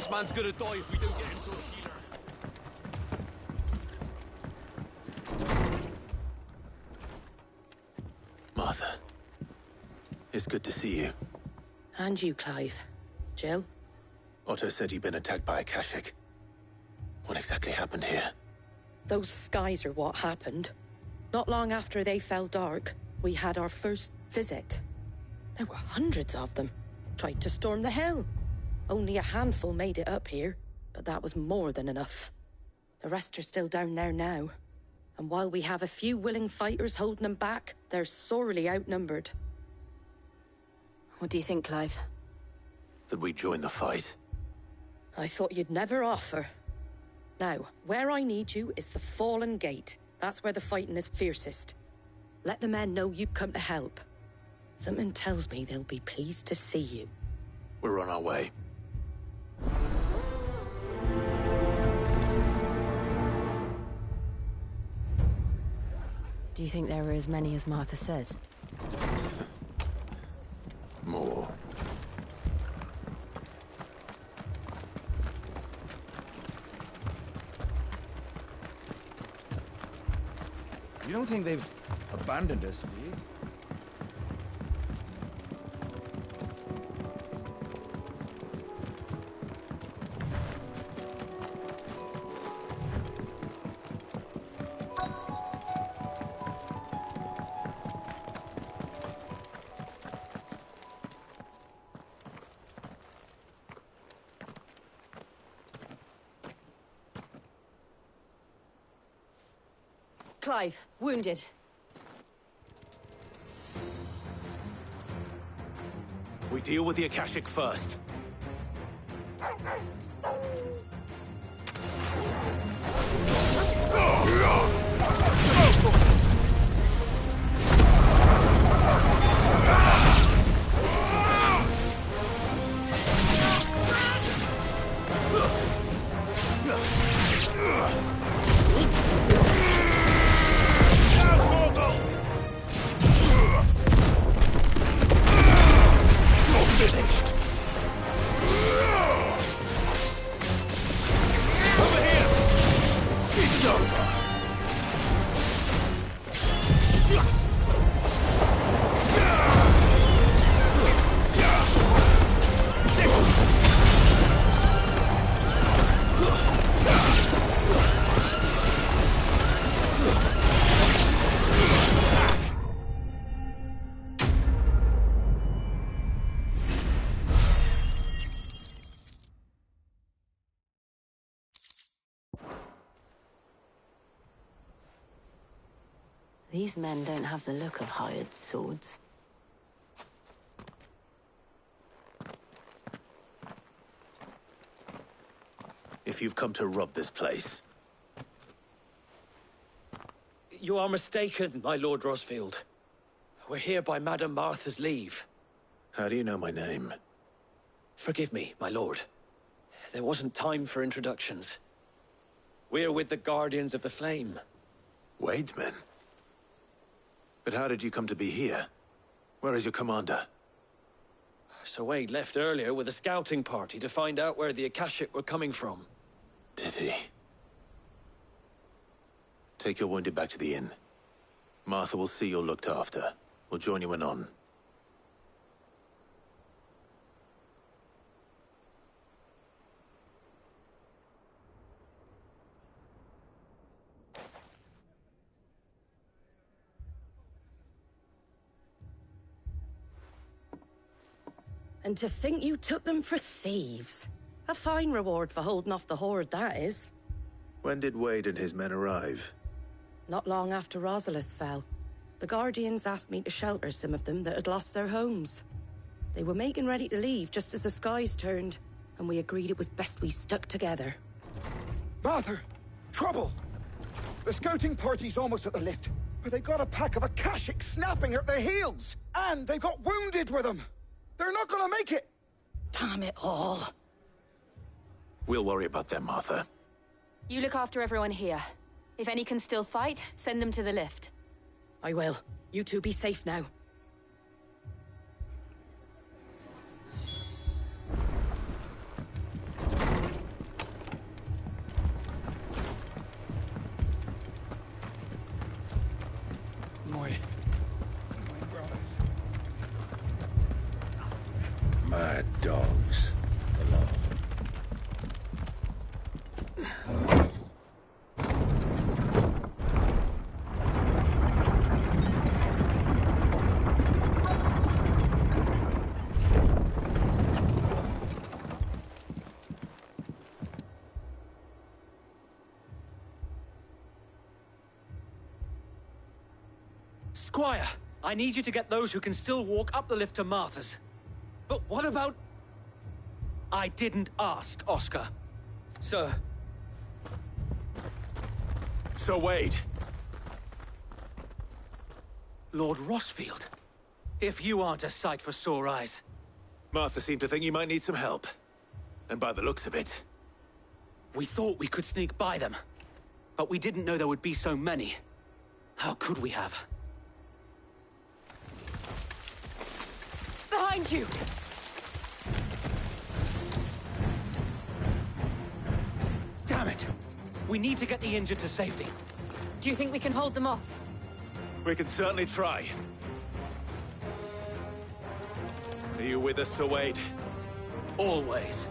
This man's gonna die if we don't get him to a healer. Martha. It's good to see you. And you, Clive. Jill? Otto said you'd been attacked by Akashic. What exactly happened here? Those skies are what happened. Not long after they fell dark, we had our first visit. There were hundreds of them. Tried to storm the hill. Only a handful made it up here, but that was more than enough. The rest are still down there now. And while we have a few willing fighters holding them back, they're sorely outnumbered. What do you think, Clive? That we join the fight? I thought you'd never offer. Now, where I need you is the Fallen Gate. That's where the fighting is fiercest. Let the men know you come to help. Something tells me they'll be pleased to see you. We're on our way. Do you think there are as many as Martha says? More. You don't think they've abandoned us, do you? Clive, wounded. We deal with the Akashic first. Finished. Over here. It's over. These men don't have the look of hired swords. If you've come to rob this place... You are mistaken, my Lord Rosfield. We're here by Madame Martha's leave. How do you know my name? Forgive me, my lord. There wasn't time for introductions. We're with the Guardians of the Flame. Wade's men? But how did you come to be here? Where is your commander? Sir Wade left earlier with a scouting party to find out where the Akashic were coming from. Did he? Take your wounded back to the inn. Martha will see you're looked after. We'll join you anon. And to think you took them for thieves. A fine reward for holding off the horde, that is. When did Wade and his men arrive? Not long after Rosalith fell. The Guardians asked me to shelter some of them that had lost their homes. They were making ready to leave just as the skies turned, and we agreed it was best we stuck together. Martha! Trouble! The scouting party's almost at the lift, but they got a pack of Akashic snapping at their heels! And they've got wounded with them! They're not gonna make it! Damn it all. We'll worry about them, Martha. You look after everyone here. If any can still fight, send them to the lift. I will. You two be safe now. Mad dogs. Alone. Squire, I need you to get those who can still walk up the lift to Martha's. But what about... I didn't ask, Oscar. Sir. Sir Wade. Lord Rossfield. If you aren't a sight for sore eyes. Martha seemed to think you might need some help. And by the looks of it... We thought we could sneak by them. But we didn't know there would be so many. How could we have? Behind you! Damn it! We need to get the injured to safety. Do you think we can hold them off? We can certainly try. Are you with us, Sir Wade? Always.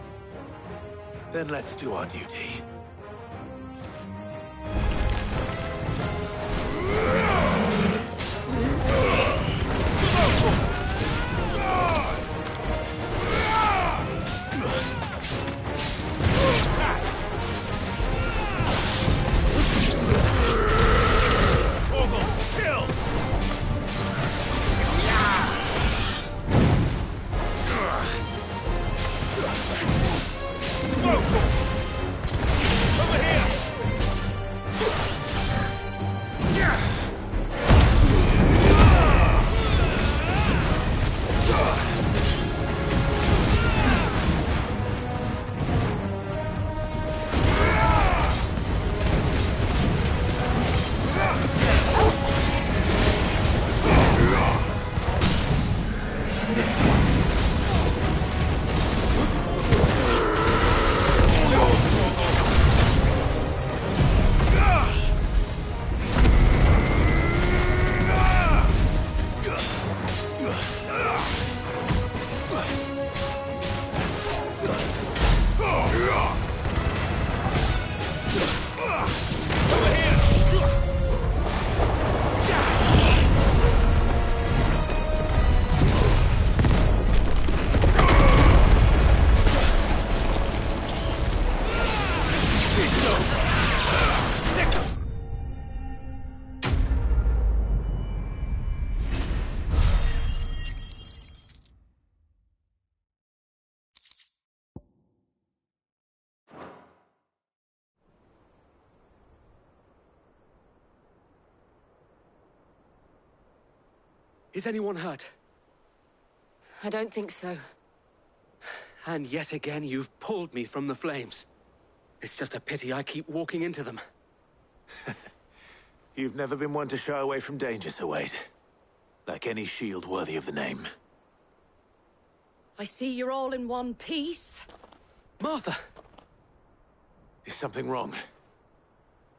Then let's do our duty. Is anyone hurt? I don't think so. And yet again, you've pulled me from the flames. It's just a pity I keep walking into them. You've never been one to shy away from danger, Sir Wade. Like any shield worthy of the name. I see you're all in one piece. Martha! Is something wrong?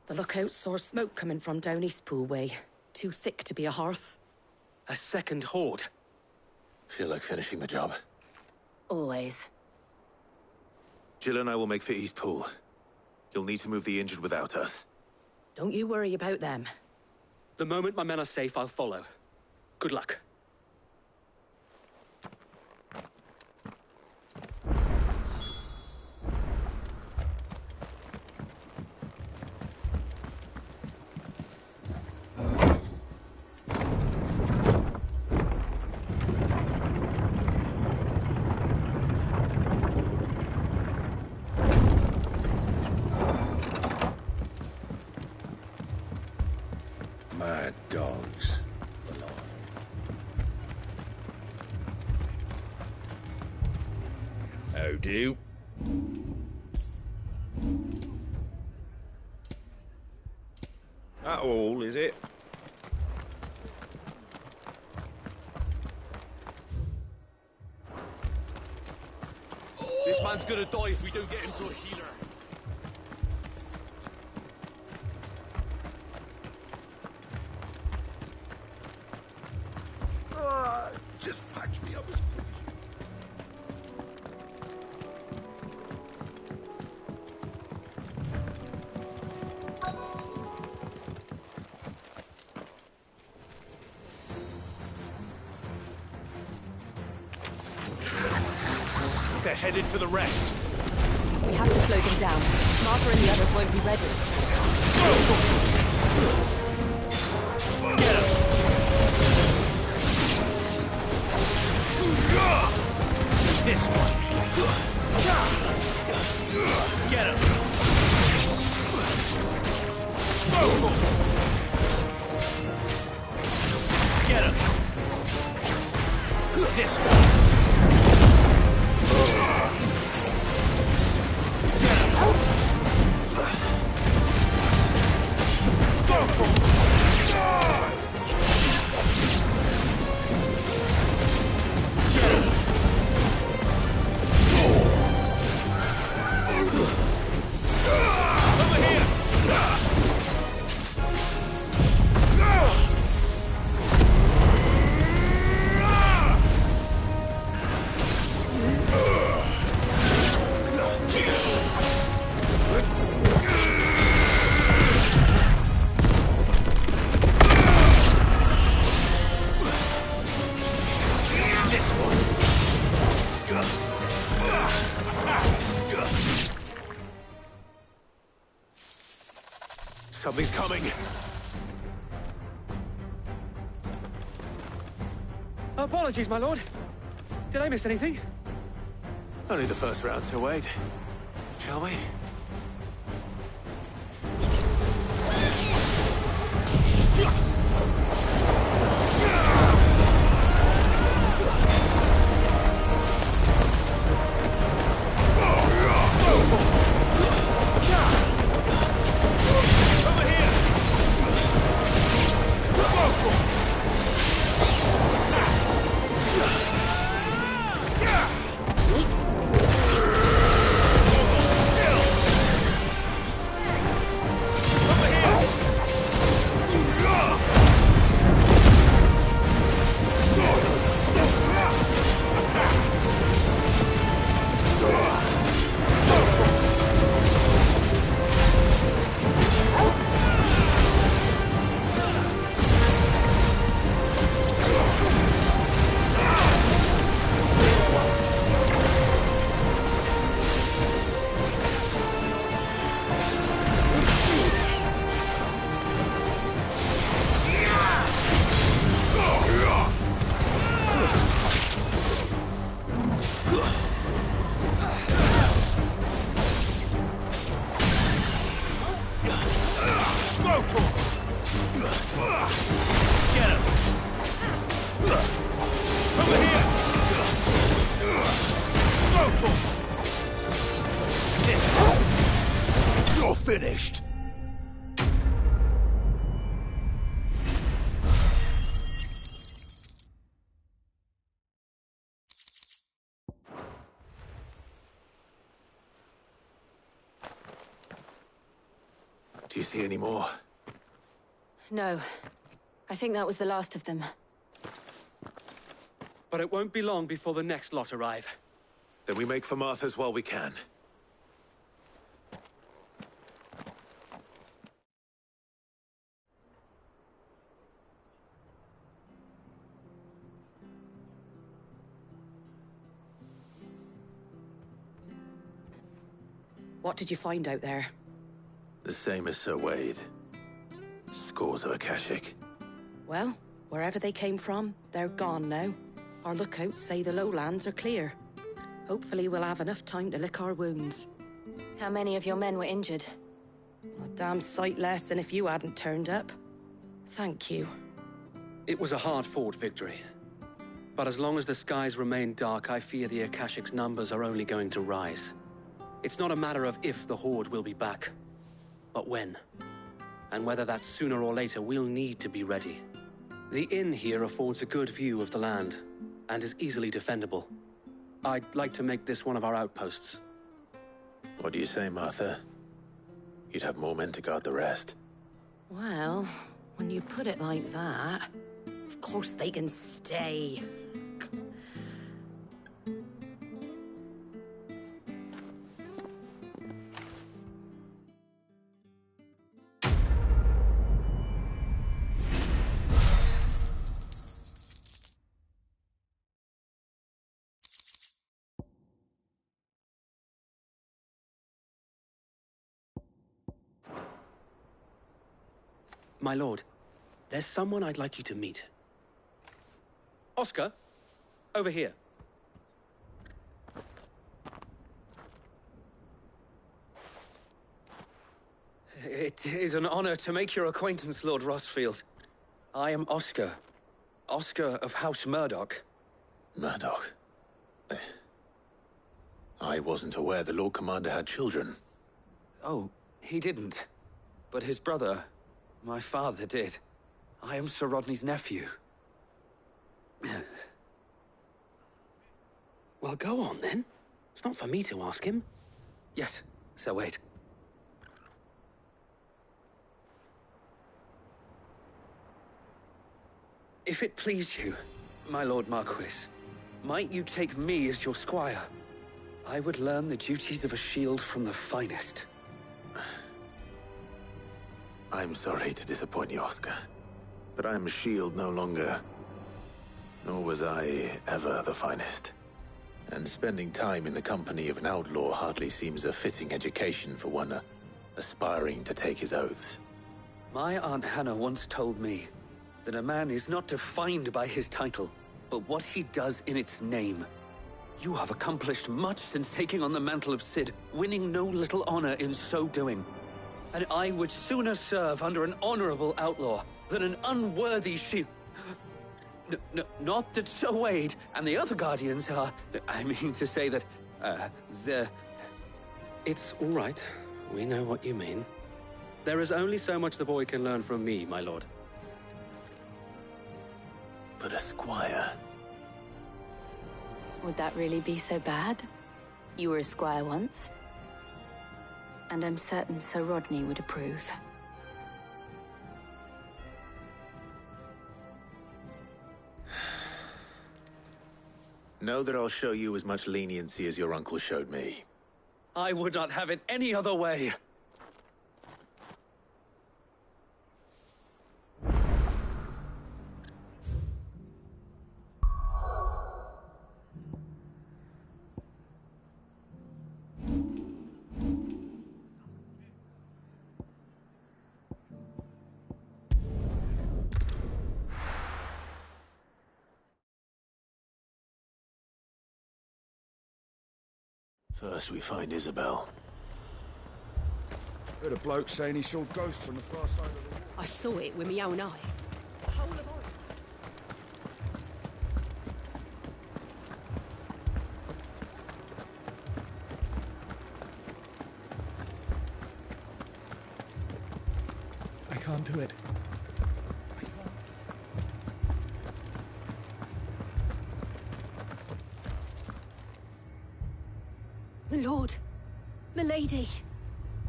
The lookout saw smoke coming from down Eastpool way. Too thick to be a hearth. A second horde. Feel like finishing the job. Always. Jill and I will make for Eastpool. You'll need to move the injured without us. Don't you worry about them. The moment my men are safe, I'll follow. Good luck. Mad dogs. Alone. How do? That all, is it? This man's gonna die if we don't get him to a healer. Just patch me up as quick as you... They're headed for the rest. We have to slow them down. Martha and the others won't be ready. Get him! This one. Get him! Get him! This one. Get him! Something's coming. Apologies, my lord. Did I miss anything? Only the first round, so wait. Shall we? You're finished. Do you see any more? No. I think that was the last of them. But it won't be long before the next lot arrive. Then we make for Martha's while we can. What did you find out there? The same as Sir Wade. Scores of Akashic. Well, wherever they came from, they're gone now. Our lookouts say the lowlands are clear. Hopefully we'll have enough time to lick our wounds. How many of your men were injured? A damn sight less than if you hadn't turned up. Thank you. It was a hard-fought victory. But as long as the skies remain dark, I fear the Akashic's numbers are only going to rise. It's not a matter of if the Horde will be back, but when. And whether that's sooner or later, we'll need to be ready. The inn here affords a good view of the land, and is easily defendable. I'd like to make this one of our outposts. What do you say, Martha? You'd have more men to guard the rest. Well, when you put it like that, of course they can stay. My lord, there's someone I'd like you to meet. Oscar, over here. It is an honor to make your acquaintance, Lord Rosfield. I am Oscar. Oscar of House Murdoch. Murdoch? I wasn't aware the Lord Commander had children. Oh, he didn't. But his brother, my father, did. I am Sir Rodney's nephew. Well, go on, then. It's not for me to ask him. Yes, Sir Wade. If it please you, my Lord Marquis, might you take me as your squire? I would learn the duties of a shield from the finest. I'm sorry to disappoint you, Oscar, but I am a shield no longer. Nor was I ever the finest. And spending time in the company of an outlaw hardly seems a fitting education for one aspiring to take his oaths. My Aunt Hannah once told me that a man is not defined by his title, but what he does in its name. You have accomplished much since taking on the mantle of Cid, winning no little honor in so doing. And I would sooner serve under an honorable outlaw than an unworthy shield. Not that Sir Wade and the other Guardians are... I mean to say that, they're... It's all right. We know what you mean. There is only so much the boy can learn from me, my lord. But a squire... Would that really be so bad? You were a squire once. And I'm certain Sir Rodney would approve. Know that I'll show you as much leniency as your uncle showed me. I would not have it any other way. First we find Isabel. Heard a bloke saying he saw ghosts on the far side of the wall. I saw it with my own eyes. The whole of Oregon. I can't do it. My lord. Milady.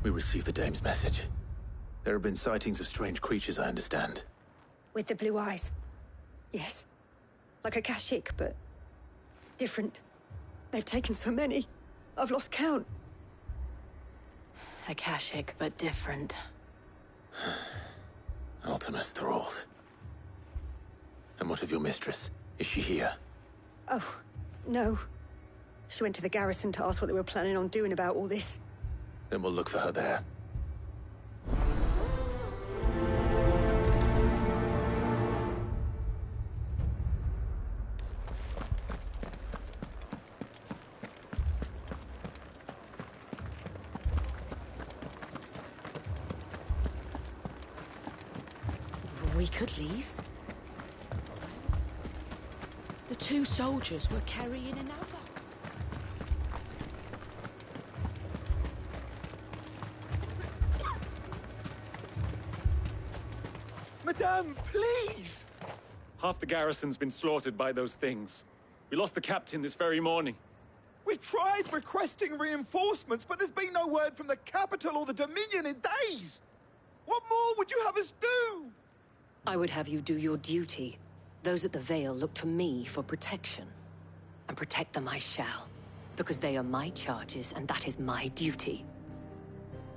We received the dame's message. There have been sightings of strange creatures, I understand. With the blue eyes. Yes. Like a Kashik, but different. They've taken so many. I've lost count. Akashic, but different. Ultimus thralls. And what of your mistress? Is she here? Oh, no. She went to the garrison to ask what they were planning on doing about all this. Then we'll look for her there. We could leave. The two soldiers were carrying another. Madame, please! Half the garrison's been slaughtered by those things. We lost the captain this very morning. We've tried requesting reinforcements, but there's been no word from the capital or the Dominion in days! What more would you have us do? I would have you do your duty. Those at the Vale look to me for protection. And protect them I shall. Because they are my charges, and that is my duty.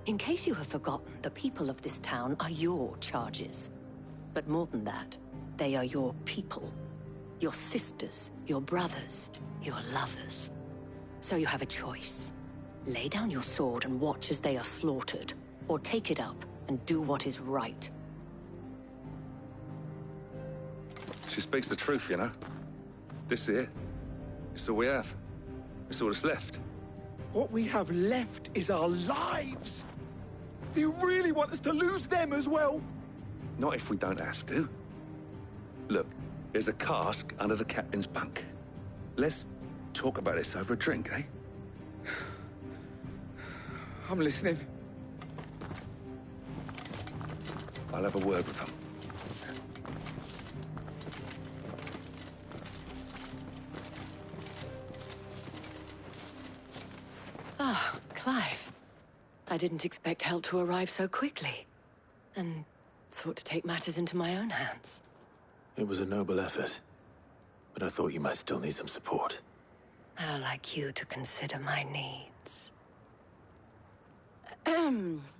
In case you have forgotten, the people of this town are your charges. But more than that, they are your people. Your sisters, your brothers, your lovers. So you have a choice. Lay down your sword and watch as they are slaughtered, or take it up and do what is right. She speaks the truth, you know. This here, it's all we have. It's all that's left. What we have left is our lives! Do you really want us to lose them as well? Not if we don't have to. Look, there's a cask under the captain's bunk. Let's talk about this over a drink, eh? I'm listening. I'll have a word with him. Ah, Clive. I didn't expect help to arrive so quickly. And sought to take matters into my own hands. It was a noble effort, but I thought you might still need some support. I'd like you to consider my needs.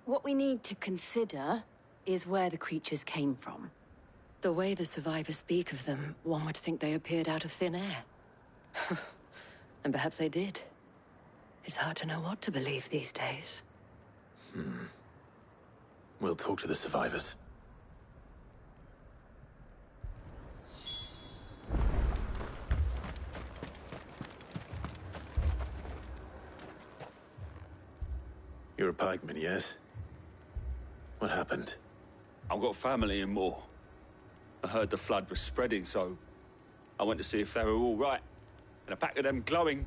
What we need to consider is where the creatures came from. The way the survivors speak of them, one would think they appeared out of thin air. And perhaps they did. It's hard to know what to believe these days. We'll talk to the survivors. You're a pikeman, yes? What happened? I've got family in Moor. I heard the flood was spreading, so I went to see if they were all right. And a pack of them glowing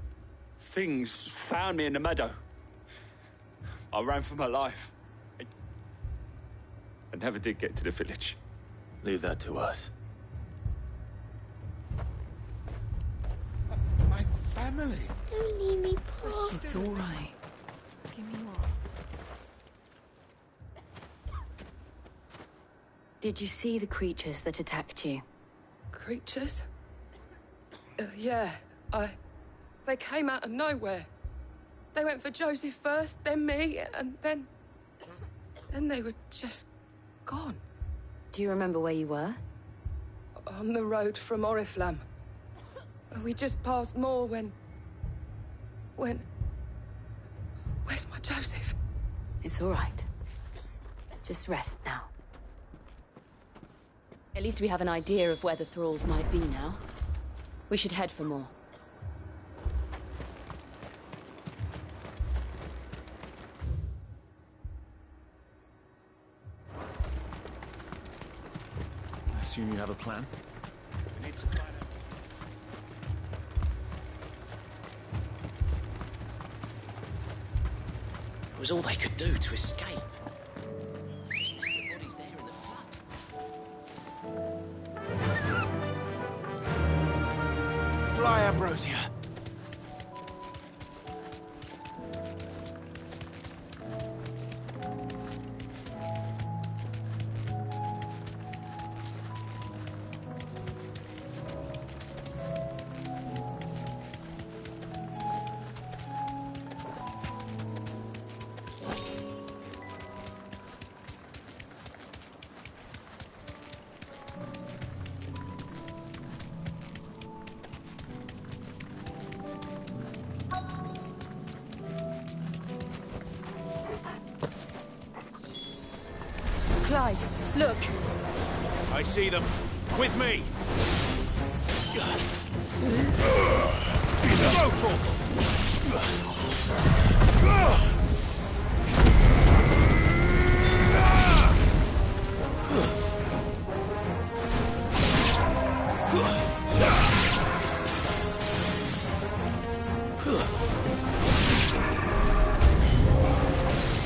things found me in the meadow. I ran for my life. I never did get to the village. Leave that to us. My family! Don't leave me, Paul. It's all right. Give me one. Did you see the creatures that attacked you? Creatures? Yeah, They came out of nowhere. They went for Joseph first, then me, and then they were just gone. Do you remember where you were? On the road from Oriflamme. We just passed Moor when... Where's my Joseph? It's all right. Just rest now. At least we have an idea of where the thralls might be now. We should head for more. I assume you have a plan? We need to find out. It was all they could do to escape. They just left the bodies there in the flood. Fly, Ambrosia. Clive, look! I see them. With me! Go, Torkel!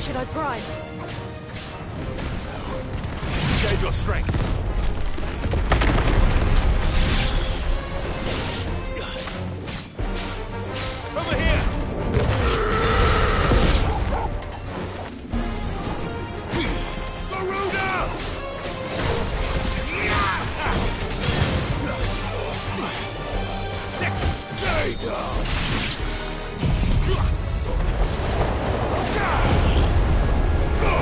Should I prime? Save your strength. Over here! Garuda! Stay down! Go!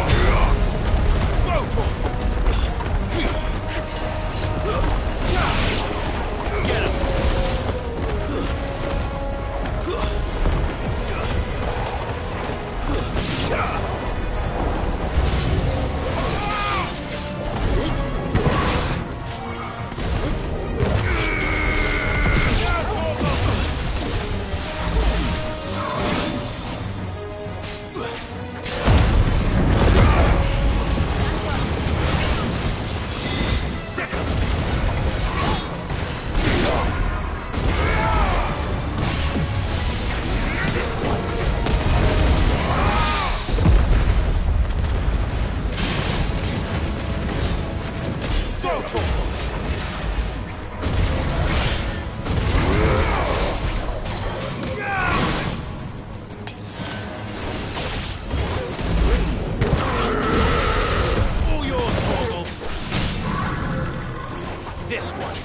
this one.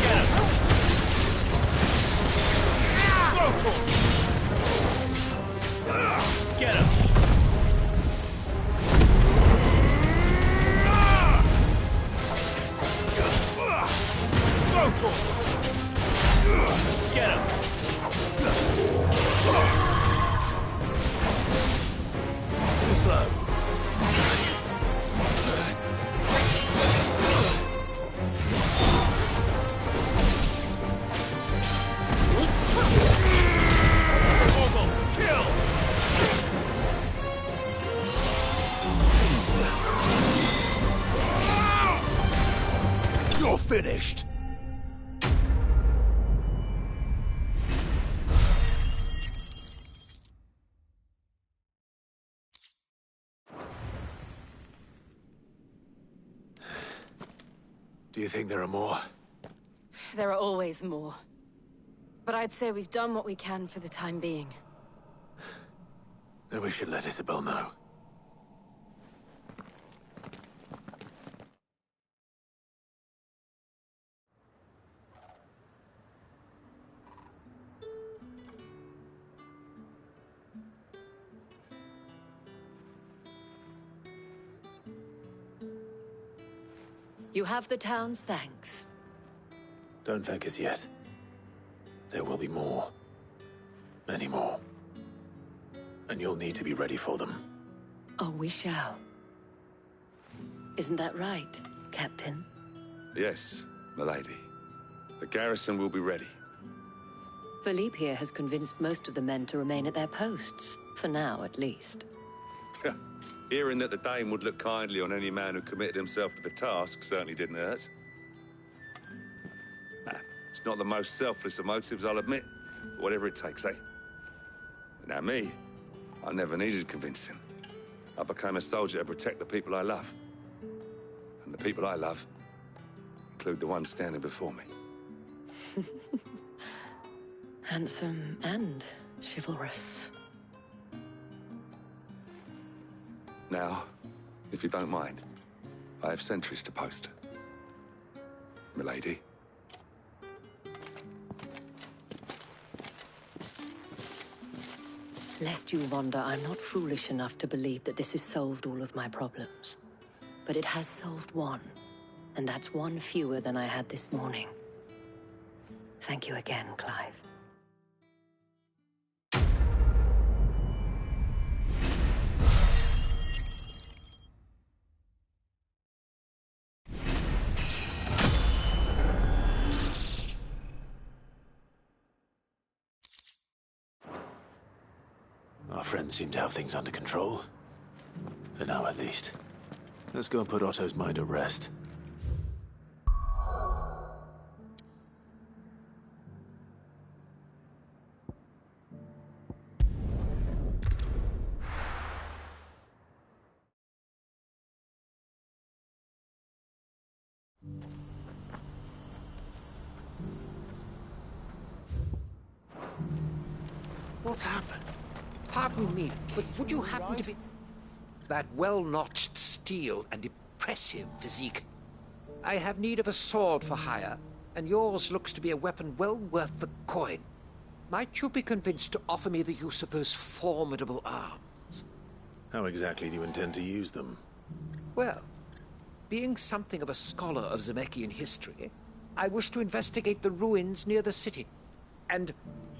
Get him! Get him! Get him! Too slow. You're finished. Do you think there are more? There are always more. But I'd say we've done what we can for the time being. Then we should let Isabel know. You have the town's thanks. Don't thank us yet. There will be more. Many more. And you'll need to be ready for them. Oh, we shall. Isn't that right, Captain? Yes, milady. The garrison will be ready. Philippe here has convinced most of the men to remain at their posts. For now, at least. Hearing that the Dane would look kindly on any man who committed himself to the task certainly didn't hurt. Nah, it's not the most selfless of motives, I'll admit. Whatever it takes, eh? But now me, I never needed convincing. I became a soldier to protect the people I love. And the people I love include the one standing before me. Handsome and chivalrous. Now, if you don't mind, I have sentries to post. Milady. Lest you wonder, I'm not foolish enough to believe that this has solved all of my problems. But it has solved one, and that's one fewer than I had this morning. Thank you again, Clive. Our friends seem to have things under control. For now, at least. Let's go and put Otto's mind at rest. What's happened? Pardon me, but would you happen to be... That well-notched steel and impressive physique. I have need of a sword for hire, and yours looks to be a weapon well worth the coin. Might you be convinced to offer me the use of those formidable arms? How exactly do you intend to use them? Well, being something of a scholar of Zemeckis history, I wish to investigate the ruins near the city. And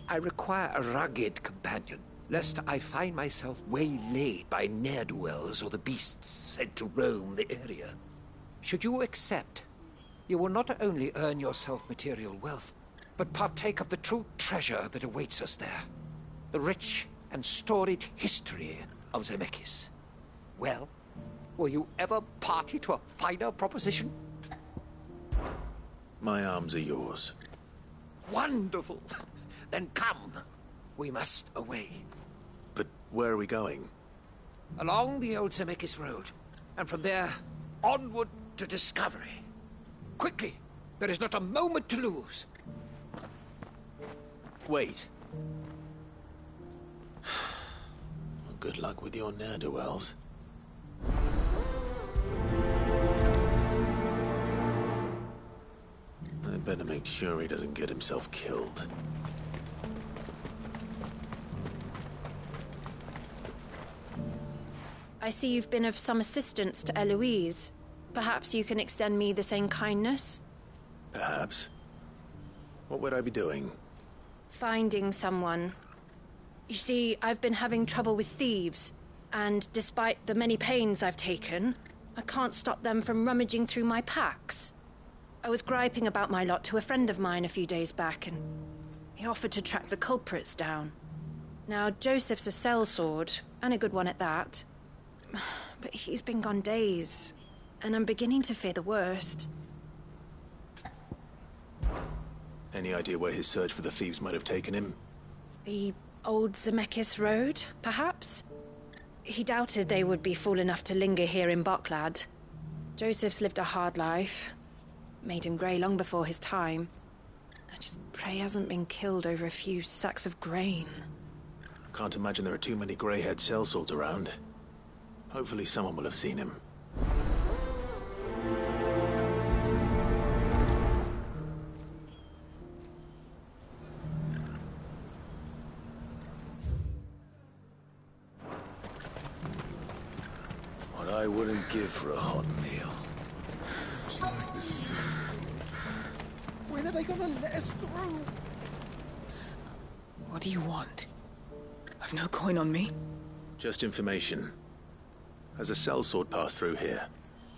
I require a rugged companion, lest I find myself waylaid by ne'er-do-wells or the beasts sent to roam the area. Should you accept, you will not only earn yourself material wealth, but partake of the true treasure that awaits us there. The rich and storied history of Zemeckis. Well, were you ever party to a finer proposition? My arms are yours. Wonderful! Then come. We must away. But where are we going? Along the old Zemeckis Road, and from there, onward to discovery. Quickly! There is not a moment to lose. Wait. Good luck with your ne'er-do-wells. Better make sure he doesn't get himself killed. I see you've been of some assistance to Eloise. Perhaps you can extend me the same kindness? Perhaps. What would I be doing? Finding someone. You see, I've been having trouble with thieves, and despite the many pains I've taken, I can't stop them from rummaging through my packs. I was griping about my lot to a friend of mine a few days back, and he offered to track the culprits down. Now, Joseph's a sellsword, and a good one at that. But he's been gone days, and I'm beginning to fear the worst. Any idea where his search for the thieves might have taken him? The old Zemeckis Road, perhaps? He doubted they would be fool enough to linger here in Boklad. Joseph's lived a hard life. Made him grey long before his time. I just pray he hasn't been killed over a few sacks of grain. I can't imagine there are too many grey-haired sellswords around. Hopefully someone will have seen him. What I wouldn't give for a hot meal. Looks like this is the... When are they gonna let us through? What do you want? I've no coin on me. Just information. Has a sellsword passed through here?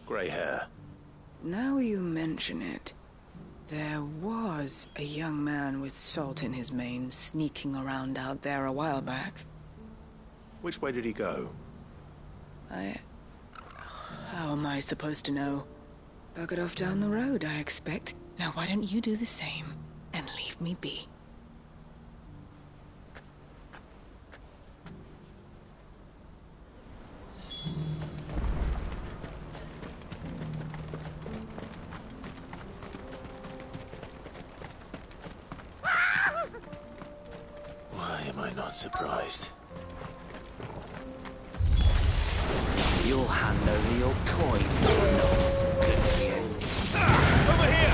Grey hair. Now you mention it, there was a young man with salt in his mane sneaking around out there a while back. Which way did he go? How am I supposed to know? Buggered off down the road, I expect. Now why don't you do the same and leave me be? Why am I not surprised? You'll hand over your coin. Not good for you. Over here!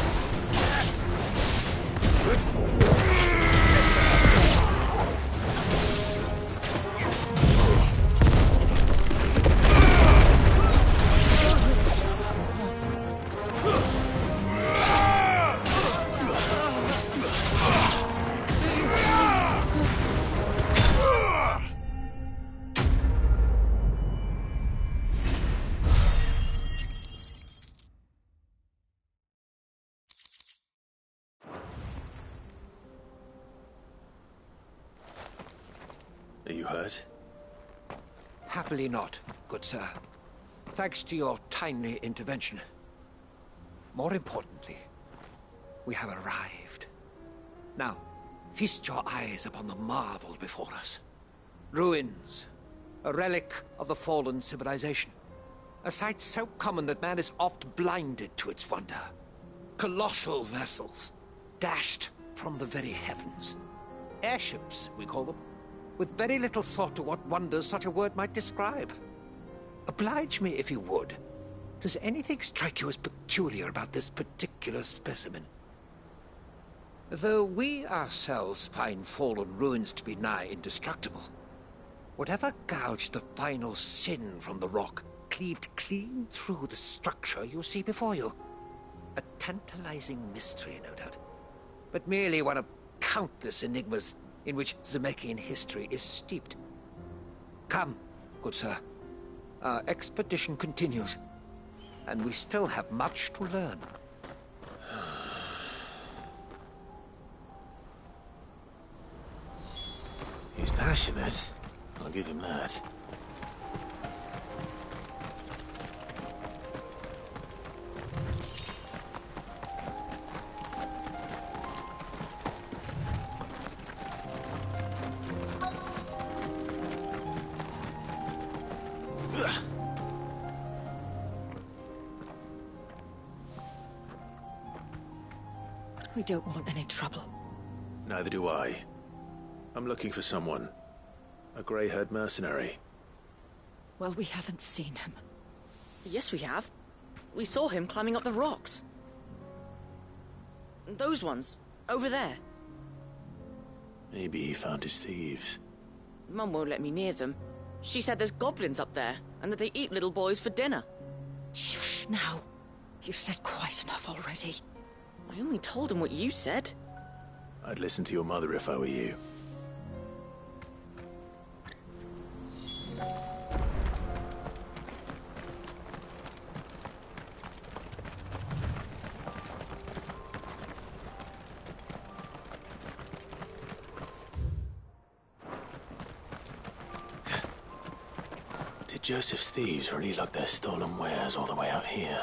Are you hurt? Happily not, good sir. Thanks to your timely intervention. More importantly, we have arrived. Now, feast your eyes upon the marvel before us. Ruins, a relic of the fallen civilization. A sight so common that man is oft blinded to its wonder. Colossal vessels, dashed from the very heavens. Airships, we call them, with very little thought to what wonders such a word might describe. Oblige me, if you would. Does anything strike you as peculiar about this particular specimen? Though we ourselves find fallen ruins to be nigh indestructible, whatever gouged the final sin from the rock cleaved clean through the structure you see before you. A tantalizing mystery, no doubt, but merely one of countless enigmas in which Zemeckis history is steeped. Come, good sir. Our expedition continues, and we still have much to learn. He's passionate. I'll give him that. We don't want any trouble. Neither do I. I'm looking for someone. A grey-haired mercenary. Well, we haven't seen him. Yes, we have. We saw him climbing up the rocks. Those ones, over there. Maybe he found his thieves. Mum won't let me near them. She said there's goblins up there, and that they eat little boys for dinner. Shush now. You've said quite enough already. I only told him what you said. I'd listen to your mother if I were you. Did Joseph's thieves really lug their stolen wares all the way out here?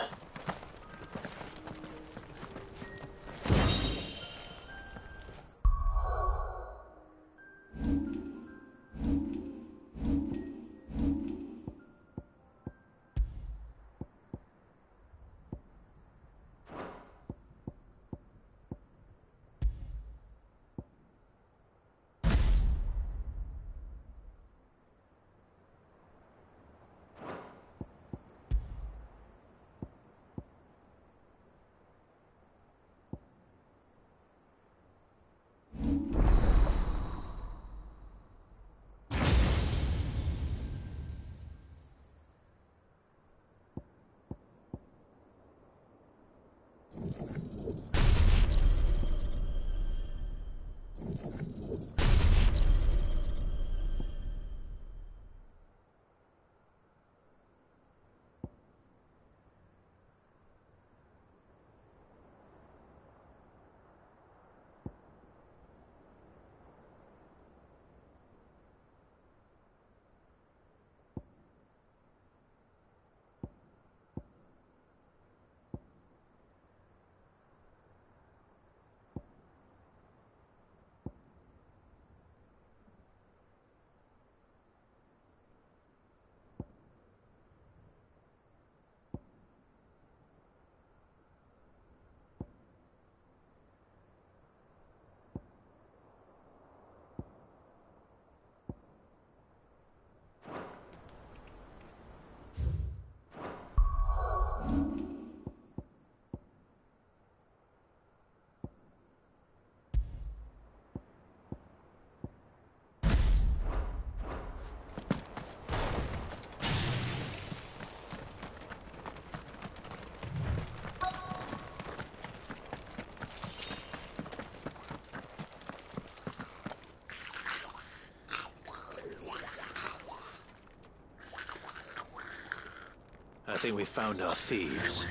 I think we found our thieves.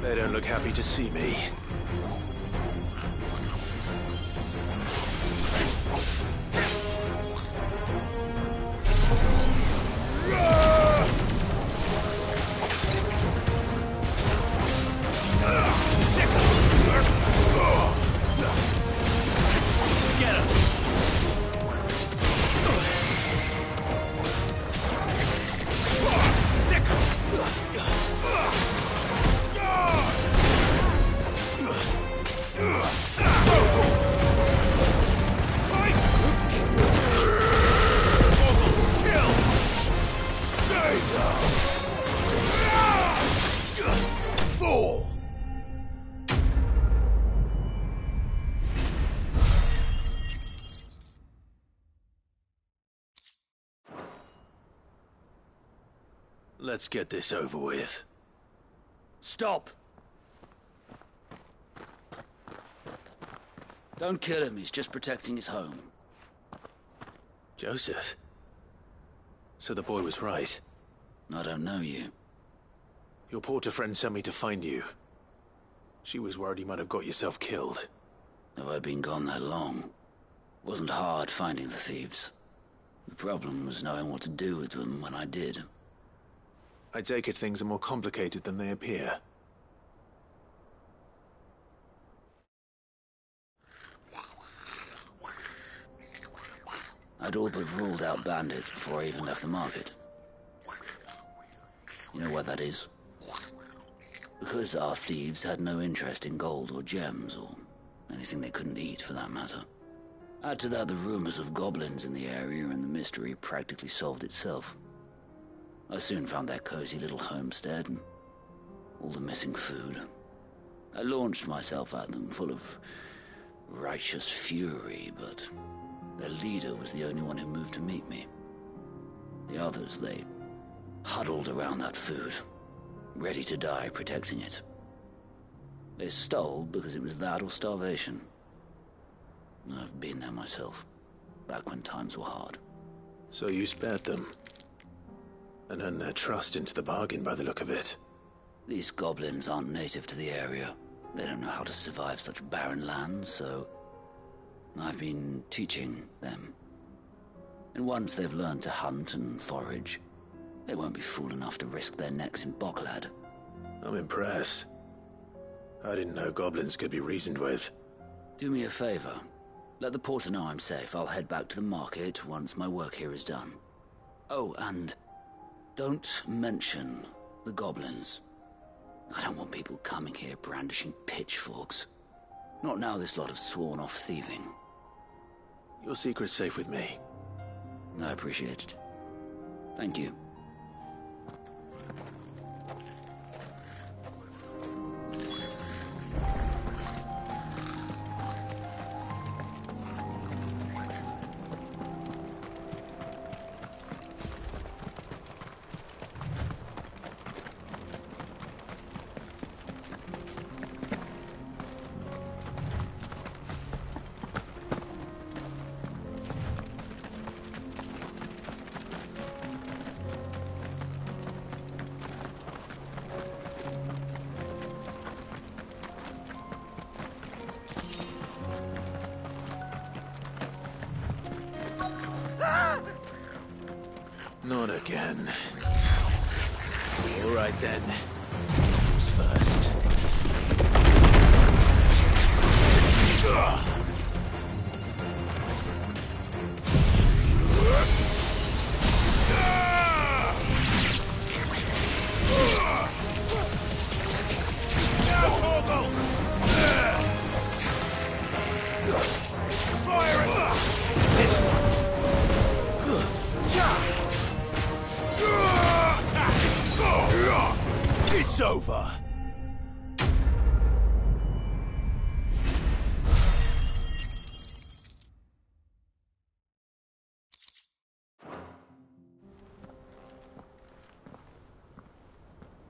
They don't look happy to see me. Let's get this over with. Stop! Don't kill him, he's just protecting his home. Joseph? So the boy was right. I don't know you. Your porter friend sent me to find you. She was worried you might have got yourself killed. Have I been gone that long? It wasn't hard finding the thieves. The problem was knowing what to do with them when I did. I take it things are more complicated than they appear. I'd all but ruled out bandits before I even left the market. You know why that is? Because our thieves had no interest in gold or gems, or anything they couldn't eat for that matter. Add to that the rumors of goblins in the area, and the mystery practically solved itself. I soon found their cozy little homestead, and all the missing food. I launched myself at them, full of righteous fury, but their leader was the only one who moved to meet me. The others, they huddled around that food, ready to die protecting it. They stole because it was that or starvation. I've been there myself, back when times were hard. So you spared them, and earned their trust into the bargain by the look of it. These goblins aren't native to the area. They don't know how to survive such barren lands, so I've been teaching them. And once they've learned to hunt and forage, they won't be fool enough to risk their necks in Boklad. I'm impressed. I didn't know goblins could be reasoned with. Do me a favor. Let the porter know I'm safe. I'll head back to the market once my work here is done. Oh, and don't mention the goblins. I don't want people coming here brandishing pitchforks. Not now this lot have sworn off thieving. Your secret's safe with me. I appreciate it. Thank you. Not again. All right then. Who's first? Fire it! This one! It's over!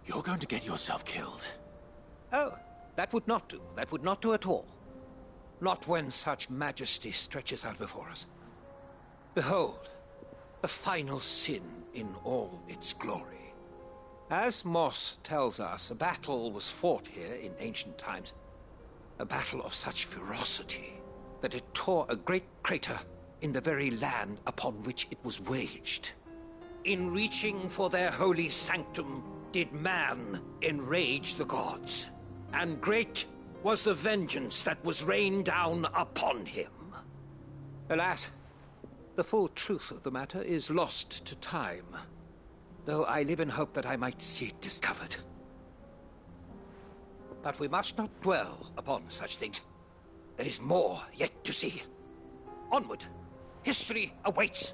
You're going to get yourself killed. Oh, that would not do. That would not do at all. Not when such majesty stretches out before us. Behold, the final sin in all its glory. As Moss tells us, a battle was fought here in ancient times. A battle of such ferocity that it tore a great crater in the very land upon which it was waged. In reaching for their holy sanctum, did man enrage the gods, and great was the vengeance that was rained down upon him. Alas, the full truth of the matter is lost to time, though I live in hope that I might see it discovered. But we must not dwell upon such things. There is more yet to see. Onward! History awaits!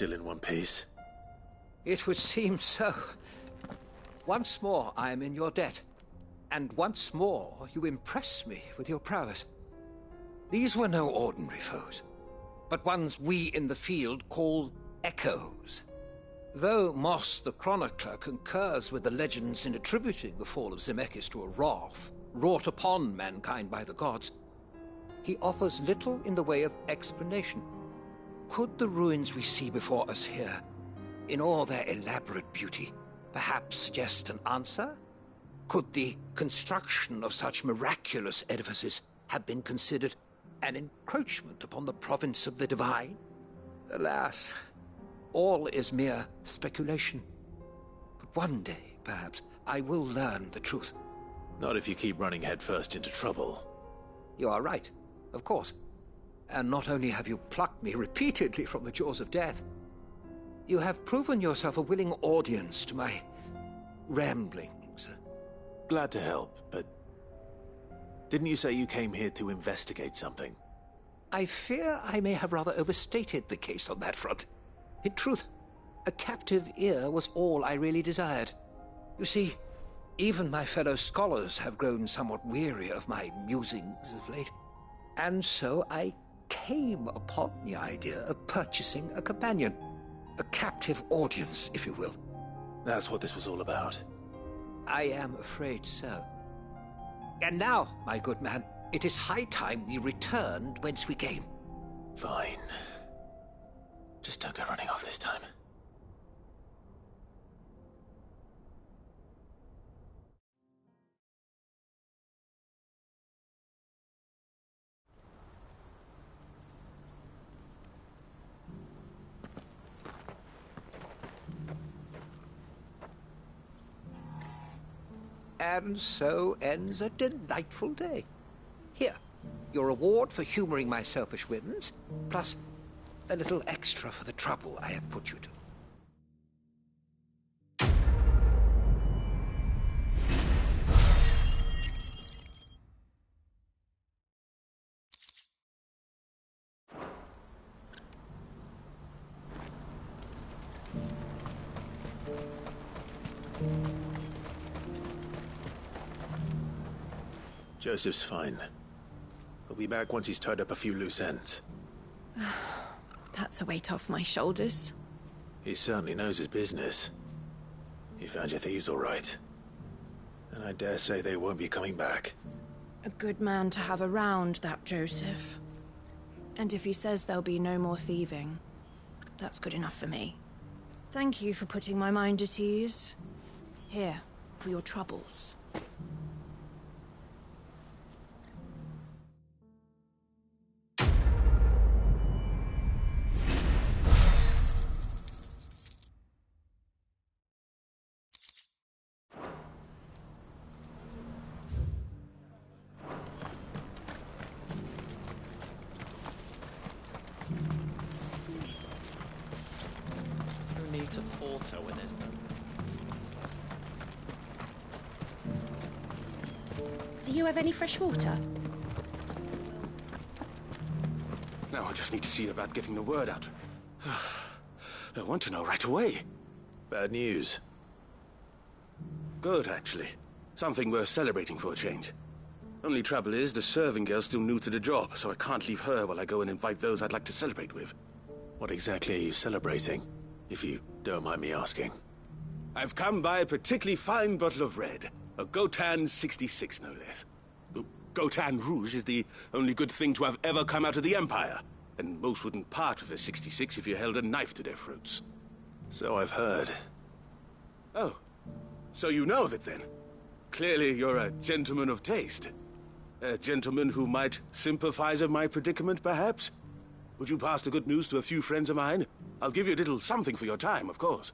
still in one piece? It would seem so. Once more I am in your debt. And once more you impress me with your prowess. These were no ordinary foes, but ones we in the field call echoes. Though Moss the Chronicler concurs with the legends in attributing the fall of Zemeckis to a wrath wrought upon mankind by the gods, he offers little in the way of explanation. Could the ruins we see before us here, in all their elaborate beauty, perhaps suggest an answer? Could the construction of such miraculous edifices have been considered an encroachment upon the province of the divine? Alas, all is mere speculation. But one day, perhaps, I will learn the truth. Not if you keep running headfirst into trouble. You are right, of course. And not only have you plucked me repeatedly from the jaws of death, you have proven yourself a willing audience to my ramblings. Glad to help, but didn't you say you came here to investigate something? I fear I may have rather overstated the case on that front. In truth, a captive ear was all I really desired. You see, even my fellow scholars have grown somewhat weary of my musings of late. And so I came upon the idea of purchasing a companion. A captive audience, if you will. That's what this was all about. I am afraid so. And now, my good man, it is high time we returned whence we came. Fine. Just don't go running off this time. And so ends a delightful day. Here, your reward for humoring my selfish whims, plus a little extra for the trouble I have put you to. Joseph's fine. He'll be back once he's tied up a few loose ends. That's a weight off my shoulders. He certainly knows his business. You found your thieves all right. And I dare say they won't be coming back. A good man to have around, that Joseph. And if he says there'll be no more thieving, that's good enough for me. Thank you for putting my mind at ease. Here, for your troubles. Do you have any fresh water? Now I just need to see about getting the word out. I want to know right away. Bad news. Good, actually. Something worth celebrating for a change. Only trouble is, the serving girl's still new to the job, so I can't leave her while I go and invite those I'd like to celebrate with. What exactly are you celebrating, if you don't mind me asking? I've come by a particularly fine bottle of red. A Gotan 66, no less. Gotan Rouge is the only good thing to have ever come out of the Empire, and most wouldn't part with a 66 if you held a knife to their throats. So I've heard. Oh, so you know that then? Clearly you're a gentleman of taste. A gentleman who might sympathize with my predicament, perhaps? Would you pass the good news to a few friends of mine? I'll give you a little something for your time, of course.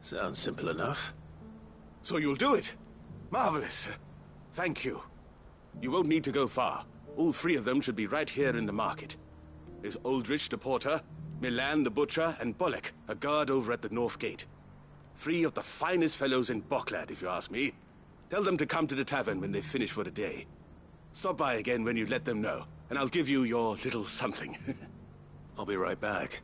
Sounds simple enough. So you'll do it? Marvelous. Thank you. You won't need to go far. All three of them should be right here in the market. There's Aldrich the porter, Milan the butcher, and Bolek, a guard over at the north gate. Three of the finest fellows in Boklad, if you ask me. Tell them to come to the tavern when they've finished for the day. Stop by again when you let them know, and I'll give you your little something. I'll be right back.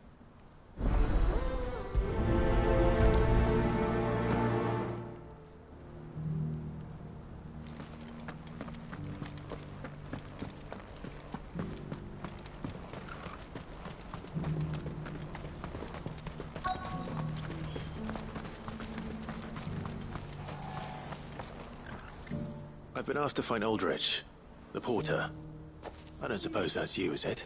I've been asked to find Aldrich, the porter. I don't suppose that's you, is it?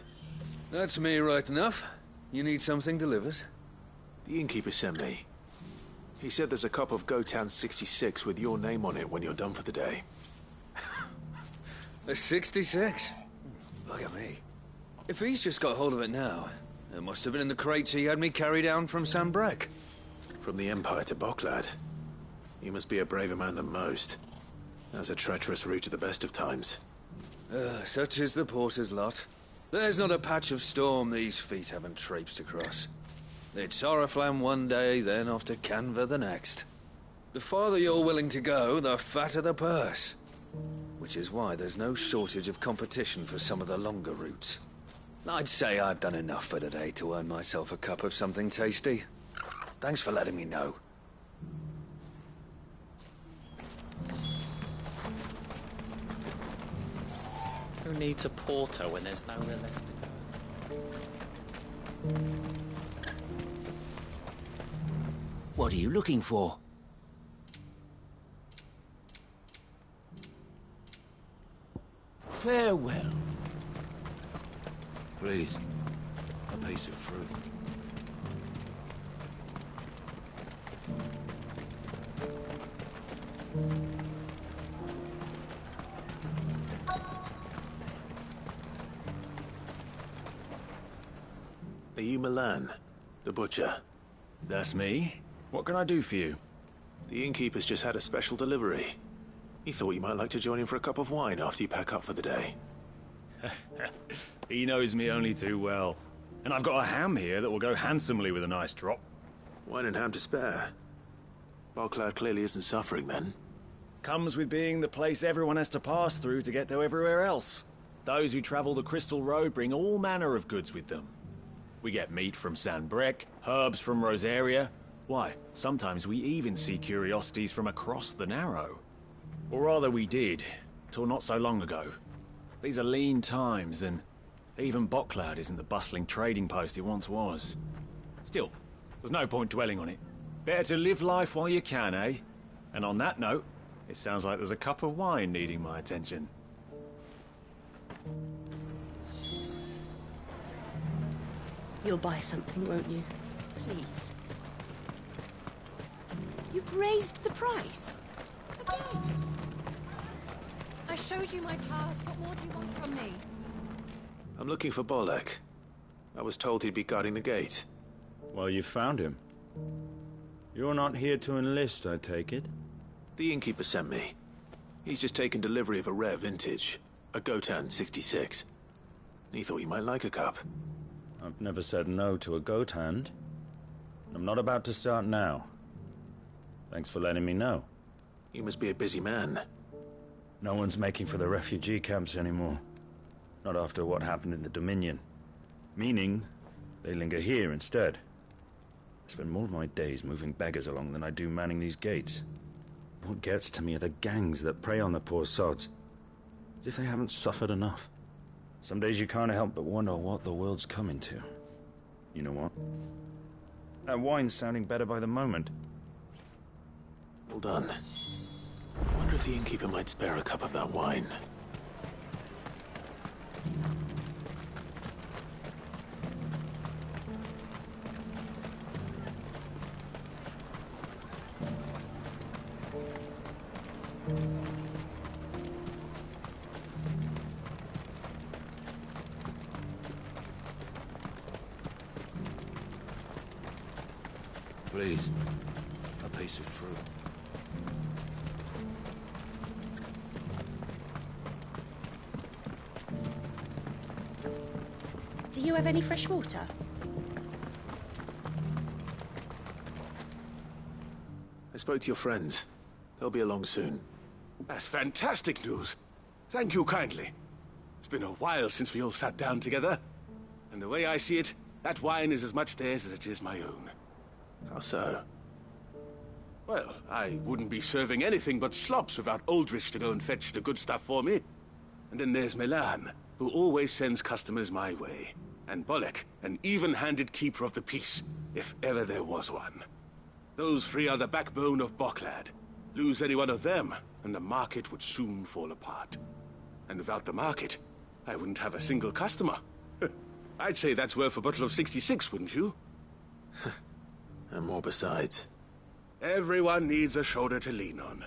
That's me right enough. You need something delivered? The innkeeper sent me. He said there's a cup of Gotan 66 with your name on it when you're done for the day. A 66? Look at me. If he's just got hold of it now, it must have been in the crates he had me carry down from Sanbreque. From the Empire to Boklad. You must be a braver man than most. That's a treacherous route at the best of times. Such is the porter's lot. There's not a patch of storm these feet haven't traipsed across. It's Oriflamme one day, then off to Canva the next. The farther you're willing to go, the fatter the purse. Which is why there's no shortage of competition for some of the longer routes. I'd say I've done enough for today to earn myself a cup of something tasty. Thanks for letting me know. Who needs a porter when there's nowhere left to go? What are you looking for? Farewell. Please, a piece of fruit. Are you Milan, the butcher? That's me. What can I do for you? The innkeeper's just had a special delivery. He thought you might like to join him for a cup of wine after you pack up for the day. He knows me only too well. And I've got a ham here that will go handsomely with a nice drop. Wine and ham to spare. Boklad clearly isn't suffering then. Comes with being the place everyone has to pass through to get to everywhere else. Those who travel the Crystal Road bring all manner of goods with them. We get meat from Sanbreque, herbs from Rosaria. Why, sometimes we even see curiosities from across the Narrow. Or rather we did, till not so long ago. These are lean times, and even Boklad isn't the bustling trading post it once was. Still, there's no point dwelling on it. Better to live life while you can, eh? And on that note, it sounds like there's a cup of wine needing my attention. You'll buy something, won't you? Please. You've raised the price. Again. I showed you my pass. What more do you want from me? I'm looking for Bolek. I was told he'd be guarding the gate. Well, you found him. You're not here to enlist, I take it? The innkeeper sent me. He's just taken delivery of a rare vintage, a Gotan 66. He thought you might like a cup. I've never said no to a goat hand. I'm not about to start now. Thanks for letting me know. You must be a busy man. No one's making for the refugee camps anymore. Not after what happened in the Dominion. Meaning, they linger here instead. I spend more of my days moving beggars along than I do manning these gates. What gets to me are the gangs that prey on the poor sods. As if they haven't suffered enough. Some days you can't help but wonder what the world's coming to. You know what? That wine's sounding better by the moment. Well done. I wonder if the innkeeper might spare a cup of that wine. Please, a piece of fruit. Do you have any fresh water? I spoke to your friends. They'll be along soon. That's fantastic news. Thank you kindly. It's been a while since we all sat down together. And the way I see it, That wine is as much theirs as it is my own. How so? Well, I wouldn't be serving anything but slops without Aldrich to go and fetch the good stuff for me. And then there's Milan, who always sends customers my way. And Bolek, an even-handed keeper of the peace, if ever there was one. Those three are the backbone of Boklad. Lose any one of them, and the market would soon fall apart. And without the market, I wouldn't have a single customer. I'd say that's worth a bottle of 66, wouldn't you? And more besides. Everyone needs a shoulder to lean on.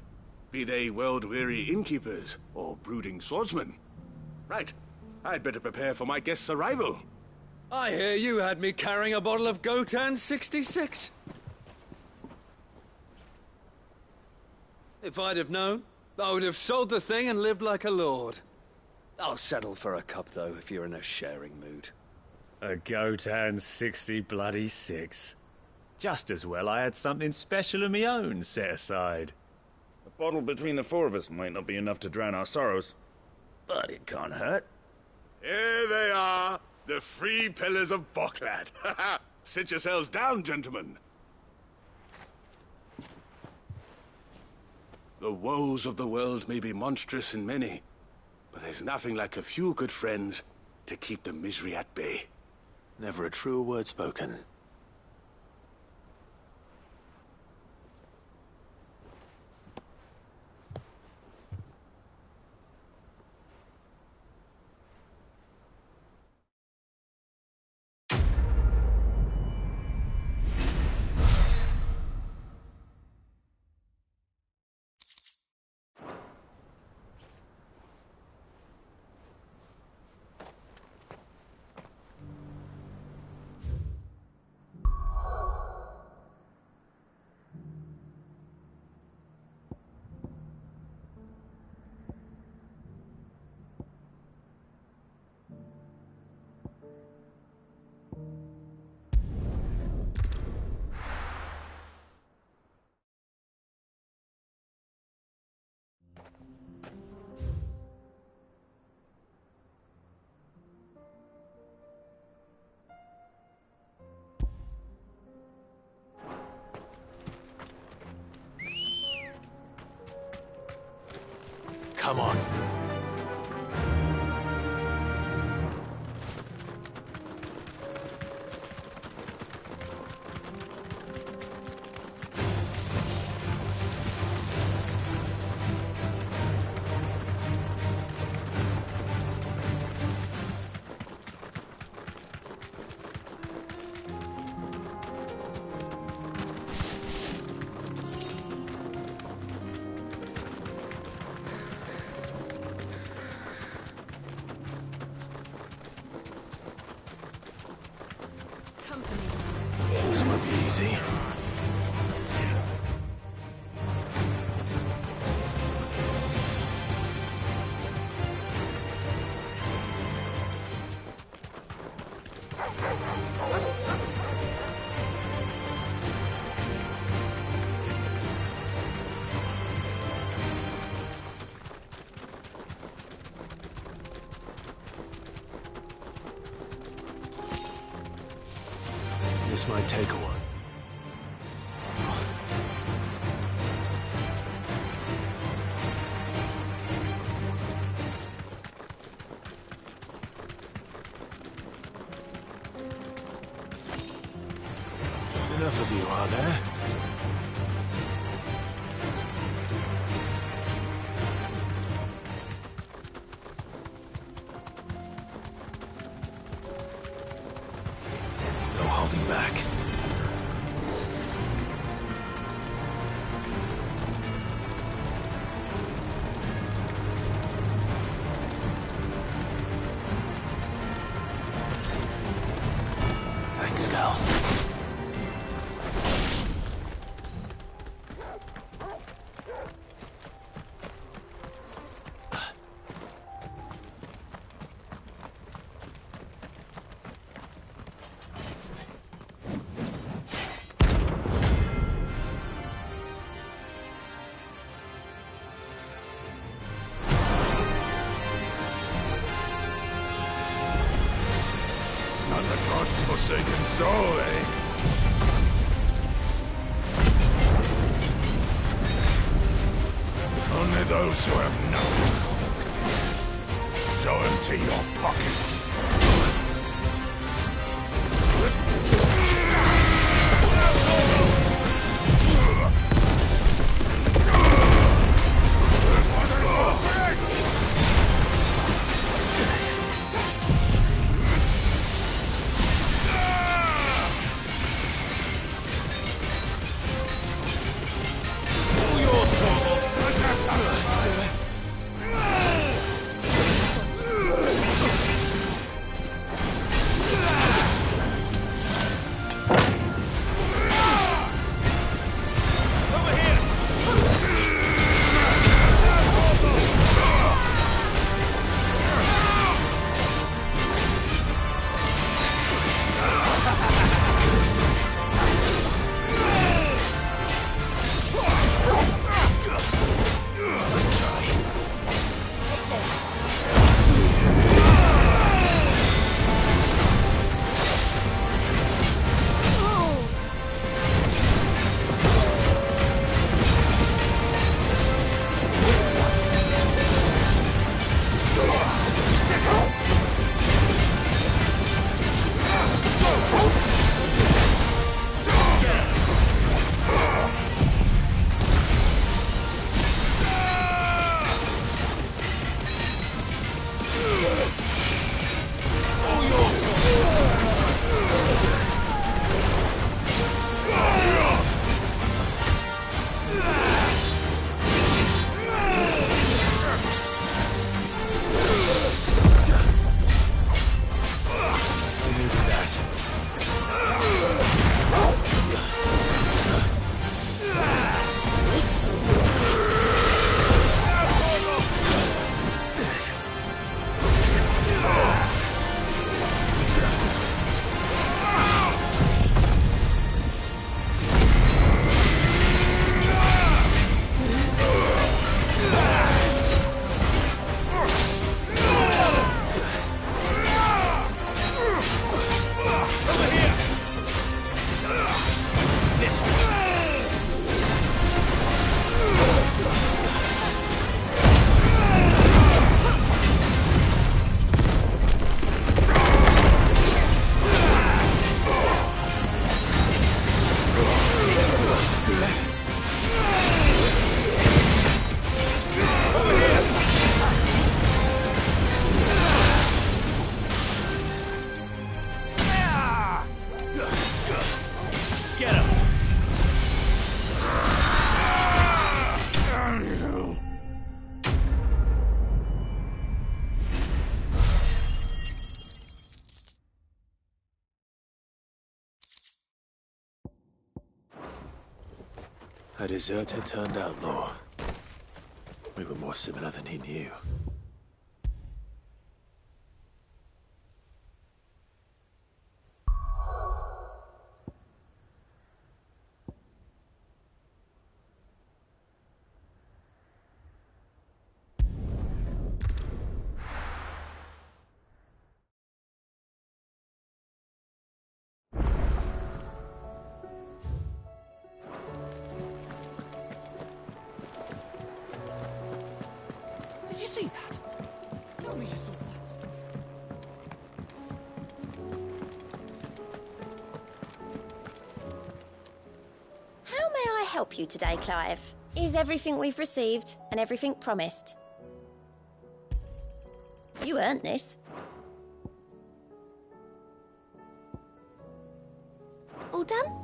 Be they world-weary innkeepers or brooding swordsmen. Right. I'd better prepare for my guest's arrival. I hear you had me carrying a bottle of Gotan 66. If I'd have known, I would have sold the thing and lived like a lord. I'll settle for a cup, though, if you're in a sharing mood. A Gotan 66. Just as well I had something special of my own set aside. A bottle between the four of us might not be enough to drown our sorrows, but it can't hurt. Here they are, the three pillars of Boklad. Sit yourselves down, gentlemen. The woes of the world may be monstrous in many, but there's nothing like a few good friends to keep the misery at bay. Never a truer word spoken. Come on. This won't be easy. This might take a while. Enough of you, are there? No holding back. Thanks, Cal. Not the gods God's forsaken soul, eh? Only those who have nothing. So empty your pockets. A deserter turned outlaw. We were more similar than he knew. Did you see that? Tell me you saw that. How may I help you today, Clive? Is everything we've received and everything promised? You earned this. All done?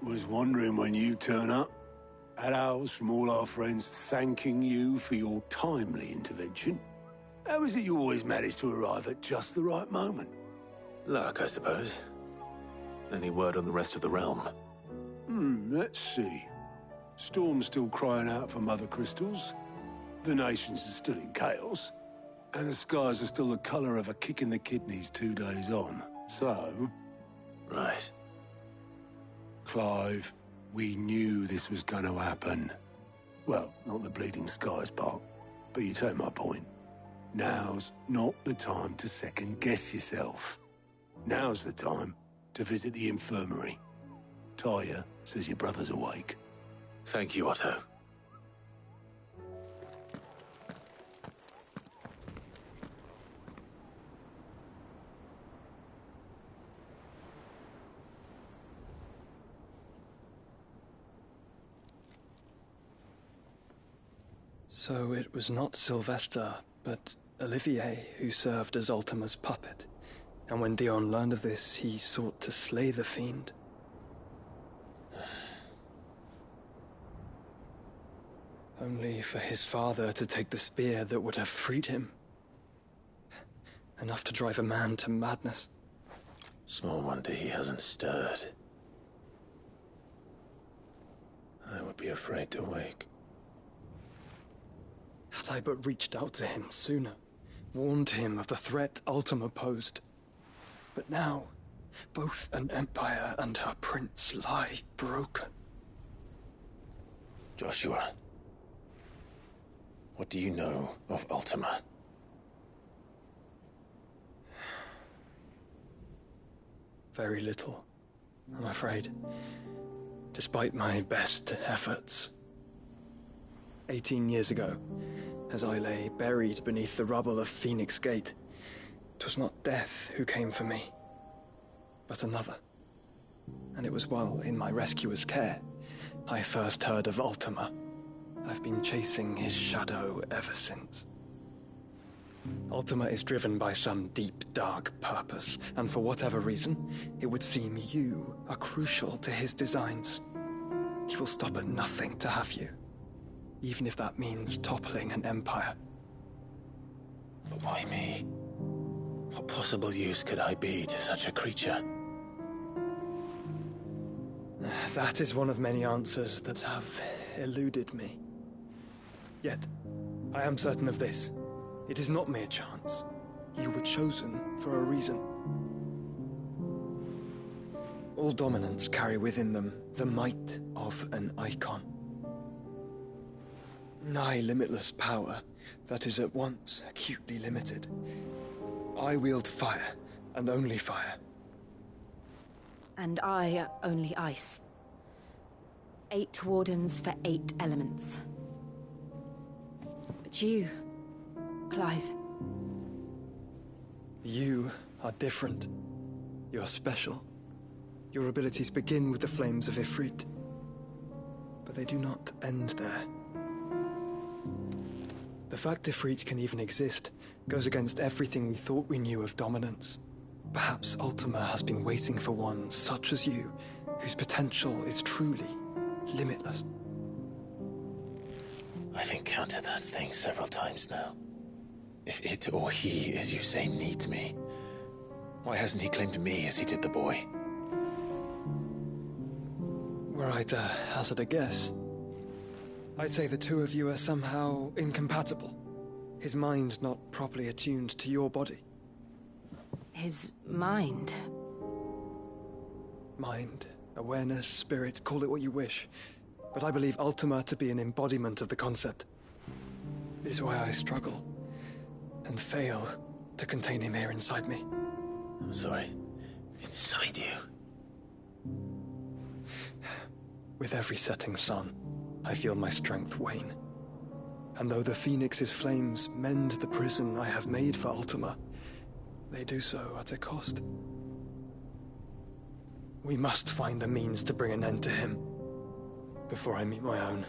Was wondering when you'd turn up. Hellos from all our friends thanking you for your timely intervention. How is it you always manage to arrive at just the right moment? Luck, I suppose. Any word on the rest of the realm? Let's see. Storm's still crying out for Mother Crystals. The nations are still in chaos. And the skies are still the colour of a kick in the kidneys 2 days on. So... Right. Clive, we knew this was going to happen. Well, not the bleeding skies part, but you take my point. Now's not the time to second-guess yourself. Now's the time to visit the infirmary. Taya says your brother's awake. Thank you, Otto. So it was not Sylvester, but Olivier who served as Ultima's puppet. And when Dion learned of this, he sought to slay the fiend. Only for his father to take the spear that would have freed him. Enough to drive a man to madness. Small wonder he hasn't stirred. I would be afraid to wake. Had I but reached out to him sooner, warned him of the threat Ultima posed. But now, both an empire and her prince lie broken. Joshua, what do you know of Ultima? Very little, I'm afraid. Despite my best efforts. 18 years ago, as I lay buried beneath the rubble of Phoenix Gate, 'twas not death who came for me, but another. And it was while in my rescuer's care I first heard of Ultima. I've been chasing his shadow ever since. Ultima is driven by some deep, dark purpose, and for whatever reason, it would seem you are crucial to his designs. He will stop at nothing to have you, even if that means toppling an empire. But why me? What possible use could I be to such a creature? That is one of many answers that have eluded me. Yet, I am certain of this. It is not mere chance. You were chosen for a reason. All dominants carry within them the might of an icon. Nigh limitless power that is at once acutely limited. I wield fire, and only fire. And I only ice. 8 wardens for 8 elements. But you, Clive. You are different. You're special. Your abilities begin with the flames of Ifrit. But they do not end there. The fact Ifrit can even exist goes against everything we thought we knew of dominance. Perhaps Ultima has been waiting for one such as you, whose potential is truly limitless. I've encountered that thing several times now. If it or he, as you say, needs me, why hasn't he claimed me as he did the boy? Were I to hazard a guess, I'd say the two of you are somehow incompatible. His mind not properly attuned to your body. His mind? Mind, awareness, spirit, call it what you wish. But I believe Ultima to be an embodiment of the concept. This is why I struggle and fail to contain him here inside me. I'm sorry. Inside you? With every setting sun, I feel my strength wane. And though the Phoenix's flames mend the prison I have made for Ultima, they do so at a cost. We must find a means to bring an end to him before I meet my own.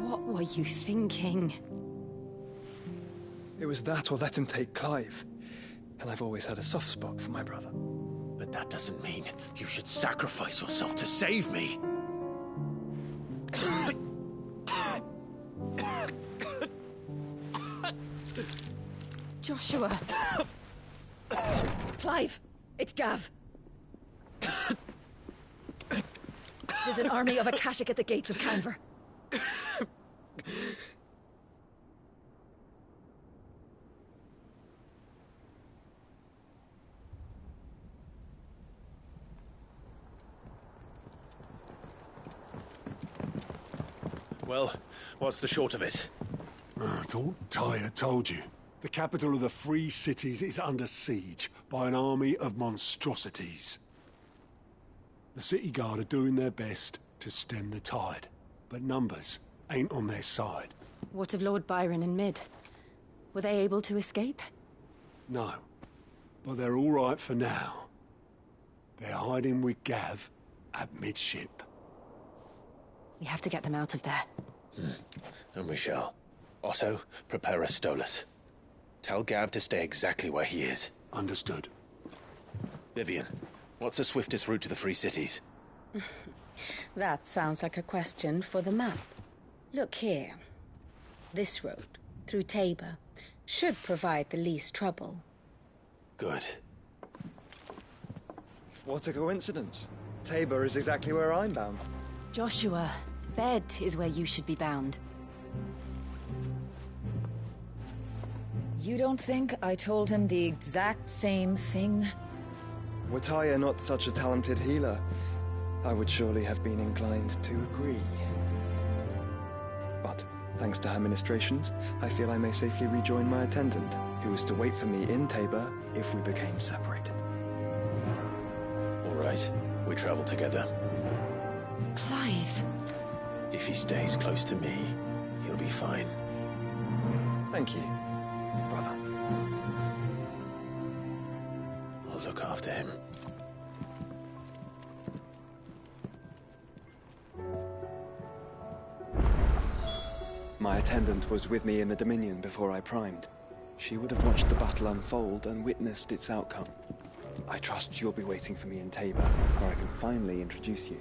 What were you thinking? It was that or let him take Clive. And I've always had a soft spot for my brother. But that doesn't mean you should sacrifice yourself to save me. Joshua! Clive! It's Gav! There's an army of Akashic at the gates of Canver. Well, what's the short of it? It's all Tyre told you. The capital of the Free Cities is under siege by an army of monstrosities. The City Guard are doing their best to stem the tide, but numbers ain't on their side. What of Lord Byron and Mid? Were they able to escape? No, but they're all right for now. They're hiding with Gav at midship. We have to get them out of there. And we shall. Otto, prepare a Stolas. Tell Gav to stay exactly where he is. Understood. Vivian, what's the swiftest route to the Free Cities? That sounds like a question for the map. Look here. This road, through Tabor, should provide the least trouble. Good. What a coincidence. Tabor is exactly where I'm bound. Joshua, Bed is where you should be bound. You don't think I told him the exact same thing? Were Tyre not such a talented healer, I would surely have been inclined to agree. But, thanks to her ministrations, I feel I may safely rejoin my attendant, who was to wait for me in Tabor if we became separated. All right, we travel together. Clive. If he stays close to me, he'll be fine. Thank you, brother. I'll look after him. My attendant was with me in the Dominion before I primed. She would have watched the battle unfold and witnessed its outcome. I trust you'll be waiting for me in Tabor, where I can finally introduce you.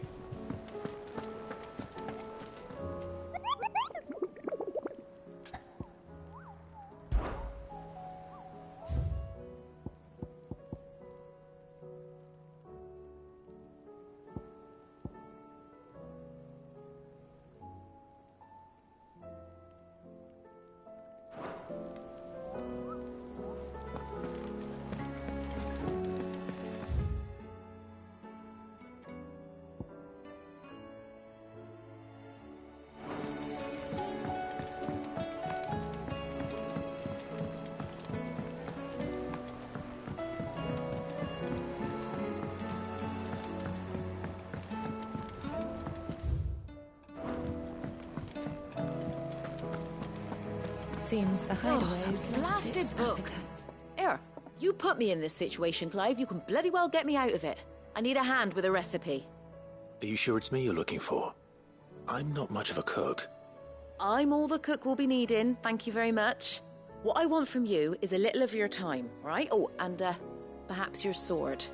Seems the hideaway's blasted book. Here, you put me in this situation, Clive. You can bloody well get me out of it. I need a hand with a recipe. Are you sure it's me you're looking for? I'm not much of a cook. I'm all the cook will be needing, thank you very much. What I want from you is a little of your time, right? Oh, and perhaps your sword.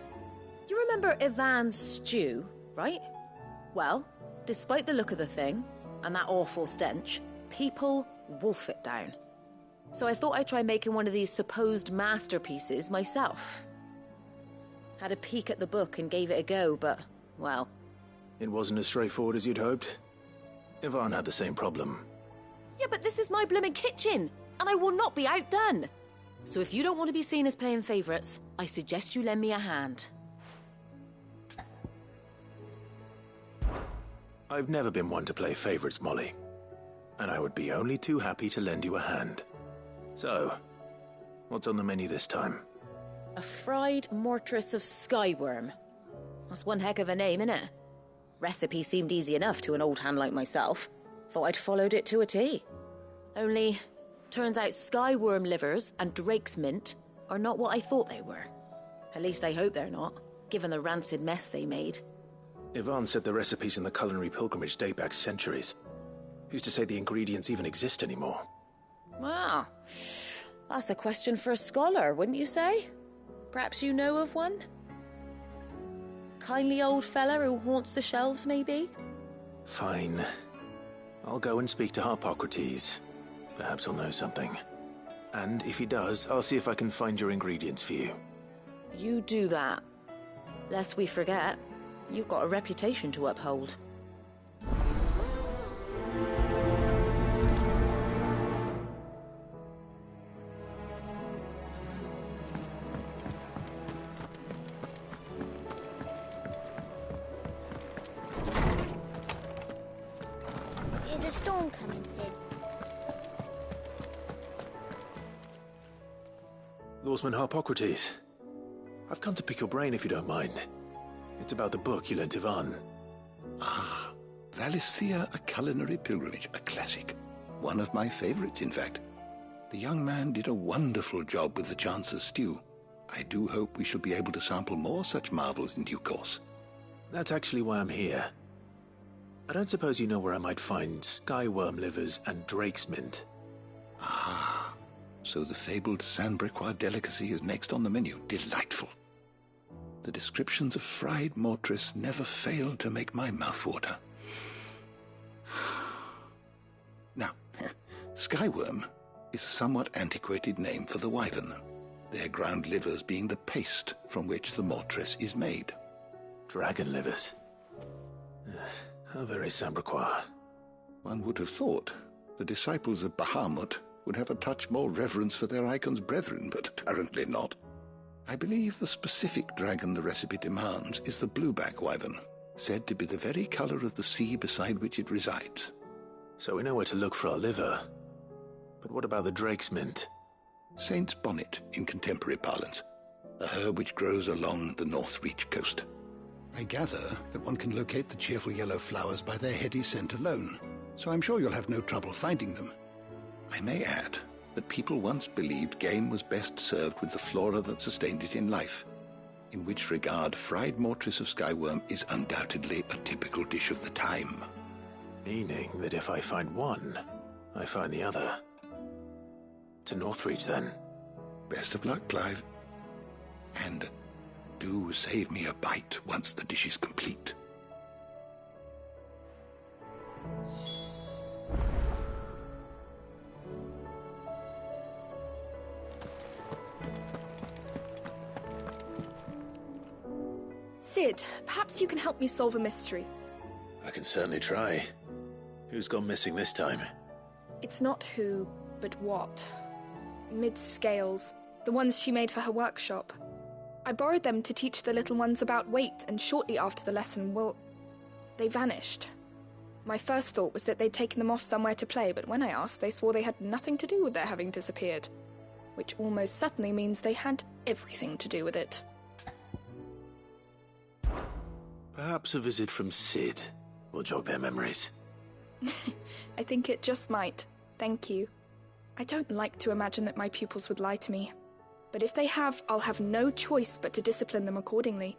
You remember Ivan's stew, right? Well, despite the look of the thing, and that awful stench, people wolf it down. So I thought I'd try making one of these supposed masterpieces myself. Had a peek at the book and gave it a go, but, well... It wasn't as straightforward as you'd hoped. Ivan had the same problem. Yeah, but this is my blimmin' kitchen, and I will not be outdone. So if you don't want to be seen as playing favourites, I suggest you lend me a hand. I've never been one to play favourites, Molly. And I would be only too happy to lend you a hand. So, what's on the menu this time? A fried mortress of skyworm. That's one heck of a name, innit? Recipe seemed easy enough to an old hand like myself. Thought I'd followed it to a T. Only, turns out skyworm livers and drake's mint are not what I thought they were. At least I hope they're not, given the rancid mess they made. Ivan said the recipes in the culinary pilgrimage date back centuries. Who's to say the ingredients even exist anymore? Well, that's a question for a scholar, wouldn't you say? Perhaps you know of one? Kindly old fella who haunts the shelves, maybe? Fine. I'll go and speak to Harpocrates. Perhaps he'll know something. And if he does, I'll see if I can find your ingredients for you. You do that. Lest we forget, you've got a reputation to uphold. Is a storm coming, Sid? Lawsman Harpocrates. I've come to pick your brain if you don't mind. It's about the book you lent Ivan. Ah, Valisthea, A Culinary Pilgrimage, a classic. One of my favorites, in fact. The young man did a wonderful job with the Chance's stew. I do hope we shall be able to sample more such marvels in due course. That's actually why I'm here. I don't suppose you know where I might find skyworm livers and drake's mint. Ah, so the fabled Sanbrequois delicacy is next on the menu. Delightful. The descriptions of fried mortress never fail to make my mouth water. Now, skyworm is a somewhat antiquated name for the wyvern, their ground livers being the paste from which the mortress is made. Dragon livers. How very Sanbrequois. One would have thought the disciples of Bahamut would have a touch more reverence for their icon's brethren, but apparently not. I believe the specific dragon the recipe demands is the blueback wyvern, said to be the very color of the sea beside which it resides. So we know where to look for our liver. But what about the drake's mint? Saint's bonnet in contemporary parlance, a herb which grows along the North Reach coast. I gather that one can locate the cheerful yellow flowers by their heady scent alone, so I'm sure you'll have no trouble finding them. I may add that people once believed game was best served with the flora that sustained it in life, in which regard fried mortress of skyworm is undoubtedly a typical dish of the time. Meaning that if I find one, I find the other. To Northreach, then. Best of luck, Clive. And do save me a bite once the dish is complete. Sid, perhaps you can help me solve a mystery. I can certainly try. Who's gone missing this time? It's not who, but what. Mid's scales, the ones she made for her workshop. I borrowed them to teach the little ones about weight, and shortly after the lesson, well, they vanished. My first thought was that they'd taken them off somewhere to play, but when I asked, they swore they had nothing to do with their having disappeared. Which almost certainly means they had everything to do with it. Perhaps a visit from Sid will jog their memories. I think it just might. Thank you. I don't like to imagine that my pupils would lie to me. But if they have, I'll have no choice but to discipline them accordingly.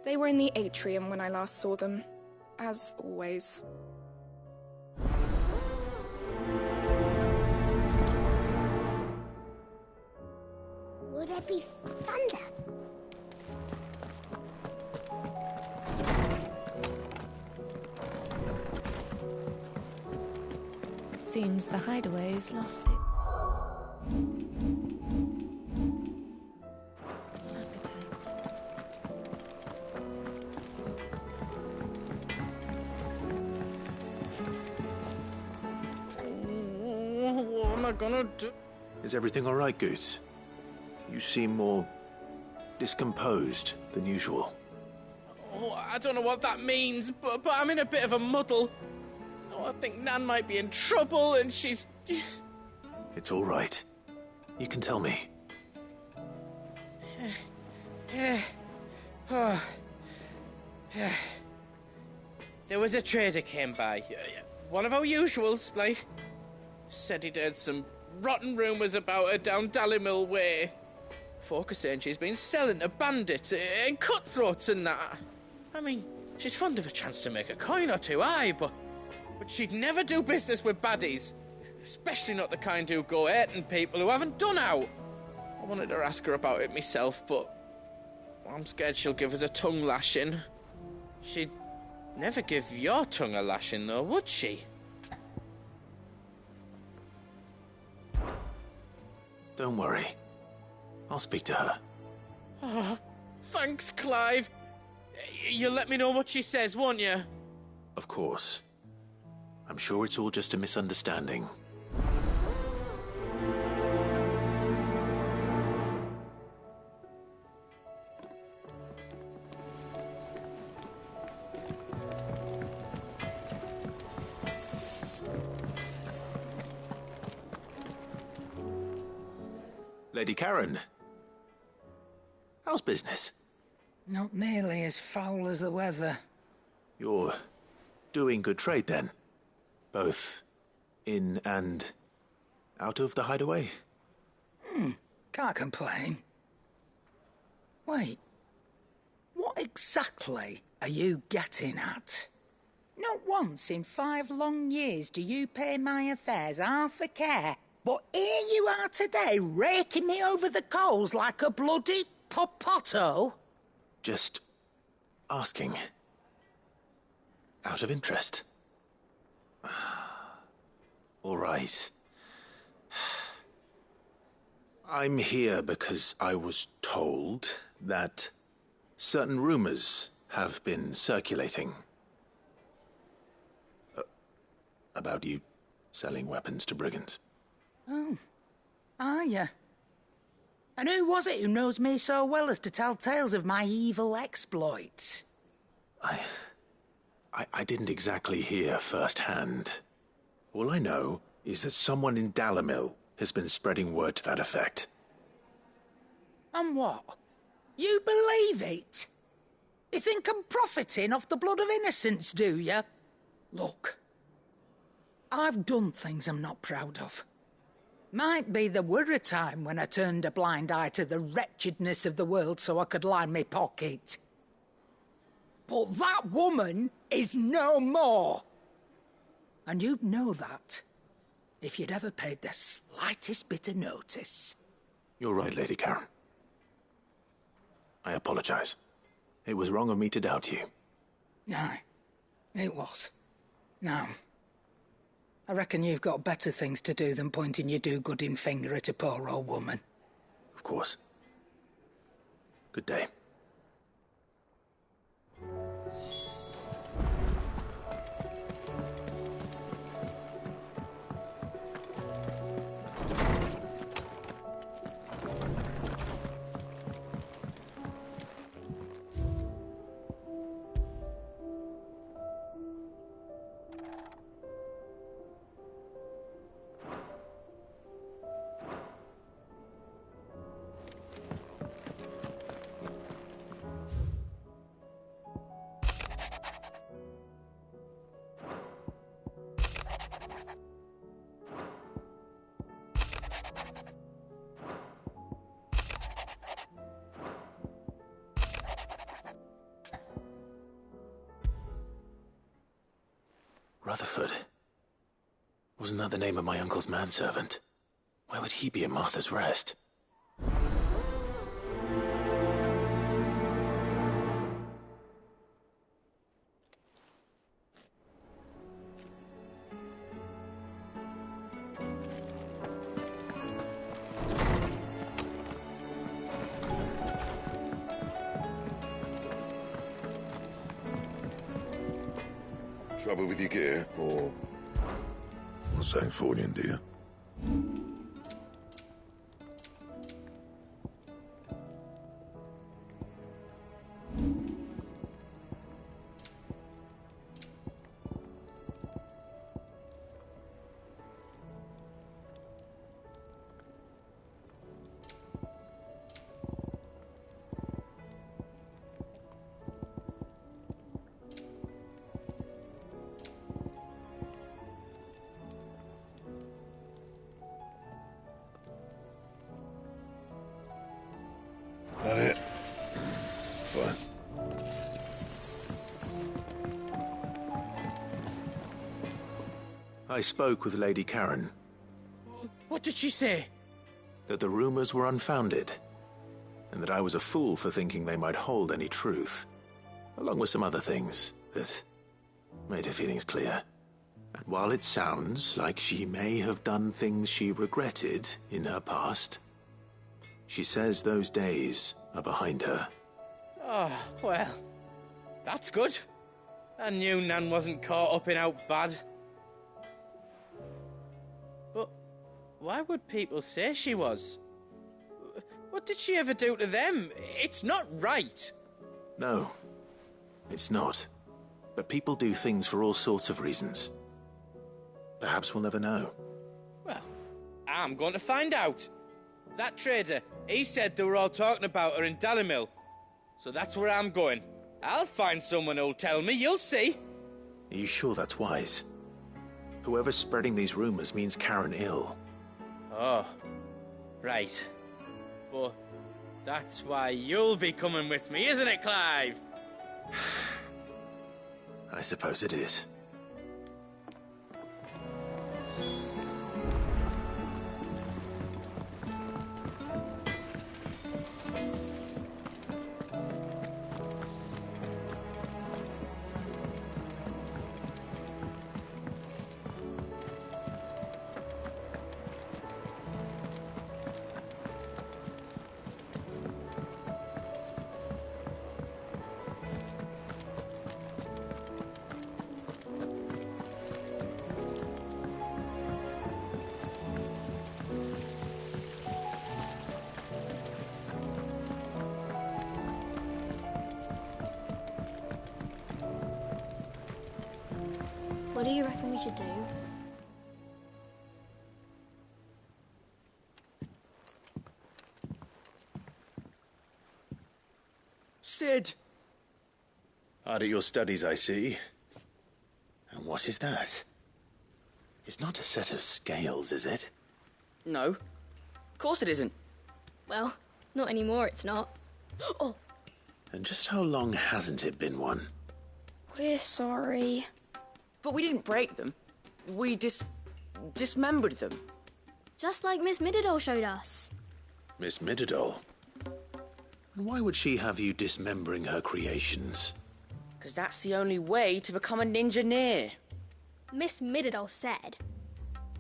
They were in the atrium when I last saw them, as always. Will there be thunder? Seems the hideaway's lost it. What am I gonna do? Is everything all right, Goots? You seem more discomposed than usual. Oh, I don't know what that means, but I'm in a bit of a muddle. Oh, I think Nan might be in trouble, and she's... It's all right. You can tell me. There was a trader came by. One of our usuals, like. Said he'd heard some rotten rumours about her down Dallymill Way. Folk are saying she's been selling to bandits and cutthroats and that. I mean, she's fond of a chance to make a coin or two, aye, but she'd never do business with baddies. Especially not the kind who go hurting people who haven't done out. I wanted to ask her about it myself, but I'm scared she'll give us a tongue lashing. She'd never give your tongue a lashing, though, would she? Don't worry. I'll speak to her. Oh, thanks, Clive. You'll let me know what she says, won't you? Of course. I'm sure it's all just a misunderstanding. Lady Karen. How's business? Not nearly as foul as the weather. You're doing good trade, then? Both in and out of the hideaway? Can't complain. Wait. What exactly are you getting at? Not once in 5 long years do you pay my affairs half a care. But here you are today, raking me over the coals like a bloody popoto. Just asking. Out of interest. All right. I'm here because I was told that certain rumors have been circulating. About you selling weapons to brigands. Oh, are you? And who was it who knows me so well as to tell tales of my evil exploits? I didn't exactly hear firsthand. All I know is that someone in Dalimil has been spreading word to that effect. And what? You believe it? You think I'm profiting off the blood of innocents, do you? Look, I've done things I'm not proud of. Might be there were a time when I turned a blind eye to the wretchedness of the world so I could line my pocket. But that woman is no more. And you'd know that if you'd ever paid the slightest bit of notice. You're right, Lady Karen. I apologize. It was wrong of me to doubt you. No, it was. Now, I reckon you've got better things to do than pointing your do-gooding finger at a poor old woman. Of course. Good day. Rutherford. Wasn't that the name of my uncle's manservant? Why would he be at Martha's Rest? Trouble with your gear, or Sancfordian, do you? That it? Fine. I spoke with Lady Karen. What did she say? That the rumors were unfounded, and that I was a fool for thinking they might hold any truth, along with some other things that made her feelings clear. And while it sounds like she may have done things she regretted in her past, She says those days are behind her. Oh, well, that's good. I knew Nan wasn't caught up in out bad. But why would people say she was? What did she ever do to them? It's not right. No, it's not. But people do things for all sorts of reasons. Perhaps we'll never know. Well, I'm going to find out. That trader, he said they were all talking about her in Dalimil. So that's where I'm going. I'll find someone who'll tell me, you'll see. Are you sure that's wise? Whoever's spreading these rumors means Karen ill. Oh, right. But that's why you'll be coming with me, isn't it, Clive? I suppose it is. What do you reckon we should do? Sid! Hard at your studies, I see. And what is that? It's not a set of scales, is it? No. Of course it isn't. Well, not anymore, it's not. Oh! And just how long hasn't it been one? We're sorry. But we didn't break them. We dismembered them. Just like Miss Mididol showed us. Miss Mididol? And why would she have you dismembering her creations? Because that's the only way to become a ninja-near. Miss Mididol said,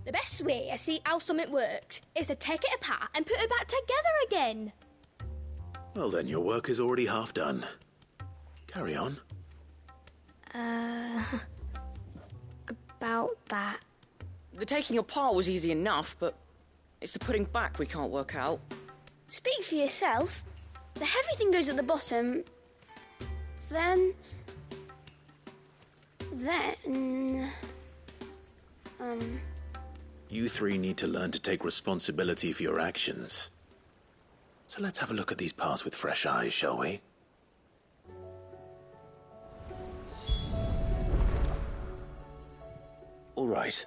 the best way to see how something works is to take it apart and put it back together again. Well then, your work is already half done. Carry on. About that. The taking apart was easy enough, but it's the putting back we can't work out. Speak for yourself. The heavy thing goes at the bottom. Then... You three need to learn to take responsibility for your actions. So let's have a look at these parts with fresh eyes, shall we? All right.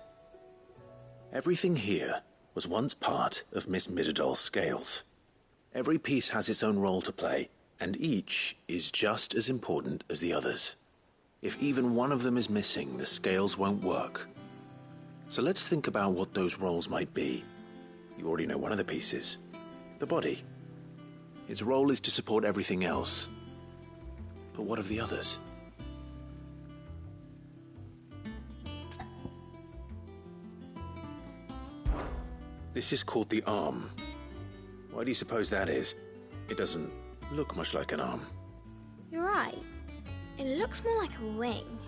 Everything here was once part of Miss Mididol's scales. Every piece has its own role to play, and each is just as important as the others. If even one of them is missing, the scales won't work. So let's think about what those roles might be. You already know one of the pieces. The body. Its role is to support everything else. But what of the others? This is called the arm. Why do you suppose that is? It doesn't look much like an arm. You're right. It looks more like a wing.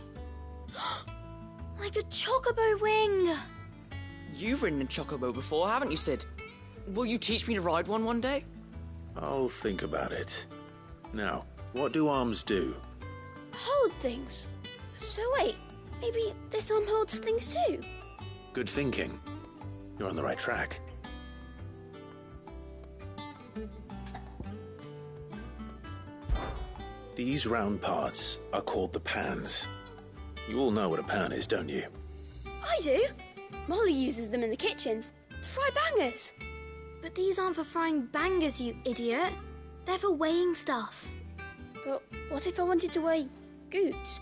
Like a chocobo wing! You've ridden a chocobo before, haven't you, Sid? Will you teach me to ride one day? I'll think about it. Now, what do arms do? Hold things. So wait, maybe this arm holds things too? Good thinking. You're on the right track. These round parts are called the pans. You all know what a pan is, don't you? I do. Molly uses them in the kitchens to fry bangers. But these aren't for frying bangers, you idiot. They're for weighing stuff. But what if I wanted to weigh Goots?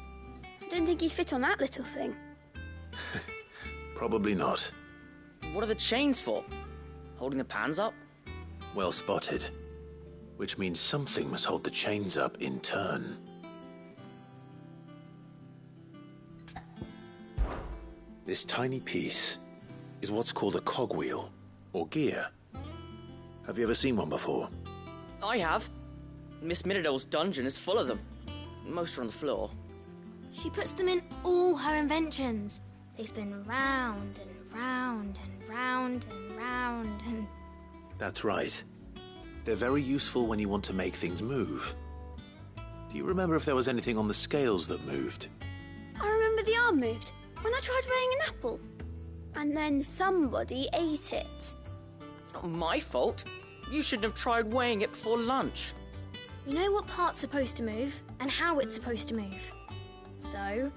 I don't think he'd fit on that little thing. Probably not. What are the chains for? Holding the pans up? Well spotted. Which means something must hold the chains up in turn. This tiny piece is what's called a cogwheel, or gear. Have you ever seen one before? I have. Miss Midadol's dungeon is full of them. Most are on the floor. She puts them in all her inventions. They spin round and round and round and round and... That's right. They're very useful when you want to make things move. Do you remember if there was anything on the scales that moved? I remember the arm moved when I tried weighing an apple. And then somebody ate it. It's not my fault. You shouldn't have tried weighing it before lunch. You know what part's supposed to move and how it's supposed to move. So,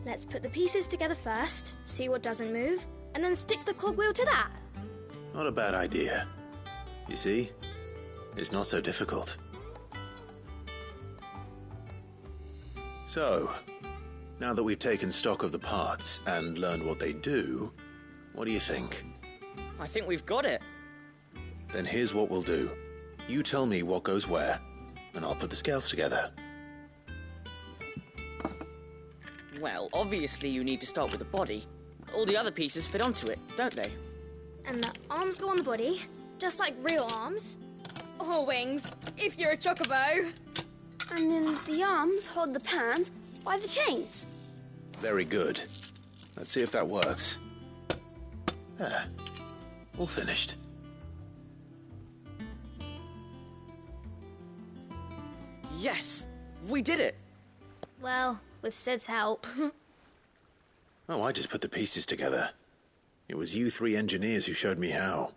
let's put the pieces together first, see what doesn't move, and then stick the cogwheel to that. Not a bad idea. You see? It's not so difficult. So, now that we've taken stock of the parts and learned what they do, what do you think? I think we've got it. Then here's what we'll do. You tell me what goes where, and I'll put the scales together. Well, obviously you need to start with the body. All the other pieces fit onto it, don't they? And the arms go on the body, just like real arms. Or wings, if you're a chocobo. And then the arms hold the pans by the chains. Very good. Let's see if that works. There. All finished. Yes! We did it! Well, with Sid's help. Oh, I just put the pieces together. It was you three engineers who showed me how.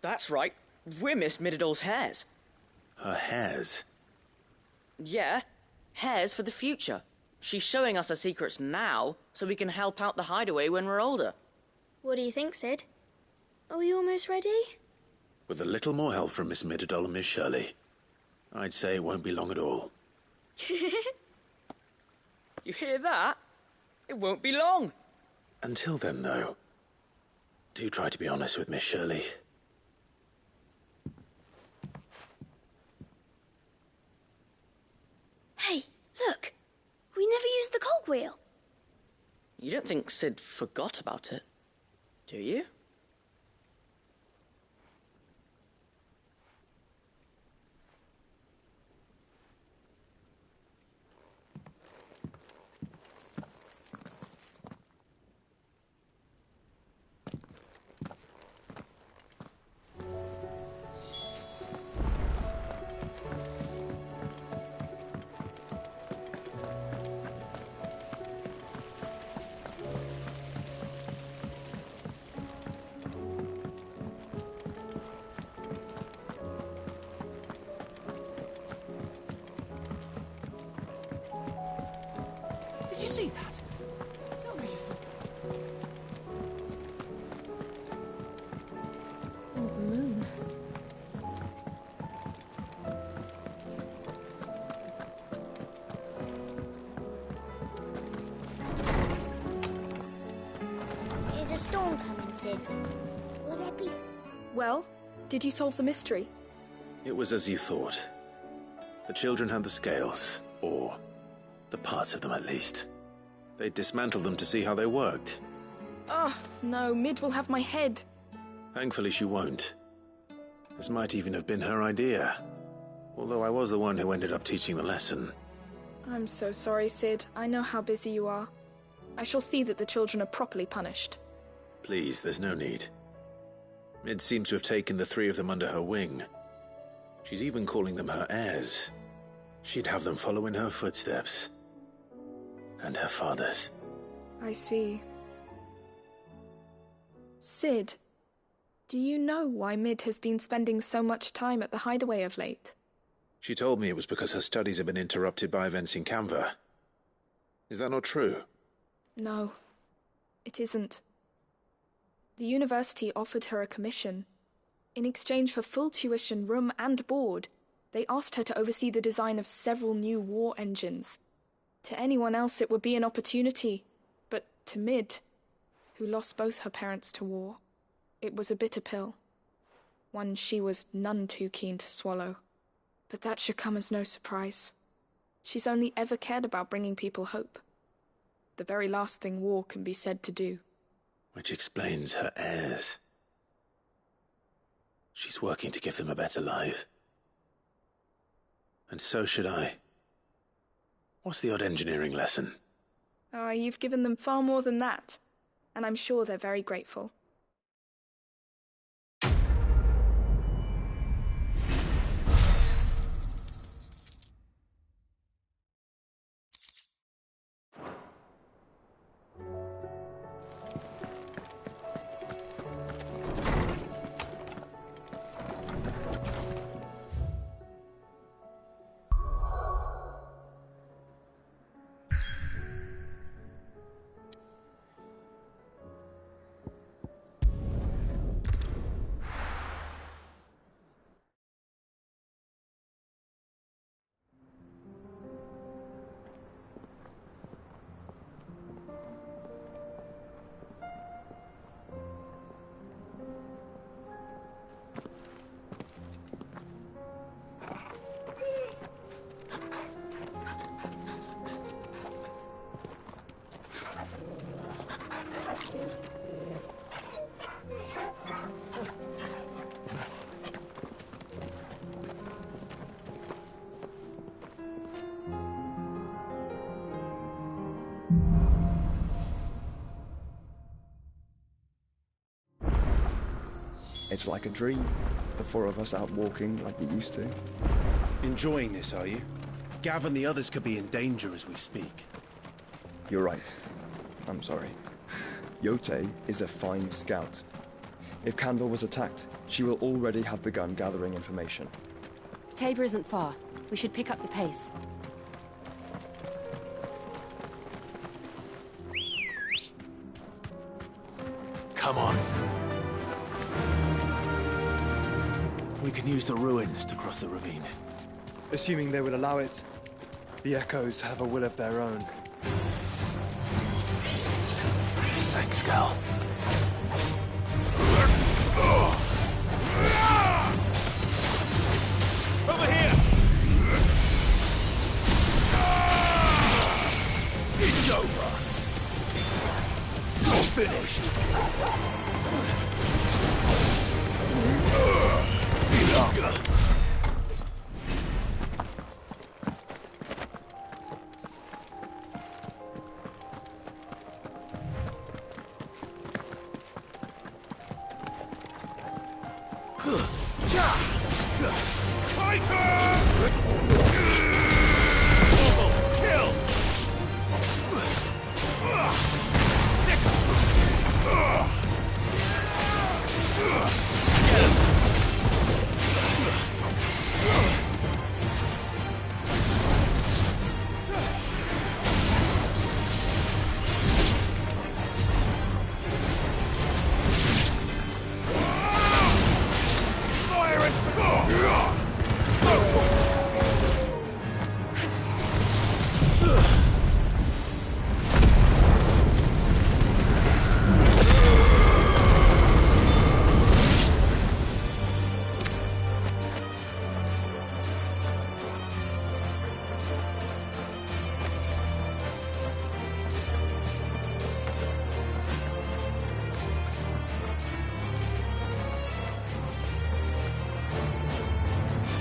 That's right. We're Miss Midadol's hares. Her hares? Yeah, hares for the future. She's showing us her secrets now, so we can help out the hideaway when we're older. What do you think, Sid? Are we almost ready? With a little more help from Miss Midadol and Miss Shirley, I'd say it won't be long at all. You hear that? It won't be long. Until then, though, do try to be honest with Miss Shirley. Hey, look! We never used the cogwheel. You don't think Sid forgot about it, do you? Did you see that? Tell me you thought. Oh, the moon. Is a storm coming, Sid? Will there be... Well, did you solve the mystery? It was as you thought. The children had the scales, or the parts of them at least. They dismantled them to see how they worked. Oh, no, Mid will have my head. Thankfully she won't. This might even have been her idea. Although I was the one who ended up teaching the lesson. I'm so sorry, Sid. I know how busy you are. I shall see that the children are properly punished. Please, there's no need. Mid seems to have taken the three of them under her wing. She's even calling them her heirs. She'd have them follow in her footsteps. And her father's. I see. Sid, do you know why Mid has been spending so much time at the hideaway of late? She told me it was because her studies have been interrupted by events in Canva. Is that not true? No, it isn't. The university offered her a commission. In exchange for full tuition, room and board, they asked her to oversee the design of several new war engines. To anyone else it would be an opportunity, but to Mid, who lost both her parents to war, it was a bitter pill. One she was none too keen to swallow. But that should come as no surprise. She's only ever cared about bringing people hope. The very last thing war can be said to do. Which explains her heirs. She's working to give them a better life. And so should I. What's the odd engineering lesson? Oh, you've given them far more than that. And I'm sure they're very grateful. It's like a dream. The four of us out walking like we used to. Enjoying this, are you? Gav and the others could be in danger as we speak. You're right. I'm sorry. Yote is a fine scout. If Candle was attacked, she will already have begun gathering information. Tabor isn't far. We should pick up the pace. Come on. We can use the ruins to cross the ravine. Assuming they will allow it. The Echoes have a will of their own. Thanks, Cal. Over here! It's over. You're finished.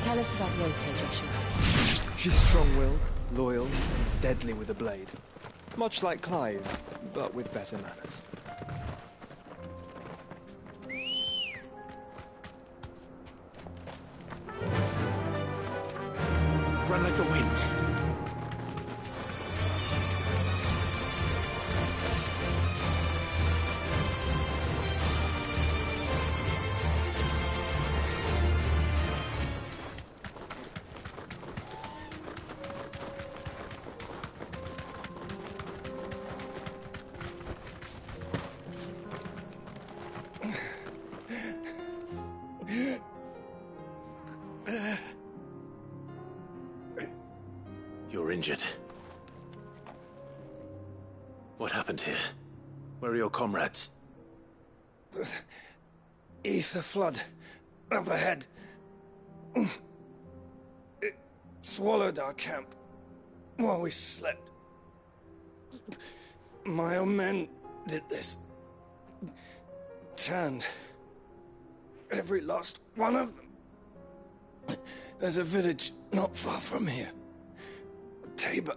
Tell us about Yote, Joshua. She's strong-willed, loyal, and deadly with a blade. Much like Clive, but with better manners. Run like the wind. You're injured. What happened here? Where are your comrades? Ether flood. Up ahead. It swallowed our camp while we slept. My own men did this. Turned. every last one of them. There's a village not far from here. Tabor.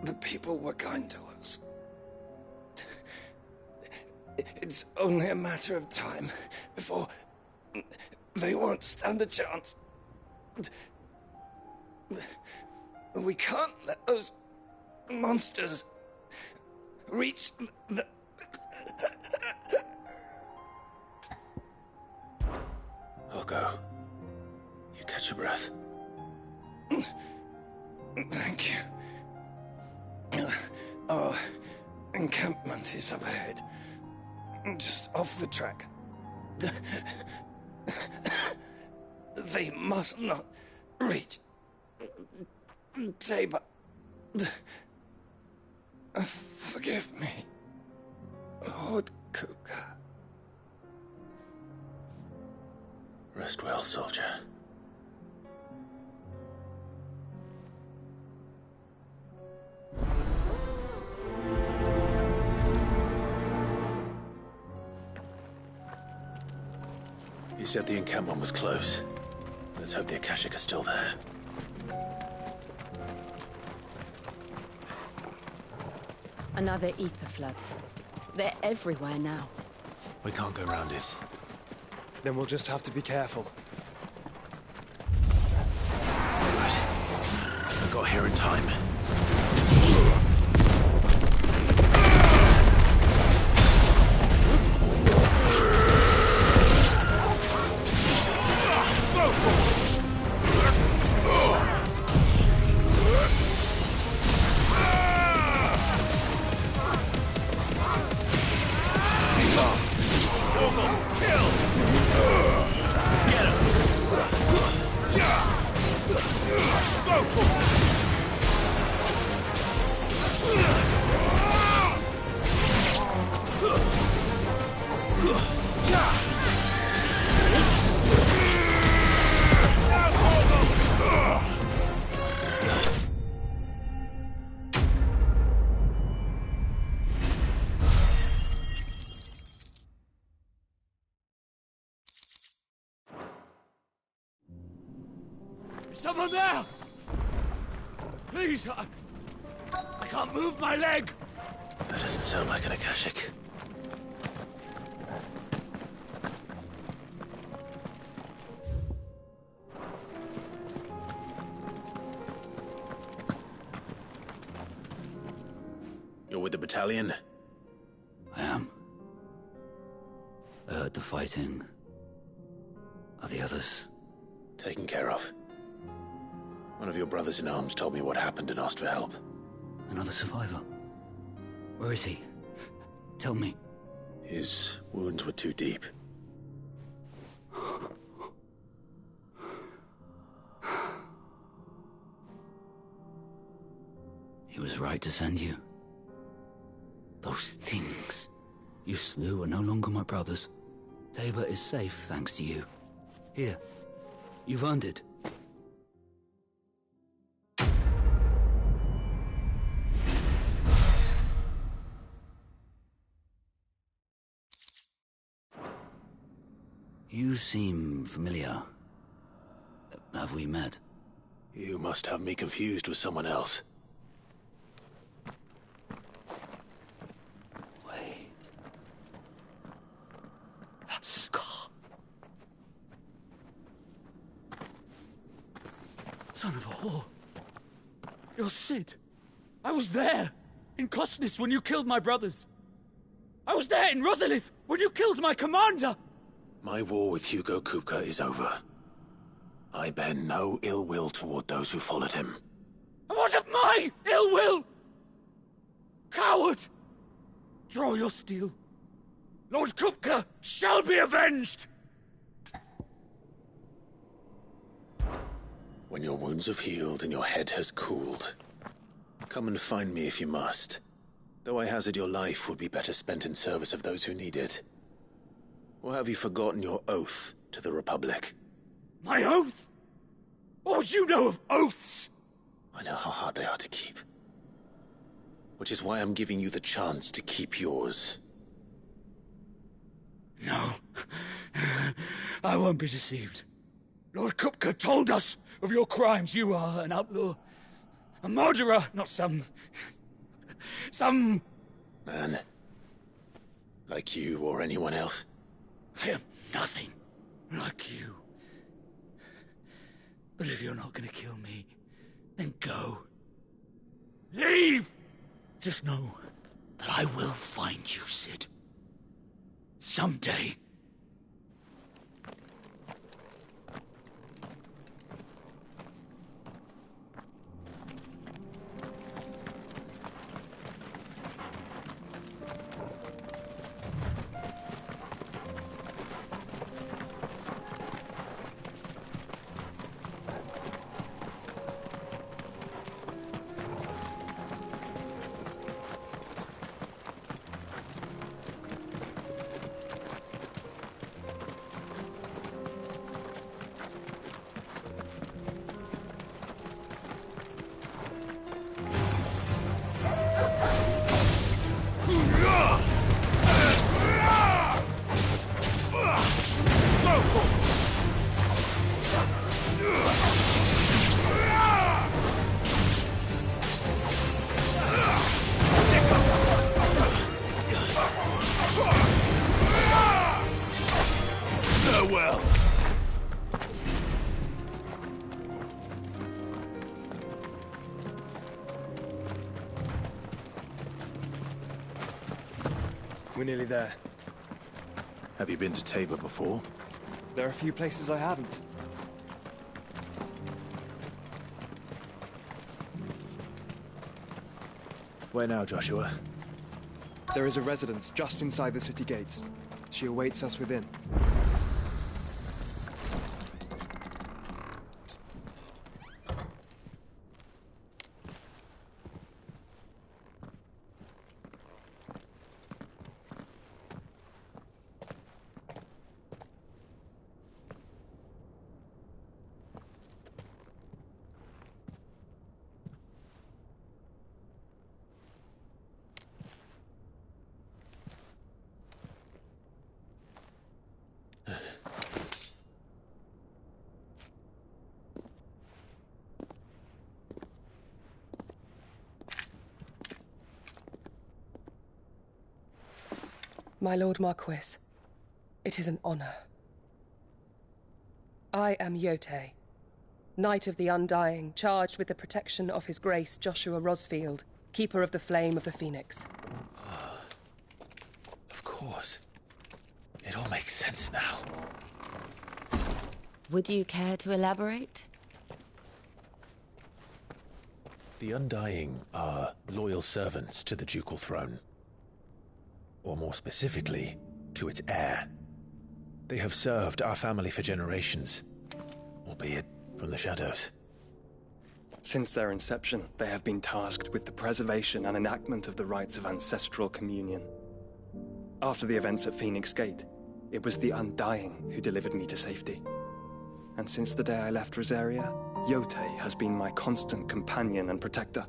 The people were kind to us. It's only a matter of time before they won't stand a chance. We can't let those monsters reach the... I'll go. You catch your breath. Thank you. Our encampment is up ahead. Just off the track. They must not reach Tabor. Forgive me, Lord Kupka. Rest well, soldier. You said the encampment was close. Let's hope the Akashic are still there. Another ether flood. They're everywhere now. We can't go round it. Then we'll just have to be careful. Right. I got here in time. Someone there! Please, I can't move my leg! That doesn't sound like an Akashic. You're with the battalion? I am. I heard the fighting. Are the others? Taken care of. One of your brothers in arms told me what happened and asked for help. Another survivor? Where is he? Tell me. His wounds were too deep. He was right to send you. Those things you slew are no longer my brothers. Tabor is safe thanks to you. Here, you've earned it. You seem familiar. Have we met? You must have me confused with someone else. Wait. That scar. Son of a whore. You're Sid. I was there, in Cosnis, when you killed my brothers. I was there in Rosalith, when you killed my commander! My war with Hugo Kupka is over. I bear no ill will toward those who followed him. And what of my ill will? Coward! Draw your steel. Lord Kupka shall be avenged! When your wounds have healed and your head has cooled, come and find me if you must. Though I hazard your life would be better spent in service of those who need it. Or have you forgotten your oath to the Republic? My oath? What would you know of oaths? I know how hard they are to keep. Which is why I'm giving you the chance to keep yours. No. I won't be deceived. Lord Kupka told us of your crimes. You are an outlaw. A murderer, not some... Man. Like you or anyone else. I am nothing like you. But if you're not gonna kill me, then go. Leave! Just know that I will find you, Cid. Someday. Farewell. We're nearly there. Have you been to Tabor before? There are a few places I haven't. Where now, Joshua? There is a residence just inside the city gates. She awaits us within. My Lord Marquis, it is an honor. I am Yotei, Knight of the Undying, charged with the protection of His Grace Joshua Rosfield, Keeper of the Flame of the Phoenix. Of course. It all makes sense now. Would you care to elaborate? The Undying are loyal servants to the ducal throne. Or more specifically, to its heir. They have served our family for generations, albeit from the shadows. Since their inception, they have been tasked with the preservation and enactment of the rites of ancestral communion. After the events at Phoenix Gate, it was the Undying who delivered me to safety. And since the day I left Rosaria, Yotei has been my constant companion and protector.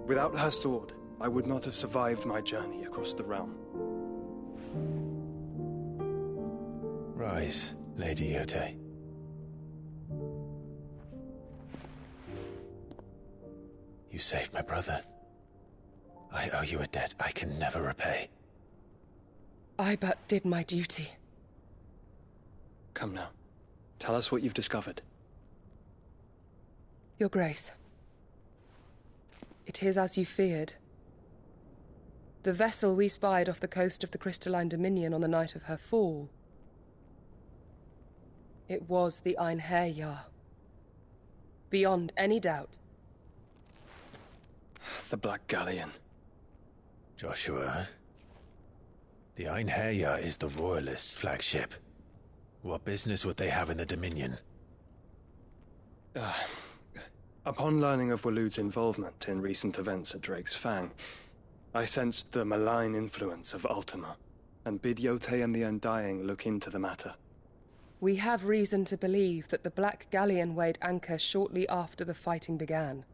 Without her sword, I would not have survived my journey across the realm. Rise, Lady Yotei. You saved my brother. I owe you a debt I can never repay. I but did my duty. Come now. Tell us what you've discovered. Your Grace. It is as you feared. The vessel we spied off the coast of the Crystalline Dominion on the night of her fall. It was the Einherjar. Beyond any doubt. The Black Galleon. Joshua, the Einherjar is the Royalists' flagship. What business would they have in the Dominion? Upon learning of Waloed's involvement in recent events at Drake's Fang, I sensed the malign influence of Ultima, and bid Yotei and the Undying look into the matter. We have reason to believe that the Black Galleon weighed anchor shortly after the fighting began,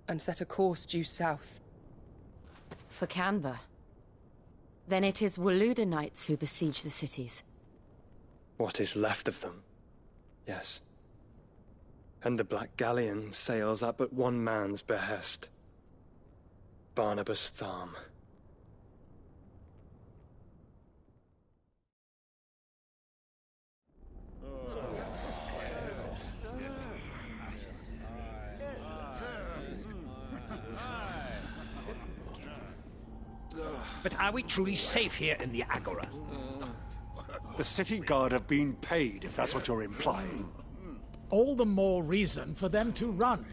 and set a course due south. For Canva. Then it is Waloeda Knights who besiege the cities. What is left of them. Yes. And the Black Galleon sails at but one man's behest. Barnabas Tharm. But are we truly safe here in the Agora? The city guard have been paid, if that's what you're implying. All the more reason for them to run.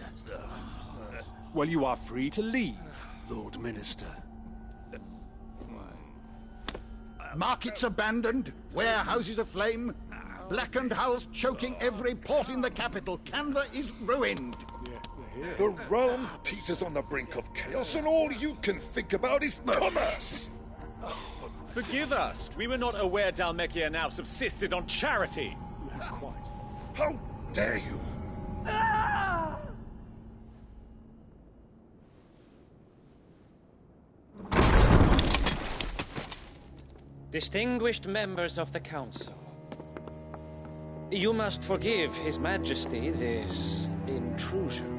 Well, you are free to leave, Lord Minister. Markets abandoned, warehouses aflame, blackened hulls choking every port in the capital. Canva is ruined. The realm teeters on the brink of chaos, and all you can think about is commerce! Forgive us. We were not aware Dhalmekia now subsisted on charity. How dare you! Distinguished members of the Council, you must forgive His Majesty this intrusion.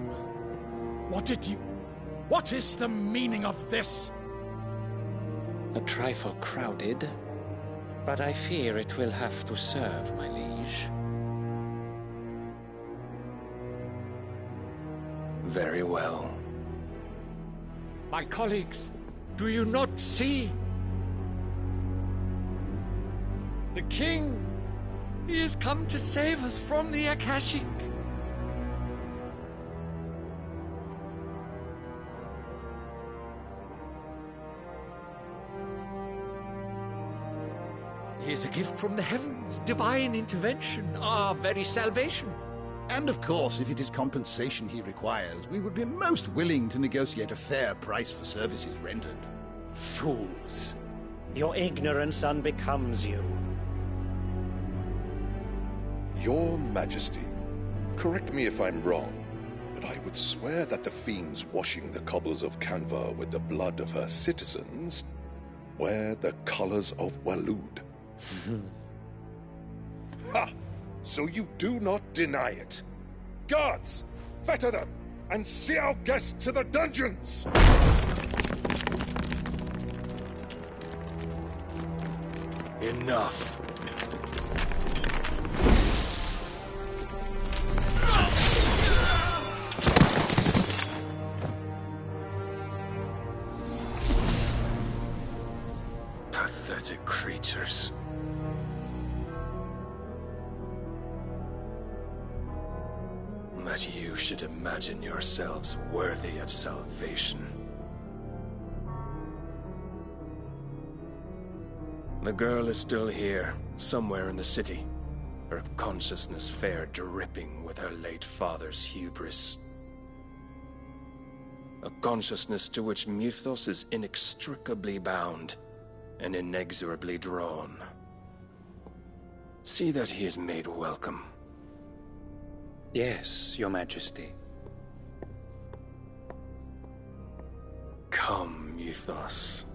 What is the meaning of this? A trifle crowded, but I fear it will have to serve, my liege. Very well. My colleagues, do you not see? The king! He has come to save us from the Akashic. He is a gift from the heavens, divine intervention, our very salvation. And of course, if it is compensation he requires, we would be most willing to negotiate a fair price for services rendered. Fools! Your ignorance unbecomes you. Your Majesty, correct me if I'm wrong, but I would swear that the fiends washing the cobbles of Canva with the blood of her citizens wear the colors of Waloed. Ha! So you do not deny it. Guards, fetter them, and see our guests to the dungeons! Enough. Pathetic creatures. That you should imagine yourselves worthy of salvation. The girl is still here, somewhere in the city, her consciousness fair dripping with her late father's hubris. A consciousness to which Mythos is inextricably bound and inexorably drawn. See that he is made welcome. Yes, Your Majesty. Come, Mythos.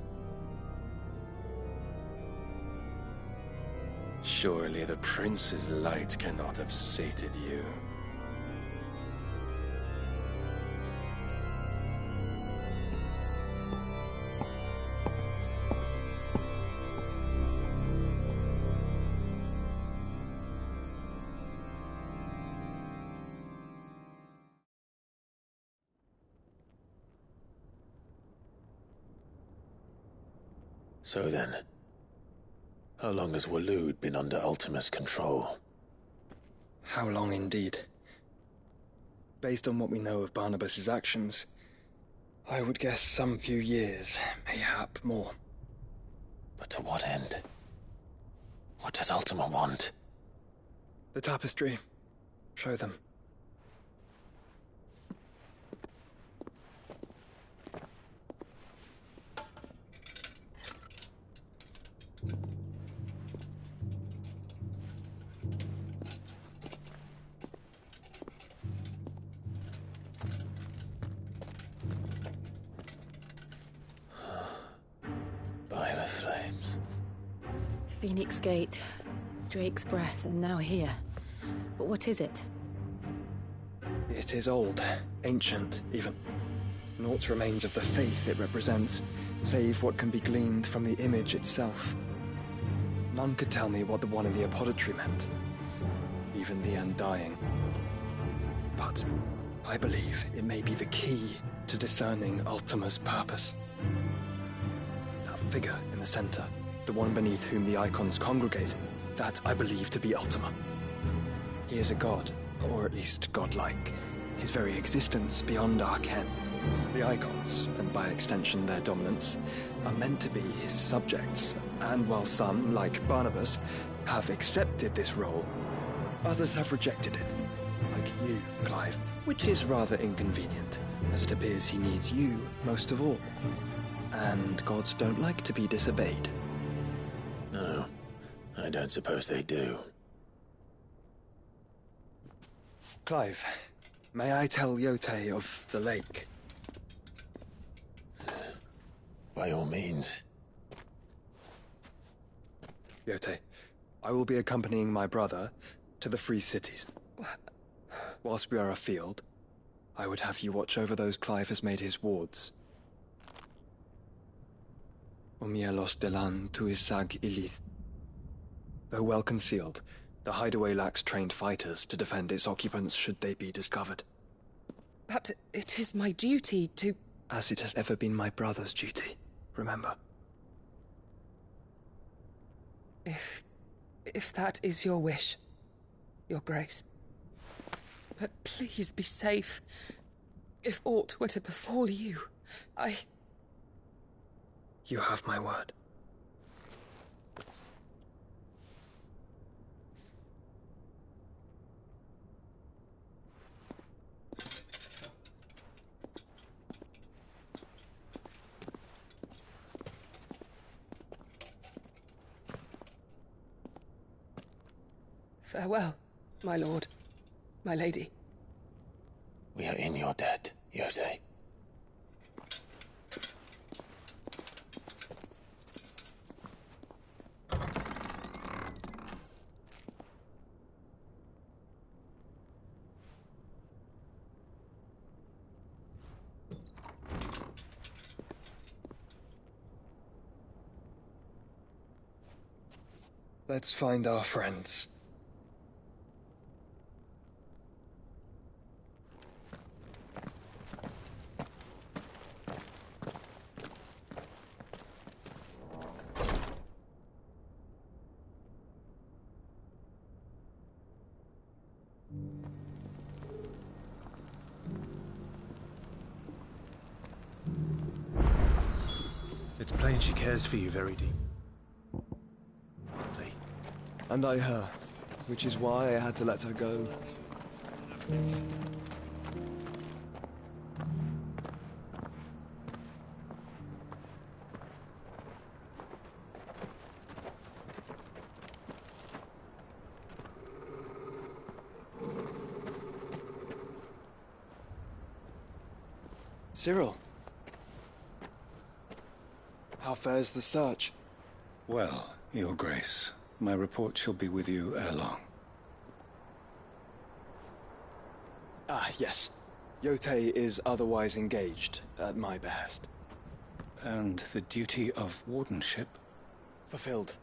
Surely the prince's light cannot have sated you. So then, how long has Waloed been under Ultima's control? How long indeed? Based on what we know of Barnabas's actions, I would guess some few years, mayhap more. But to what end? What does Ultima want? The tapestry. Show them. By the flames. Phoenix Gate. Drake's breath, and now here. But what is it? It is old, ancient, even. Naught remains of the faith it represents, save what can be gleaned from the image itself. None could tell me what the one in the apothecary meant, even the Undying. But I believe it may be the key to discerning Ultima's purpose. That figure in the center, the one beneath whom the icons congregate, that I believe to be Ultima. He is a god, or at least godlike, his very existence beyond our ken. The icons, and by extension their dominance, are meant to be his subjects, and while some, like Barnabas, have accepted this role, others have rejected it. Like you, Clive, which is rather inconvenient, as it appears he needs you most of all. And gods don't like to be disobeyed. No, I don't suppose they do. Clive, may I tell Yotei of the lake? By all means. Yotei, I will be accompanying my brother to the Free Cities. Whilst we are afield, I would have you watch over those Clive has made his wards. Umielos delan tuisag ilith. Though well concealed, the hideaway lacks trained fighters to defend its occupants should they be discovered. But it is my duty to... As it has ever been my brother's duty, remember. If that is your wish, Your Grace. But please be safe. If aught were to befall you, You have my word. Farewell, my lord, my lady. We are in your debt, Yotei. Let's find our friends. It's plain she cares for you very deep. And I her, which is why I had to let her go. Cyril. How fares the search? Well, Your Grace, my report shall be with you ere long. Ah, yes. Yotei is otherwise engaged, at my behest. And the duty of wardenship? Fulfilled.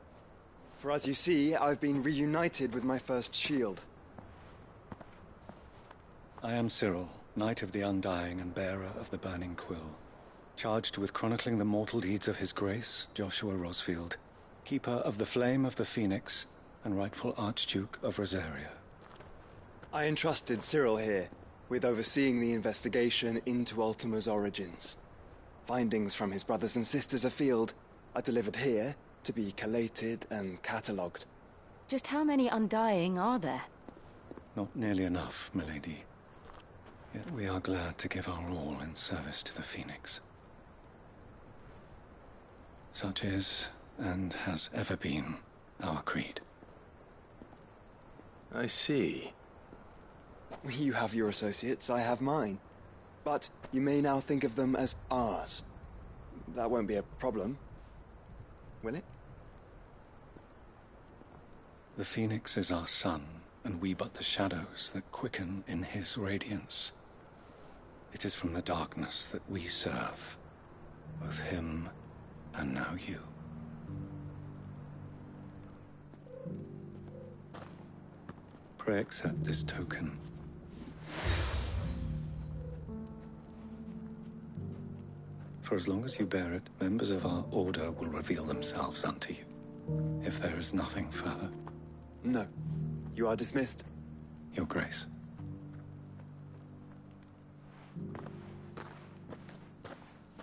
For as you see, I've been reunited with my first shield. I am Cyril, Knight of the Undying and bearer of the Burning Quill, charged with chronicling the mortal deeds of His Grace, Joshua Rosfield, Keeper of the Flame of the Phoenix, and rightful Archduke of Rosaria. I entrusted Cyril here with overseeing the investigation into Ultima's origins. Findings from his brothers and sisters afield are delivered here to be collated and catalogued. Just how many Undying are there? Not nearly enough, milady. Yet we are glad to give our all in service to the Phoenix. Such is, and has ever been, our creed. I see. You have your associates, I have mine. But you may now think of them as ours. That won't be a problem, will it? The Phoenix is our sun, and we but the shadows that quicken in his radiance. It is from the darkness that we serve, both him and now you. Pray accept this token. For as long as you bear it, members of our order will reveal themselves unto you. If there is nothing further. No. You are dismissed. Your Grace.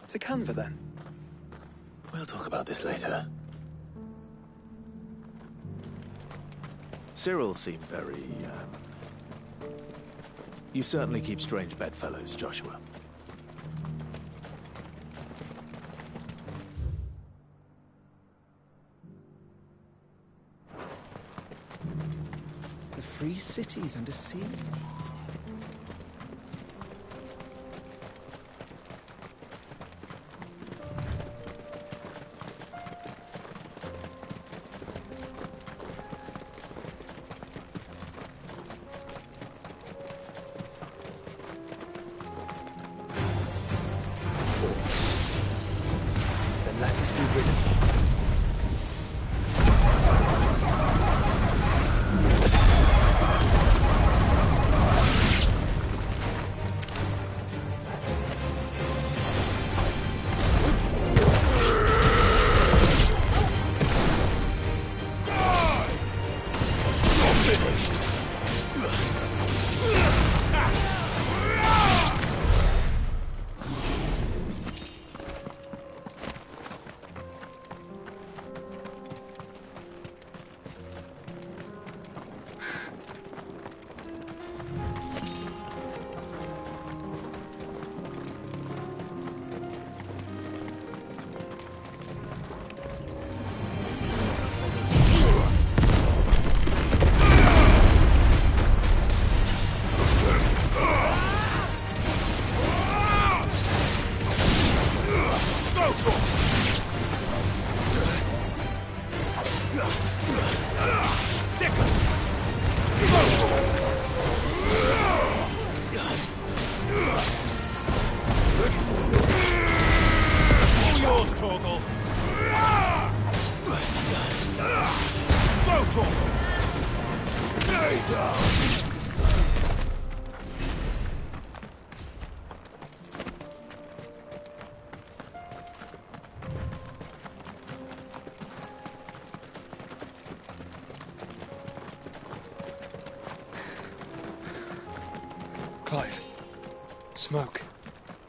To Canva, then. We'll talk about this later. Cyril seemed very, You certainly keep strange bedfellows, Joshua. The free cities under siege. Then let us be rid of you. All yours, Torgal. Go, Torgal. Stay down. Clive. Smoke.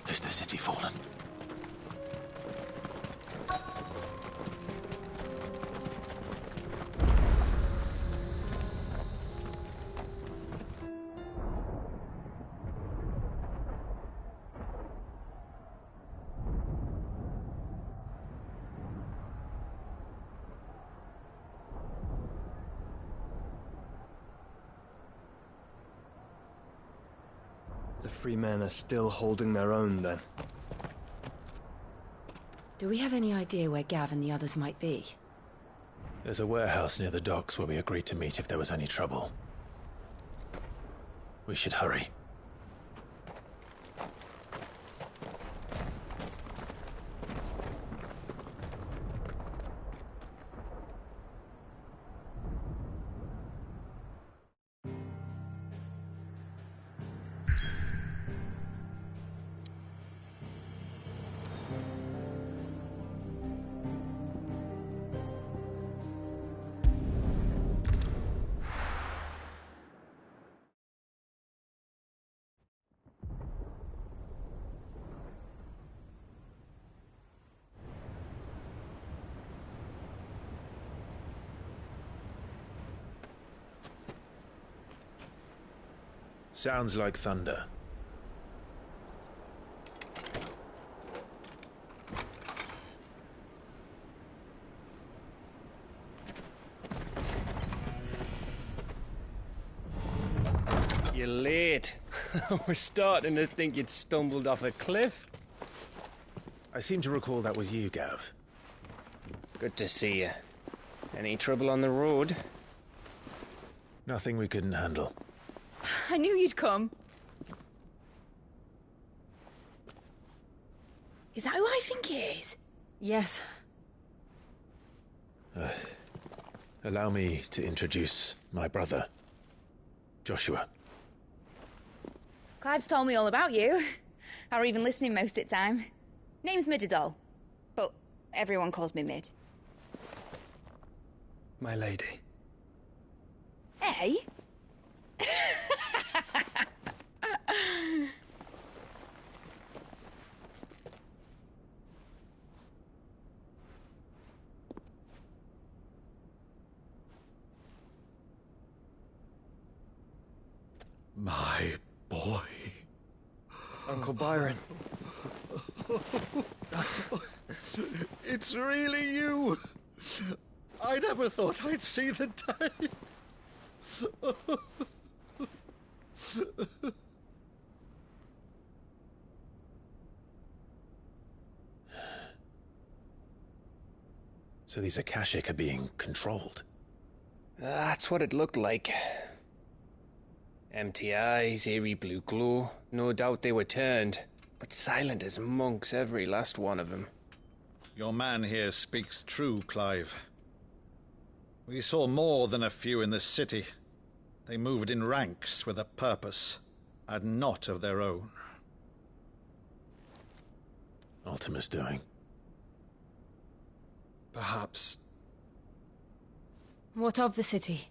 Is the city fallen? The free men are still holding their own, then. Do we have any idea where Gav and the others might be? There's a warehouse near the docks where we agreed to meet if there was any trouble. We should hurry. Sounds like thunder. You're late. We're starting to think you'd stumbled off a cliff. I seem to recall that was you, Gav. Good to see you. Any trouble on the road? Nothing we couldn't handle. I knew you'd come. Is that who I think it is? Yes. Allow me to introduce my brother, Joshua. Clive's told me all about you. Or even listening most of the time. Name's Midadol, but everyone calls me Mid. My lady. Eh? My boy. Uncle Byron. It's really you. I never thought I'd see the day. So these Akashic are being controlled? That's what it looked like. Empty eyes, eerie blue glow. No doubt they were turned, but silent as monks, every last one of them. Your man here speaks true, Clive. We saw more than a few in this city. They moved in ranks with a purpose, and not of their own. Ultima's doing. Perhaps. What of the city?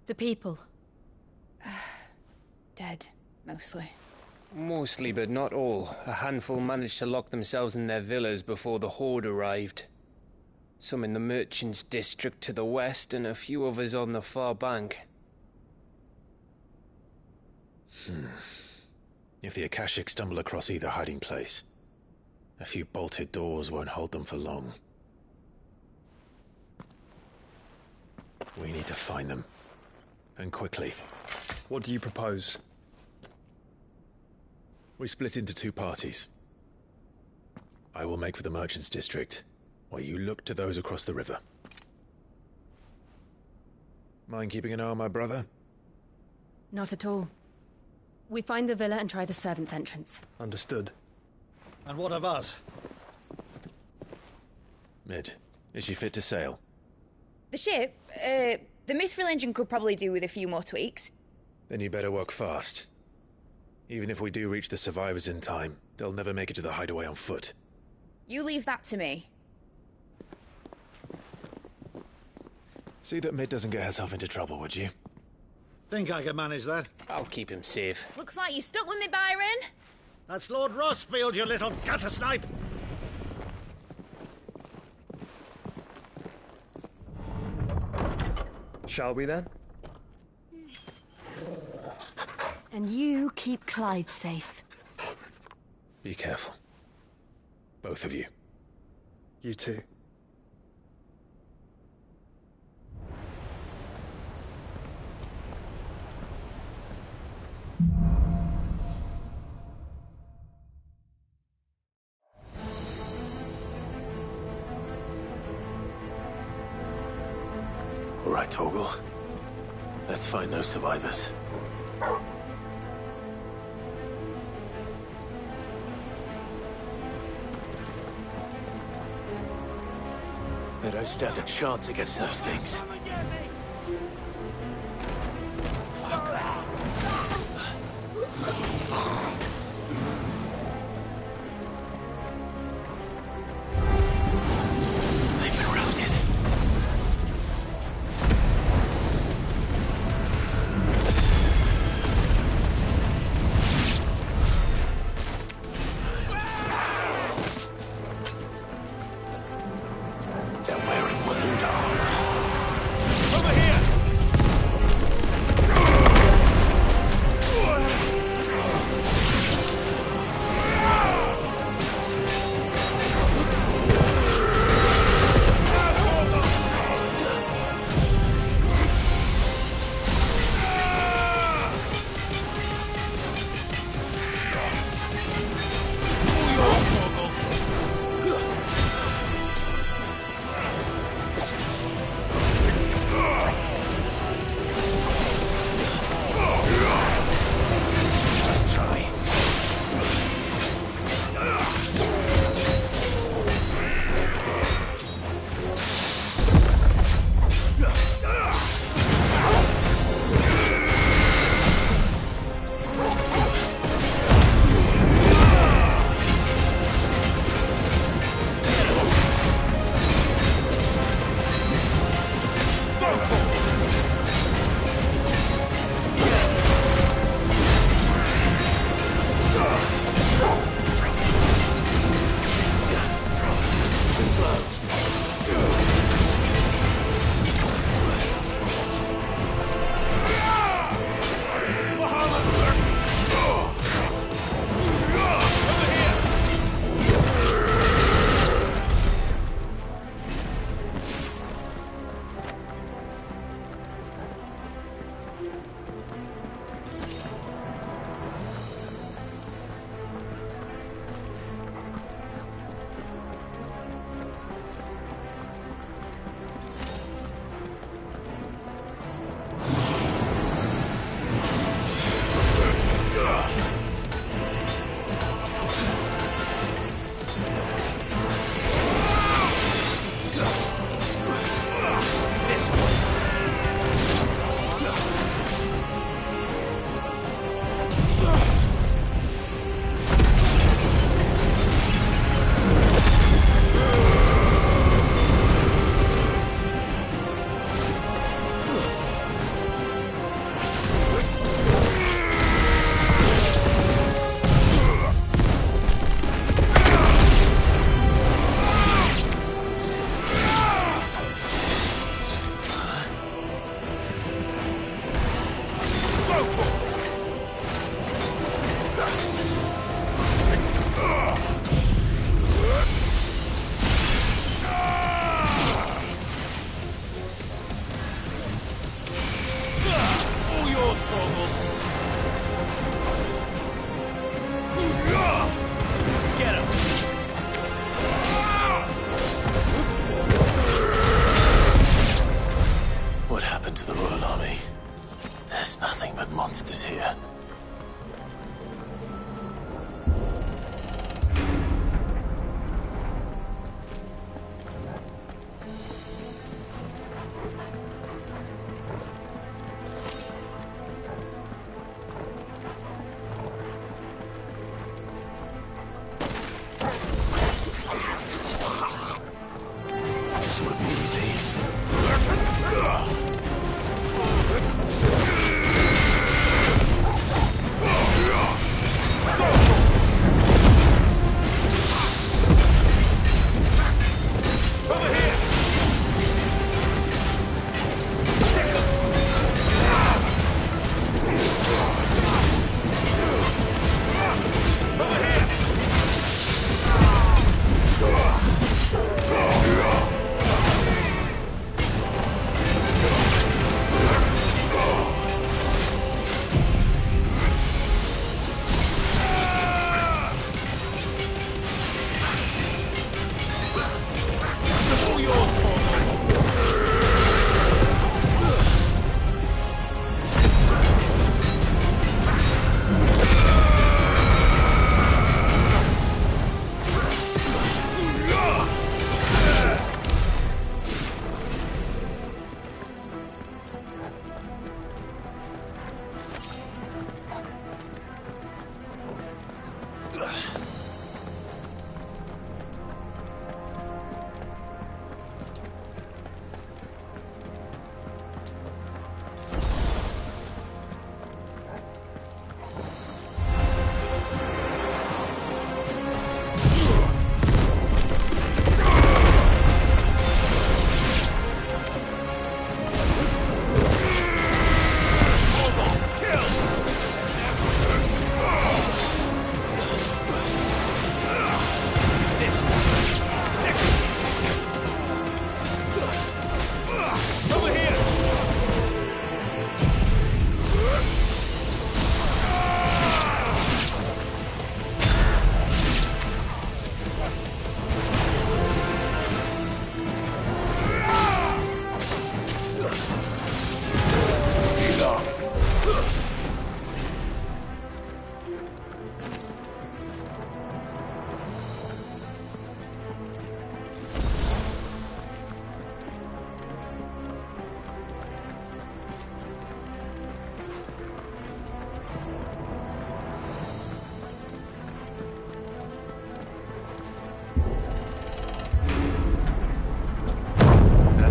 The people? Dead, mostly. Mostly, but not all. A handful managed to lock themselves in their villas before the Horde arrived. Some in the Merchants' District to the west, and a few others on the far bank. If the Akashic stumble across either hiding place, a few bolted doors won't hold them for long. We need to find them. And quickly. What do you propose? We split into two parties. I will make for the Merchants' District, while you look to those across the river. Mind keeping an eye on my brother? Not at all. We find the villa and try the servants' entrance. Understood. And what of us? Mid, is she fit to sail? The ship, the Mithril engine could probably do with a few more tweaks. Then you better work fast. Even if we do reach the survivors in time, they'll never make it to the hideaway on foot. You leave that to me. See that Mid doesn't get herself into trouble, would you? Think I can manage that? I'll keep him safe. Looks like you stuck with me, Byron. That's Lord Rossfield, you little gutter snipe! Shall we then? And you keep Clive safe. Be careful. Both of you. You too. All right, Torgal. Let's find those survivors. They don't stand a chance against those things. They've been routed. They're wearing Walud armor.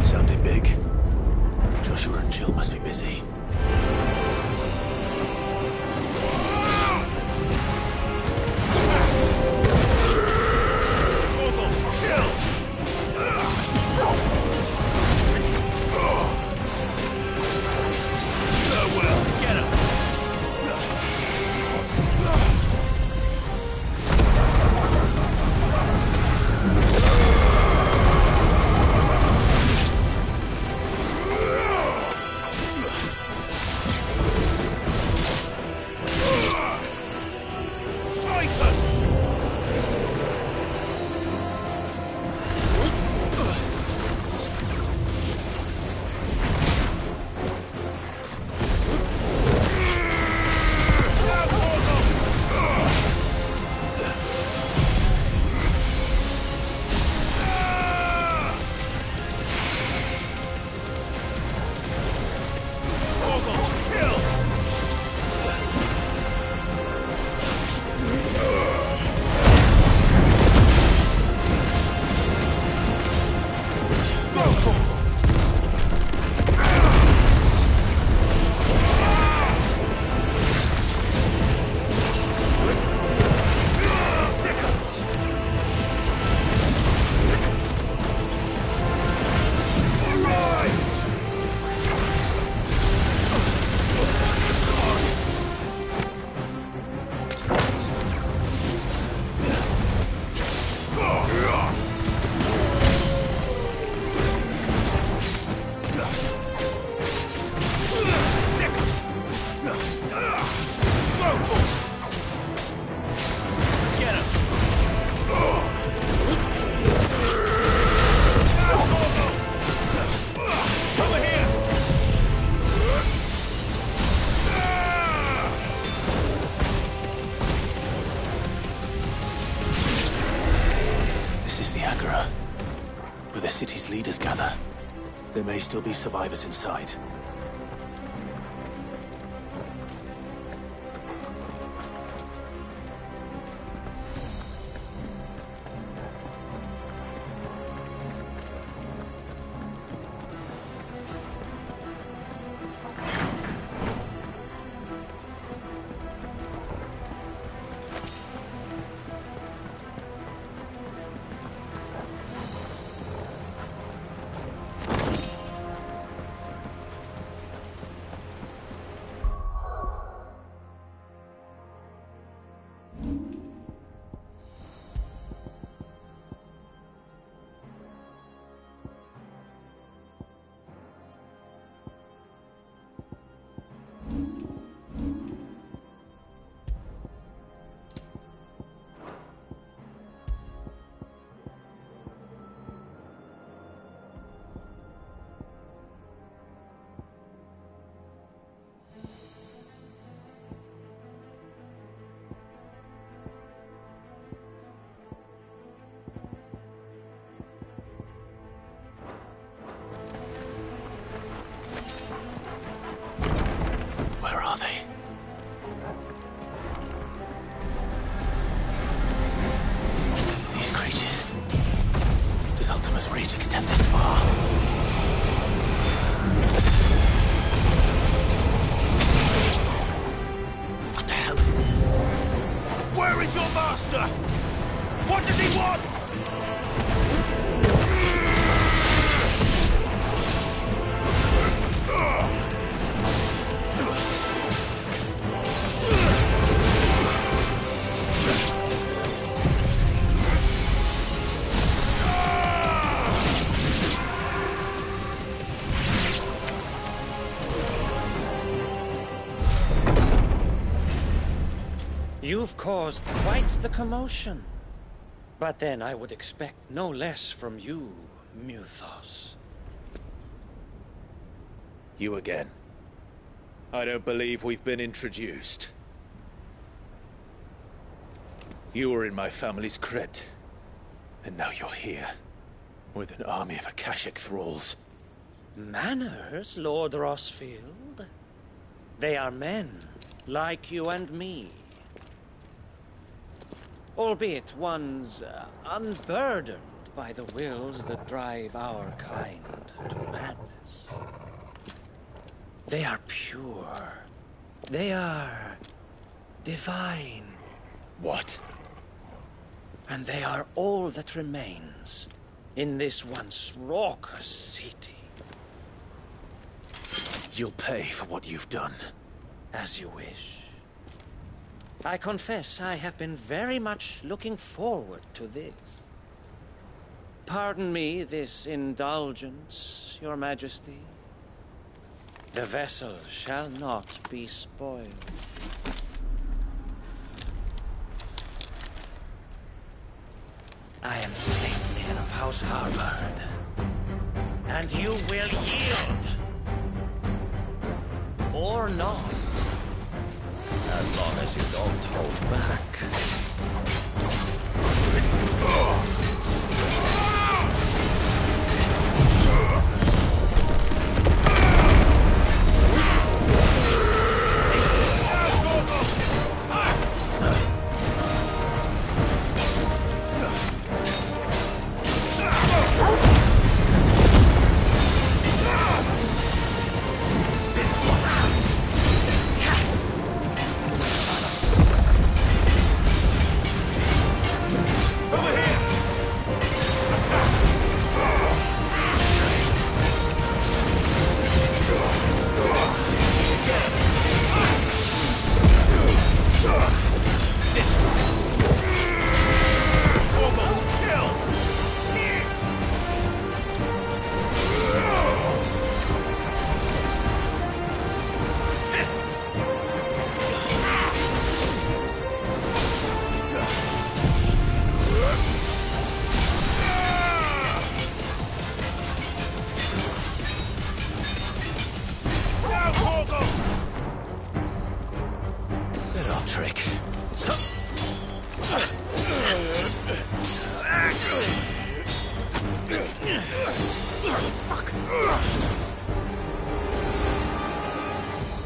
sounded big. Joshua and Jill must be busy. Where the city's leaders gather. There may still be survivors inside. Where are they? These creatures. Does Ultima's reach extend this far? What the hell? Where is your master? What does he want? You've caused quite the commotion. But then I would expect no less from you, Muthos. You again. I don't believe we've been introduced. You were in my family's crypt. And now you're here. With an army of Akashic thralls. Manners, Lord Rosfield? They are men, like you and me. Albeit one's unburdened by the wills that drive our kind to madness. They are pure. They are divine. What? And they are all that remains in this once raucous city. You'll pay for what you've done. As you wish. I confess I have been very much looking forward to this. Pardon me this indulgence, Your Majesty. The vessel shall not be spoiled. I am Sleipnir of House Harvard, and you will yield. Or not. As long as you don't hold back.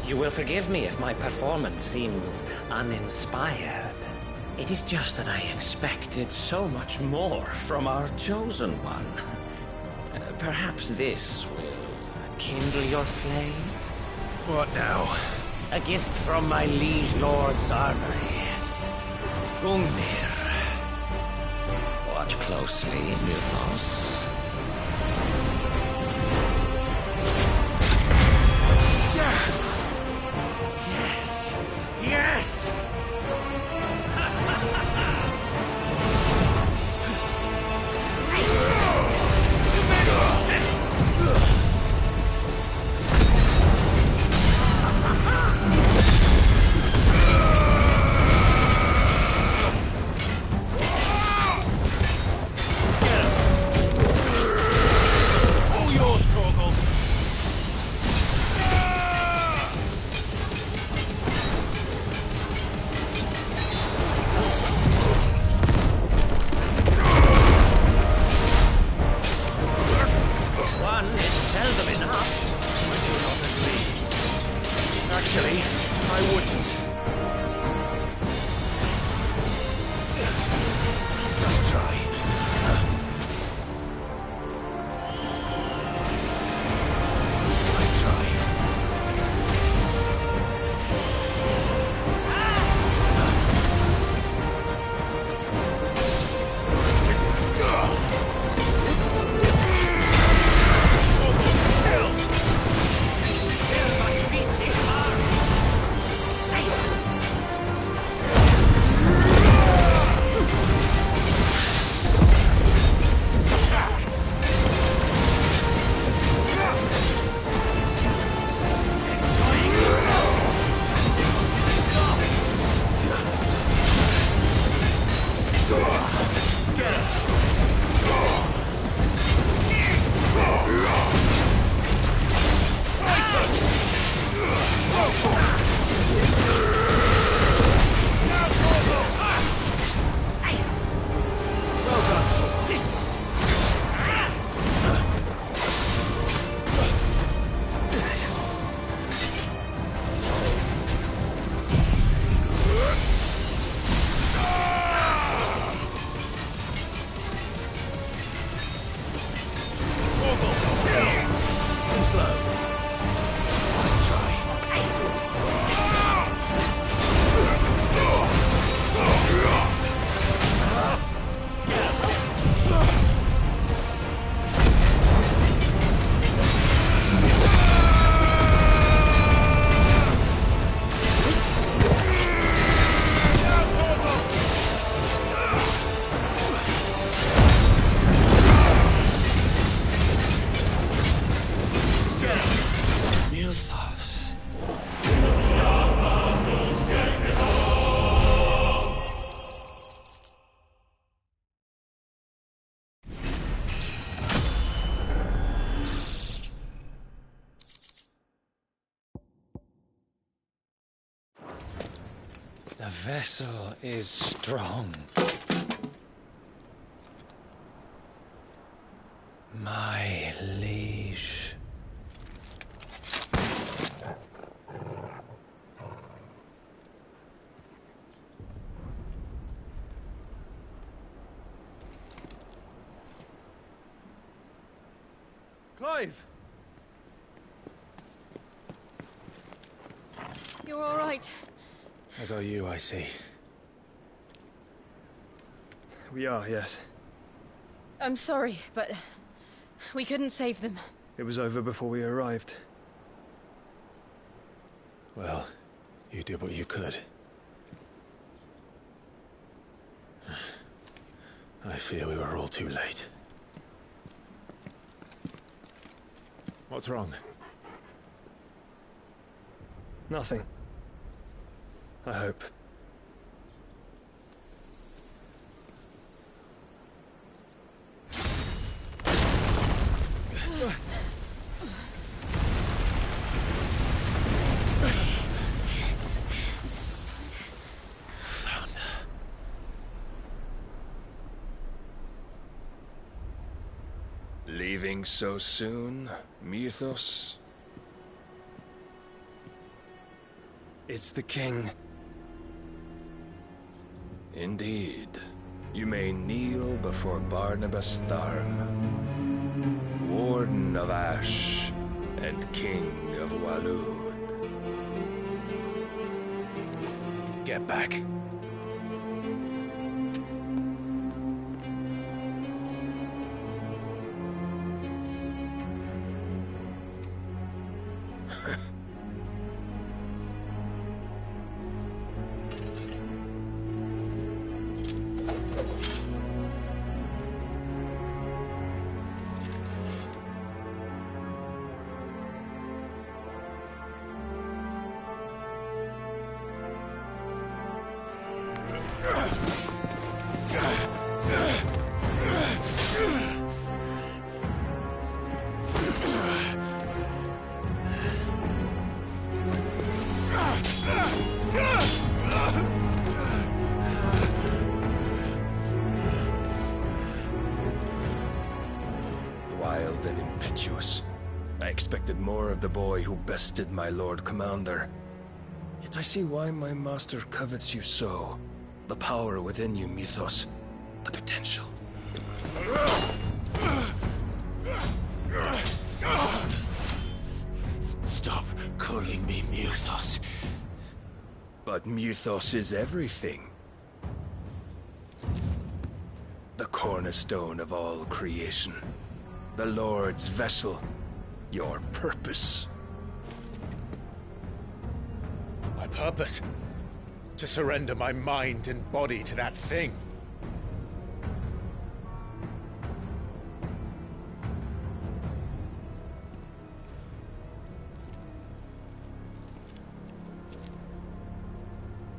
You will forgive me if my performance seems uninspired. It is just that I expected so much more from our chosen one. Perhaps this will kindle your flame? What now? A gift from my liege lord's armory. Gungnir. Watch closely, Mythos. Yes! Yes! The vessel is strong. My liege. Clive! You're all right. As are you, I see. We are, yes. I'm sorry, but we couldn't save them. It was over before we arrived. Well, you did what you could. I fear we were all too late. What's wrong? Nothing. I hope. Leaving so soon, Mythos? It's the king. Indeed. You may kneel before Barnabas Tharm, Warden of Ash and King of Waloed. Get back. Wild and impetuous. I expected more of the boy who bested my Lord Commander. Yet I see why my master covets you so. The power within you, Mythos. The potential. Stop calling me Mythos. But Mythos is everything. The cornerstone of all creation. The Lord's vessel. Your purpose. My purpose? To surrender my mind and body to that thing.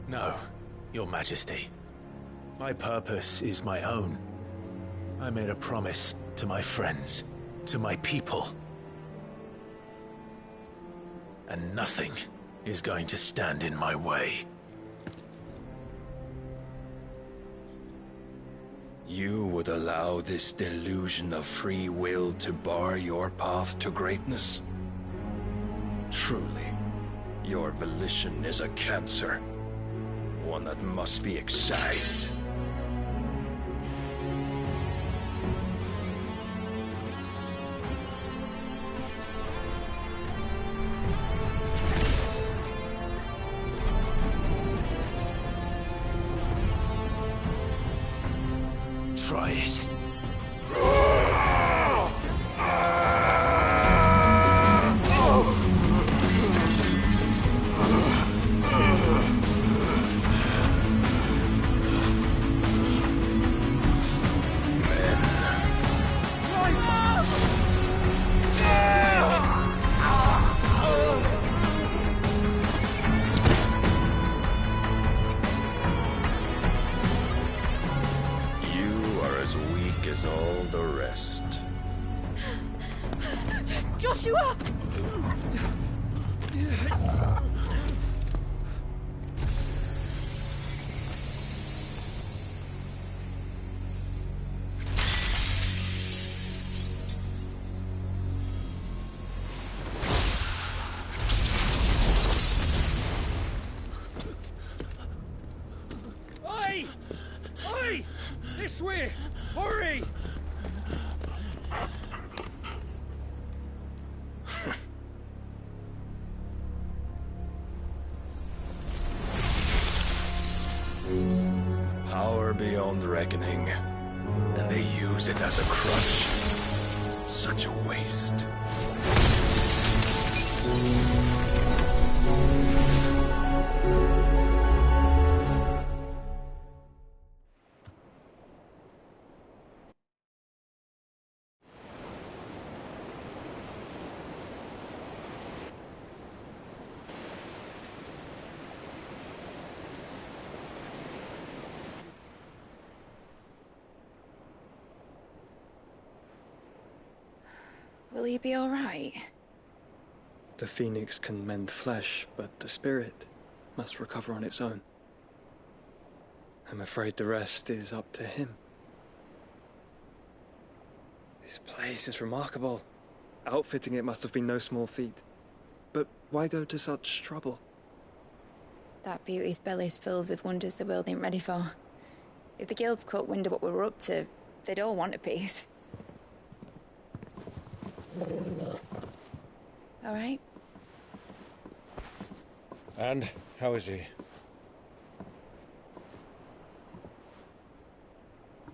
No, Your Majesty. My purpose is my own. I made a promise to my friends, to my people. And nothing is going to stand in my way. You would allow this delusion of free will to bar your path to greatness? Truly, your volition is a cancer. One that must be excised. Try it. As all the rest. Joshua! beyond reckoning, and they use it as a crutch. Such a waste. Will he be all right? The phoenix can mend flesh, but the spirit must recover on its own. I'm afraid the rest is up to him. This place is remarkable. Outfitting it must have been no small feat. But why go to such trouble? That beauty's belly's filled with wonders the world ain't ready for. If the guilds caught wind of what we were up to, they'd all want a piece. All right? And how is he?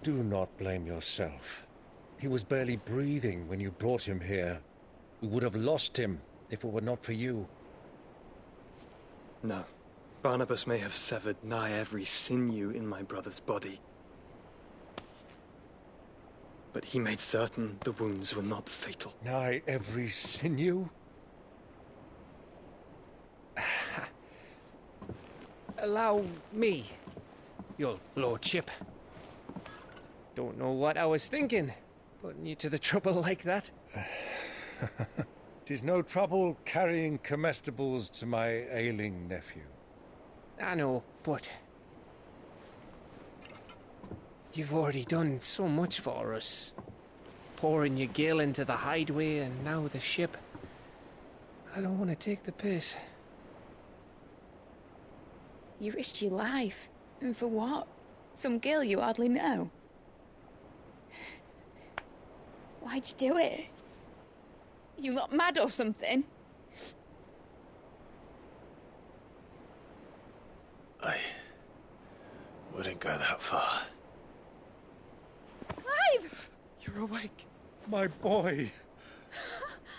Do not blame yourself. He was barely breathing when you brought him here. We would have lost him if it were not for you. No. Barnabas may have severed nigh every sinew in my brother's body. But he made certain the wounds were not fatal. Nigh every sinew? Allow me, your lordship. Don't know what I was thinking, putting you to the trouble like that. 'Tis no trouble carrying comestibles to my ailing nephew. I know, but you've already done so much for us. Pouring your gil into the hideaway and now the ship. I don't want to take the piss. You risked your life. And for what? Some girl you hardly know. Why'd you do it? You not mad or something? I wouldn't go that far. Clive! You're awake. My boy.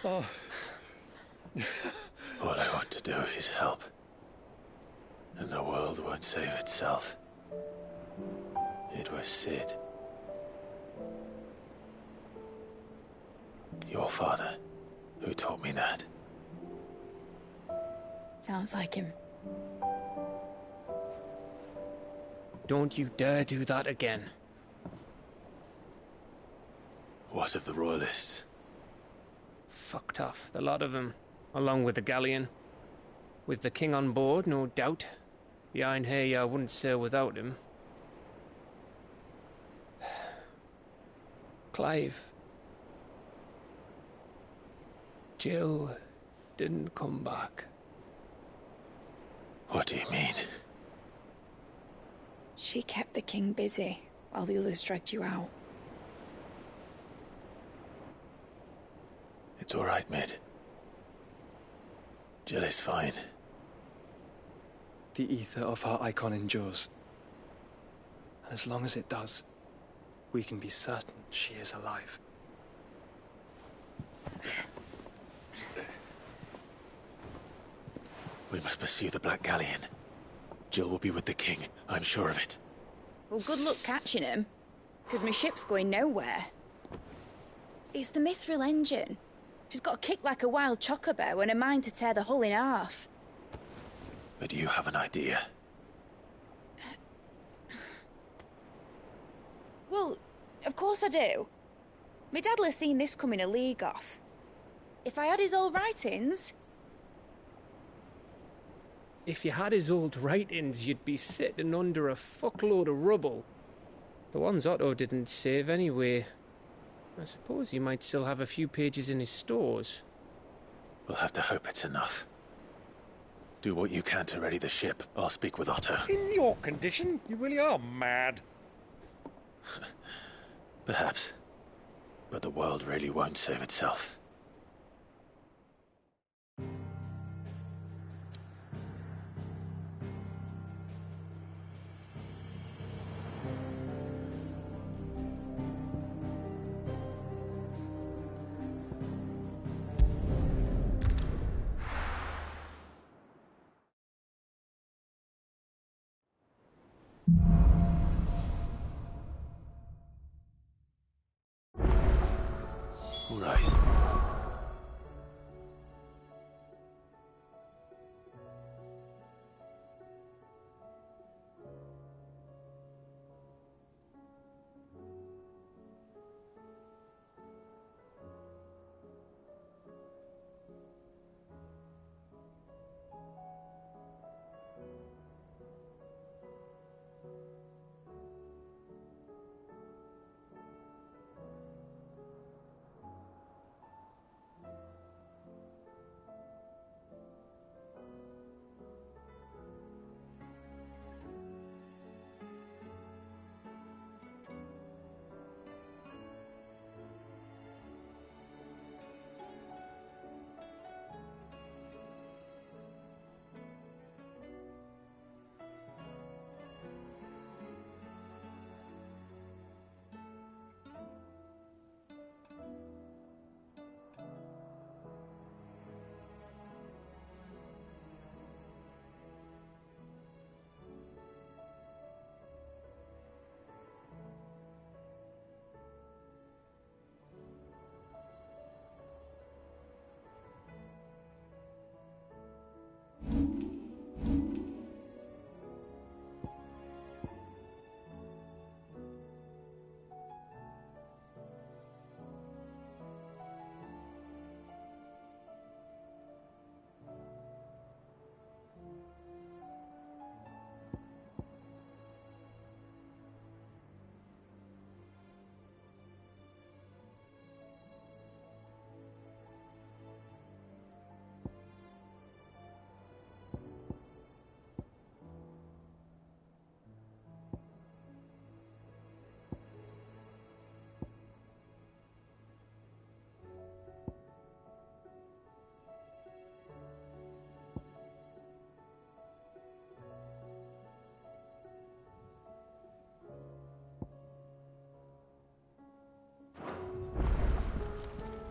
Oh. All I want to do is help. And the world won't save itself. It was Cid. Your father, who taught me that. Sounds like him. Don't you dare do that again. What of the Royalists? Fucked off, the lot of them, along with the galleon. With the king on board, no doubt. Behind here, I wouldn't sail without him. Clive. Jill didn't come back. What do you mean? She kept the king busy while the others dragged you out. It's all right, Mid. Jill is fine. The ether of her icon endures. And as long as it does, we can be certain she is alive. We must pursue the Black Galleon. Jill will be with the king, I'm sure of it. Well, good luck catching him, because my ship's going nowhere. It's the Mithril engine. She's got a kick like a wild chocobo and a mind to tear the hull in half. But you have an idea. Well, of course I do. My dad'll have seen this coming a league off. If I had his old writings... If you had his old writings, you'd be sitting under a fuckload of rubble. The ones Otto didn't save anyway. I suppose he might still have a few pages in his stores. We'll have to hope it's enough. Do what you can to ready the ship. I'll speak with Otto. In your condition, you really are mad. Perhaps. But the world really won't save itself. All right.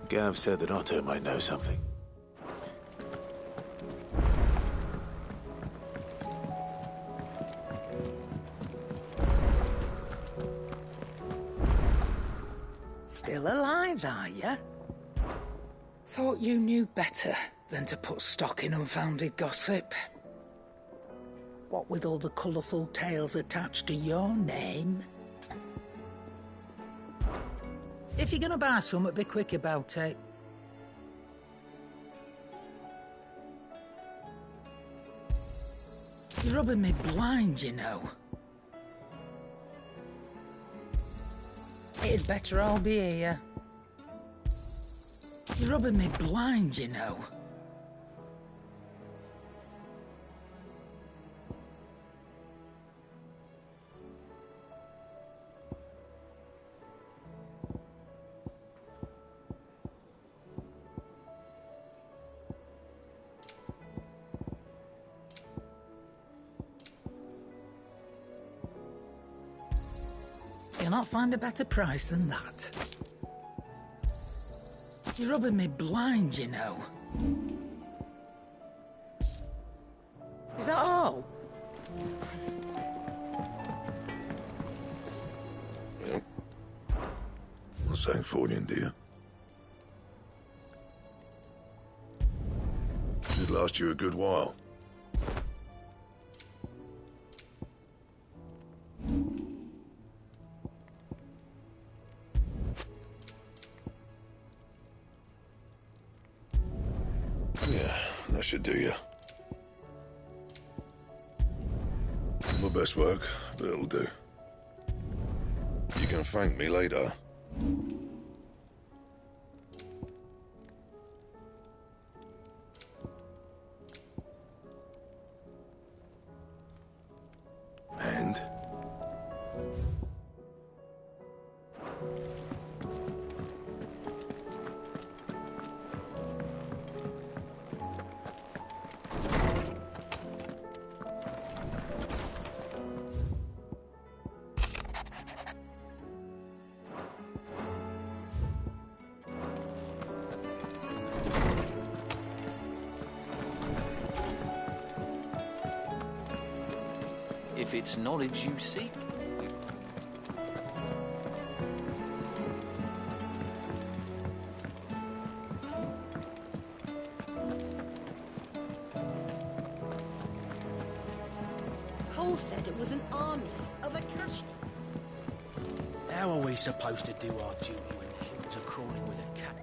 Gav said that Otto might know something. Still alive, are you? Thought you knew better than to put stock in unfounded gossip. What with all the colourful tales attached to your name. If you're gonna buy something, be quick about it. You're rubbing me blind, you know. It'd better all be here. You're rubbing me blind, you know. You'll not find a better price than that. You're rubbing me blind, you know. Is that all? Yep. What's Sancfordian, dear? Should last you a good while. That should do you. My best work, but it'll do. You can thank me later. And? If it's knowledge you seek. all said it was an army of Akashi. How are we supposed to do our duty when the hills are crawling with a cat?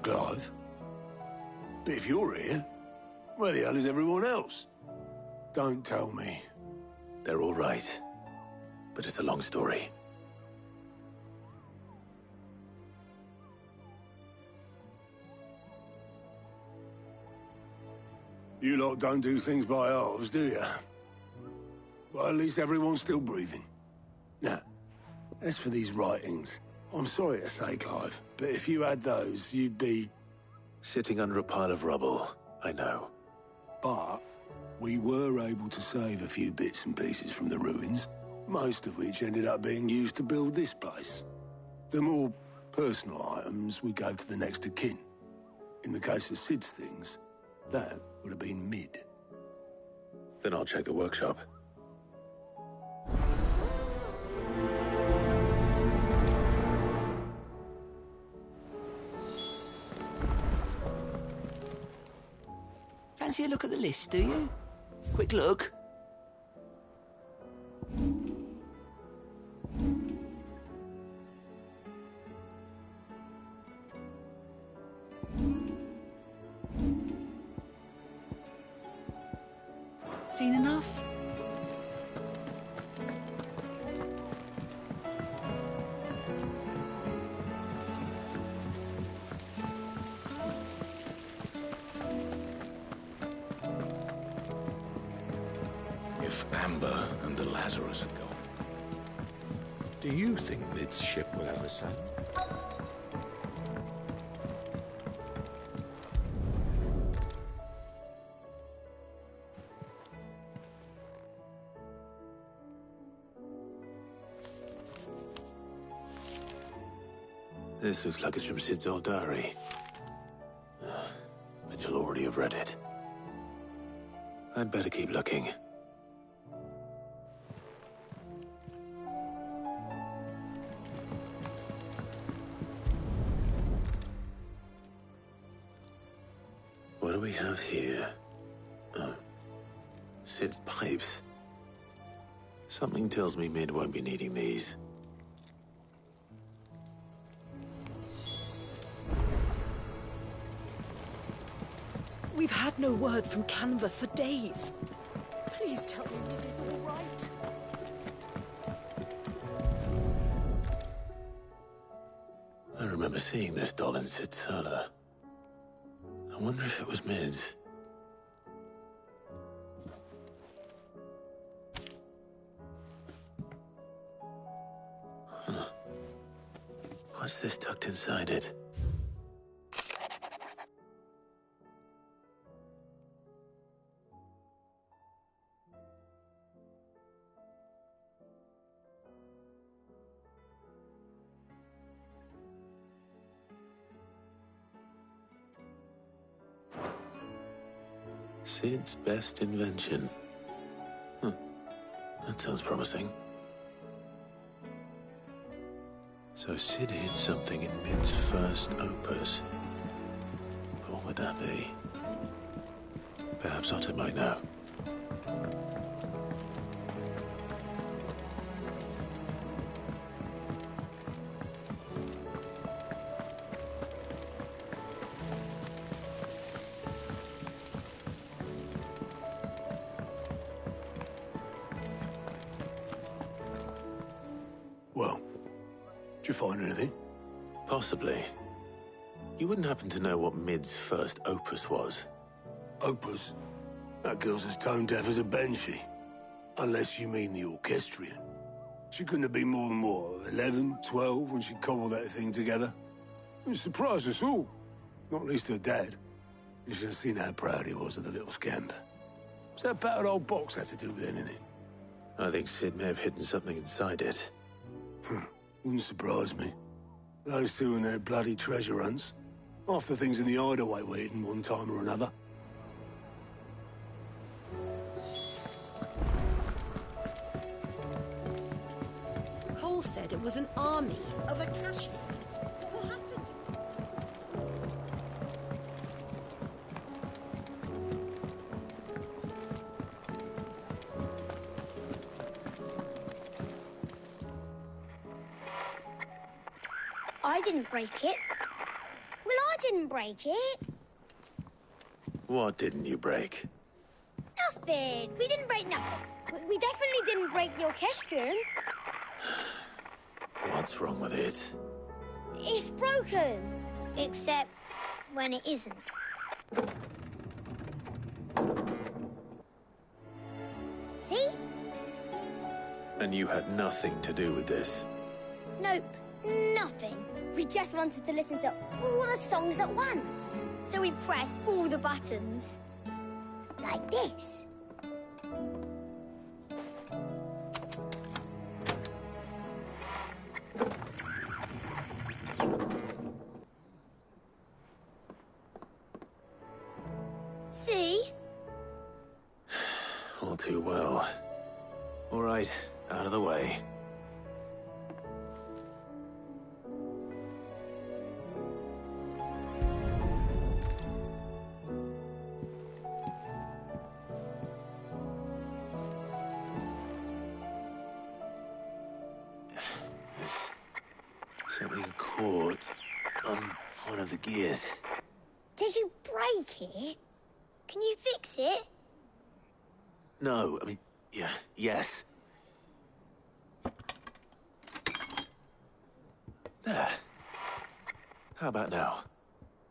Clive? But if you're here, where the hell is everyone else? Don't tell me. They're all right. But it's a long story. You lot don't do things by halves, do you? Well, at least everyone's still breathing. Now, as for these writings, I'm sorry to say, Clive, but if you had those, you'd be... Sitting under a pile of rubble, I know. But we were able to save a few bits and pieces from the ruins, most of which ended up being used to build this place. The more personal items we gave to the next of kin. In the case of Sid's things, that would have been Mid. Then I'll check the workshop. Fancy a look at the list, do you? Quick look. Seen enough? If Amber and the Lazarus are gone, Do you think Mid's ship will ever sail? This looks like it's from Sid's old diary. But you'll already have read it. I'd better keep looking. What do we have here? Oh. Sid's pipes. Something tells me Mid won't be needing these. We've had no word from Canva for days. Please tell me it is all right. I remember seeing this doll in Sid's cellar. I wonder if it was Mid's. Huh. What's this tucked inside it? Sid's best invention. That sounds promising. So Sid hid something in Mid's first opus. But what would that be? Perhaps Otter might know. Well, did you find anything? Possibly. You wouldn't happen to know what Mid's first opus was? Opus? That girl's as tone deaf as a banshee. Unless you mean the orchestrion. She couldn't have been more than, what, 11, 12 when she cobbled that thing together? It surprised us all. Not least her dad. You should have seen how proud he was of the little scamp. What's that battered old box have to do with anything? I think Sid may have hidden something inside it. Wouldn't surprise me. Those two and their bloody treasure hunts. Half the things in the hideaway were hidden one time or another. was an army of Akashic. What happened? I didn't break it. Well, I didn't break it. What didn't you break? Nothing. We didn't break nothing. We definitely didn't break the orchestrion. What's wrong with it? It's broken. Except when it isn't. See? And you had nothing to do with this? Nope. Nothing. We just wanted to listen to all the songs at once. So we pressed all the buttons. Like this. See? All too well. All right, out of the way. Something caught on one of the gears. Did you break it? Can you fix it? No, I mean, yes. There. How about now?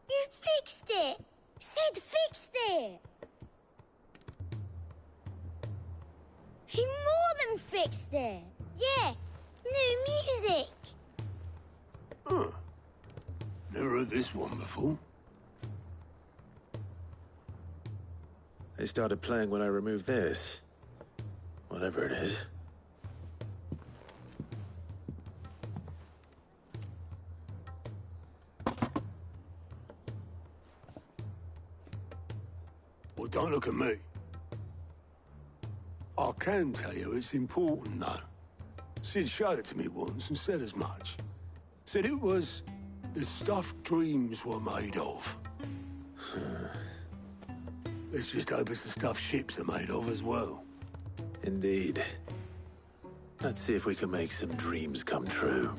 You fixed it! Sid fixed it! He more than fixed it! Yeah, new music! Huh. Never heard this one before. They started playing when I removed this. Whatever it is. Well, don't look at me. I can tell you it's important, though. Sid showed it to me once and said as much. Said it was the stuff dreams were made of. Let's just hope it's the stuff ships are made of as well. Indeed. Let's see if we can make some dreams come true.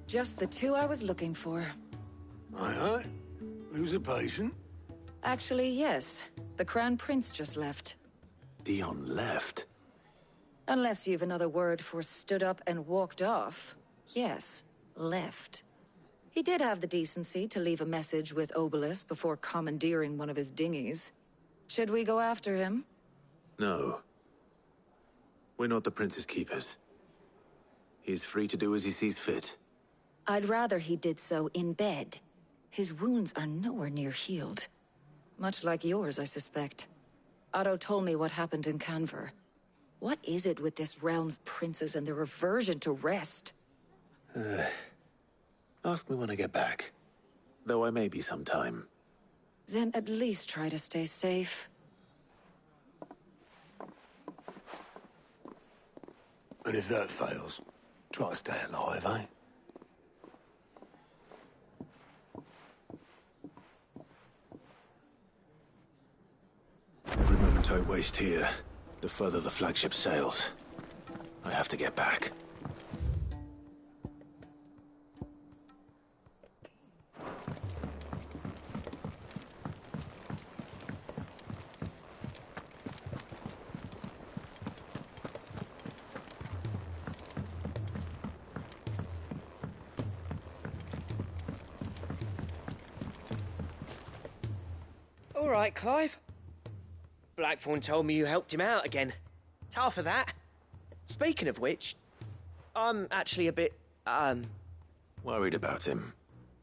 Just the two I was looking for. Aye. Who's a patient? Actually, yes. The Crown Prince just left. Dion left? Unless you've another word for stood up and walked off. Yes, left. He did have the decency to leave a message with Obelisk before commandeering one of his dinghies. Should we go after him? No. We're not the Prince's keepers. He's free to do as he sees fit. I'd rather he did so in bed. His wounds are nowhere near healed. Much like yours, I suspect. Otto told me what happened in Canver. What is it with this realm's princes and their aversion to rest? Ask me when I get back. Though I may be sometime. Then at least try to stay safe. And if that fails, try to stay alive, eh? Every moment I waste here, the further the flagship sails. I have to get back. All right, Clive. Blackthorn told me you helped him out again. Tough for that. Speaking of which, I'm actually a bit, Worried about him.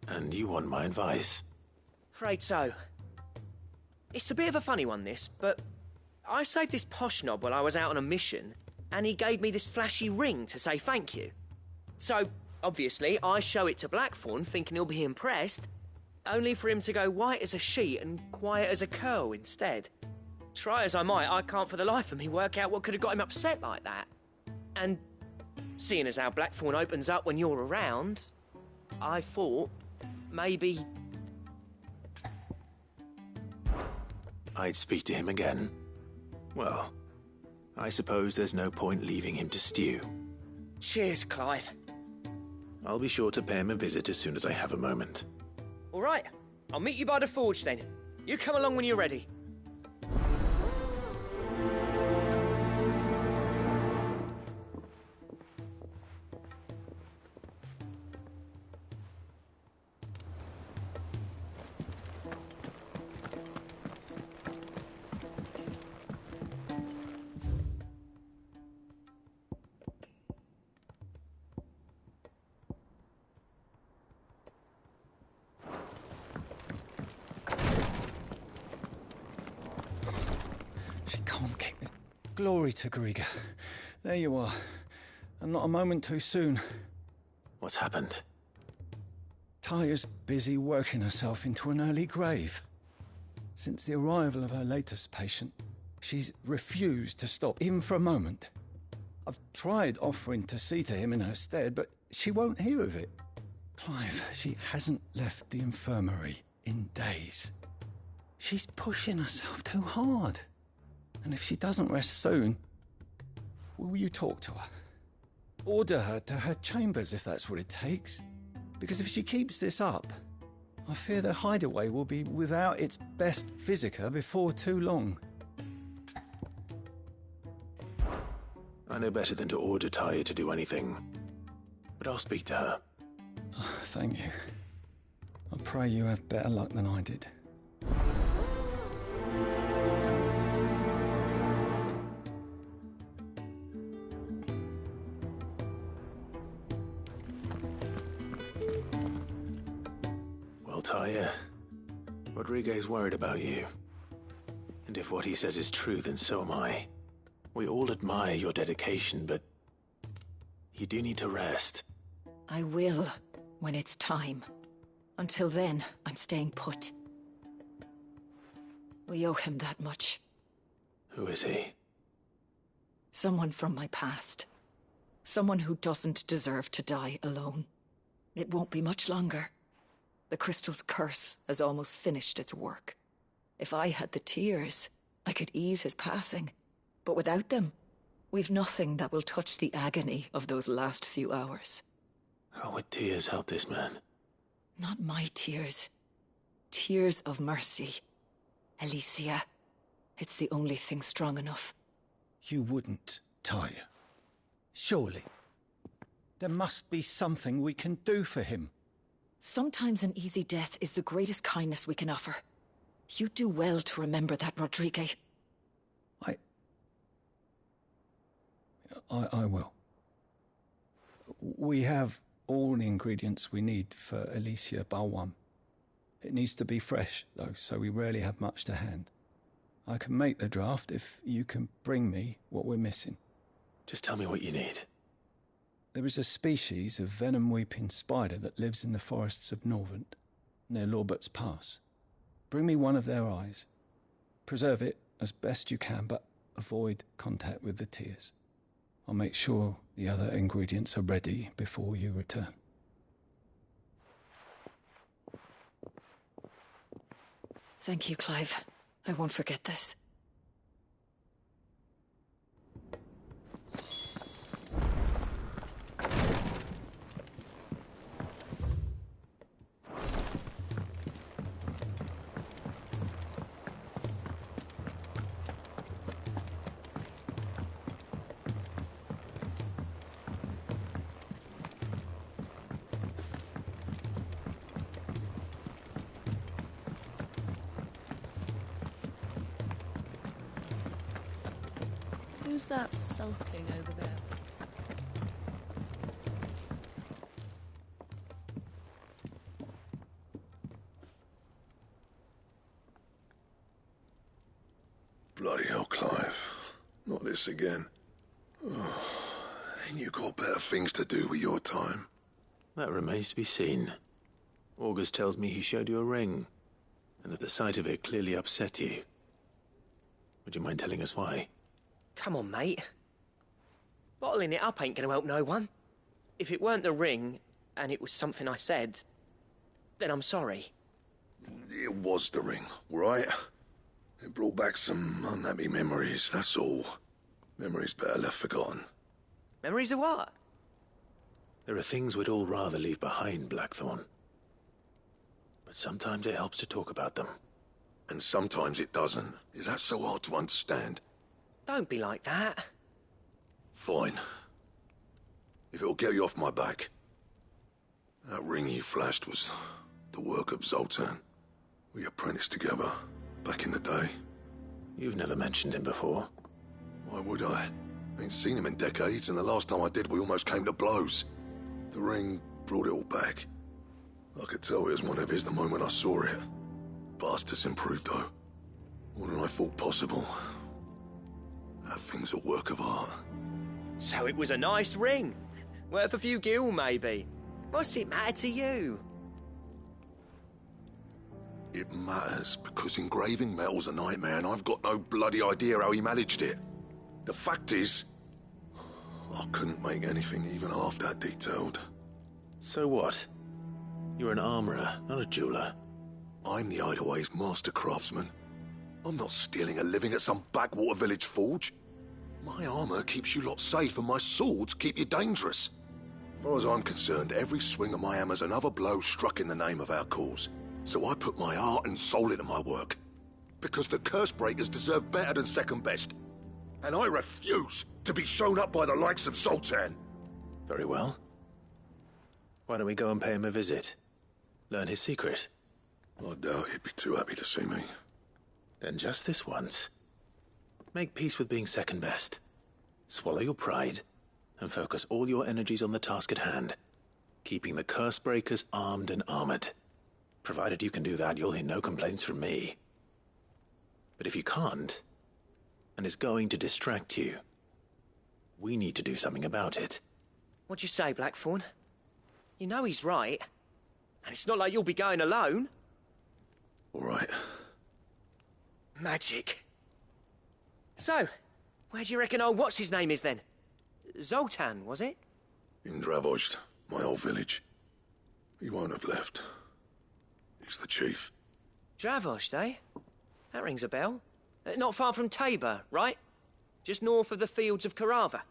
And you want my advice? Afraid so. It's a bit of a funny one, this, but I saved this posh knob while I was out on a mission, and he gave me this flashy ring to say thank you. So, obviously, I show it to Blackthorn, thinking he'll be impressed, only for him to go white as a sheet and quiet as a curl instead. Try as I might, I can't for the life of me work out what could have got him upset like that. And seeing as how Blackthorn opens up when you're around, I thought maybe I'd speak to him again. Well, I suppose there's no point leaving him to stew. Cheers, Clive. I'll be sure to pay him a visit as soon as I have a moment. All right, I'll meet you by the forge then. You come along when you're ready. Glory to Griga. There you are. And not a moment too soon. What's happened? Taya's busy working herself into an early grave. Since the arrival of her latest patient, she's refused to stop, even for a moment. I've tried offering to see to him in her stead, but she won't hear of it. Clive, she hasn't left the infirmary in days. She's pushing herself too hard. And if she doesn't rest soon, will you talk to her? Order her to her chambers if that's what it takes. Because if she keeps this up, I fear the hideaway will be without its best physica before too long. I know better than to order Taya to do anything. But I'll speak to her. Oh, thank you. I pray you have better luck than I did. Taya, Rodriguez worried about you. And if what he says is true, then so am I. We all admire your dedication, but you do need to rest. I will, when it's time. Until then, I'm staying put. We owe him that much. Who is he? Someone from my past. Someone who doesn't deserve to die alone. It won't be much longer. The crystal's curse has almost finished its work. If I had the tears, I could ease his passing. But without them, we've nothing that will touch the agony of those last few hours. How would tears help this man? Not my tears. Tears of mercy. Alicia. It's the only thing strong enough. You wouldn't, Taya. Surely. There must be something we can do for him. Sometimes an easy death is the greatest kindness we can offer. You do well to remember that, Rodrigue. I will. We have all the ingredients we need for Alicia Balwam. It needs to be fresh, though, so we rarely have much to hand. I can make the draft if you can bring me what we're missing. Just tell me what you need. There is a species of venom-weeping spider that lives in the forests of Norvent, near Lorbert's Pass. Bring me one of their eyes. Preserve it as best you can, but avoid contact with the tears. I'll make sure the other ingredients are ready before you return. Thank you, Clive. I won't forget this. Who's that sulking over there? Bloody hell, Clive. Not this again. Oh, ain't you got better things to do with your time? That remains to be seen. August tells me he showed you a ring, and that the sight of it clearly upset you. Would you mind telling us why? Come on, mate. Bottling it up ain't gonna help no one. If it weren't the ring, and it was something I said, then I'm sorry. It was the ring, right? It brought back some unhappy memories, that's all. Memories better left forgotten. Memories of what? There are things we'd all rather leave behind, Blackthorn. But sometimes it helps to talk about them. And sometimes it doesn't. Is that so hard to understand? Don't be like that. Fine. If it'll get you off my back. That ring you flashed was the work of Zoltan. We apprenticed together, back in the day. You've never mentioned him before. Why would I? Ain't seen him in decades, and the last time I did, we almost came to blows. The ring brought it all back. I could tell it was one of his the moment I saw it. Bastard's improved, though. More than I thought possible. That thing's a work of art. So it was a nice ring. Worth a few gil, maybe. What's it matter to you? It matters because engraving metal's a nightmare, and I've got no bloody idea how he managed it. The fact is, I couldn't make anything even half that detailed. So what? You're an armorer, not a jeweler. I'm the Hideaway's master craftsman. I'm not stealing a living at some backwater village forge. My armor keeps you lot safe, and my swords keep you dangerous. As far as I'm concerned, every swing of my hammer's another blow struck in the name of our cause. So I put my heart and soul into my work. Because the Cursebreakers deserve better than second best. And I refuse to be shown up by the likes of Zoltan. Very well. Why don't we go and pay him a visit? Learn his secret. I doubt he'd be too happy to see me. Then just this once. Make peace with being second best. Swallow your pride, and focus all your energies on the task at hand. Keeping the Cursebreakers armed and armored. Provided you can do that, you'll hear no complaints from me. But if you can't, and it's going to distract you, we need to do something about it. What'd you say, Blackthorn? You know he's right. And it's not like you'll be going alone. All right. Magic. So, where do you reckon old what's-his-name is then? Zoltan, was it? In Dravozd, my old village. He won't have left. He's the chief. Dravozd, eh? That rings a bell. Not far from Tabor, right? Just north of the fields of Karava.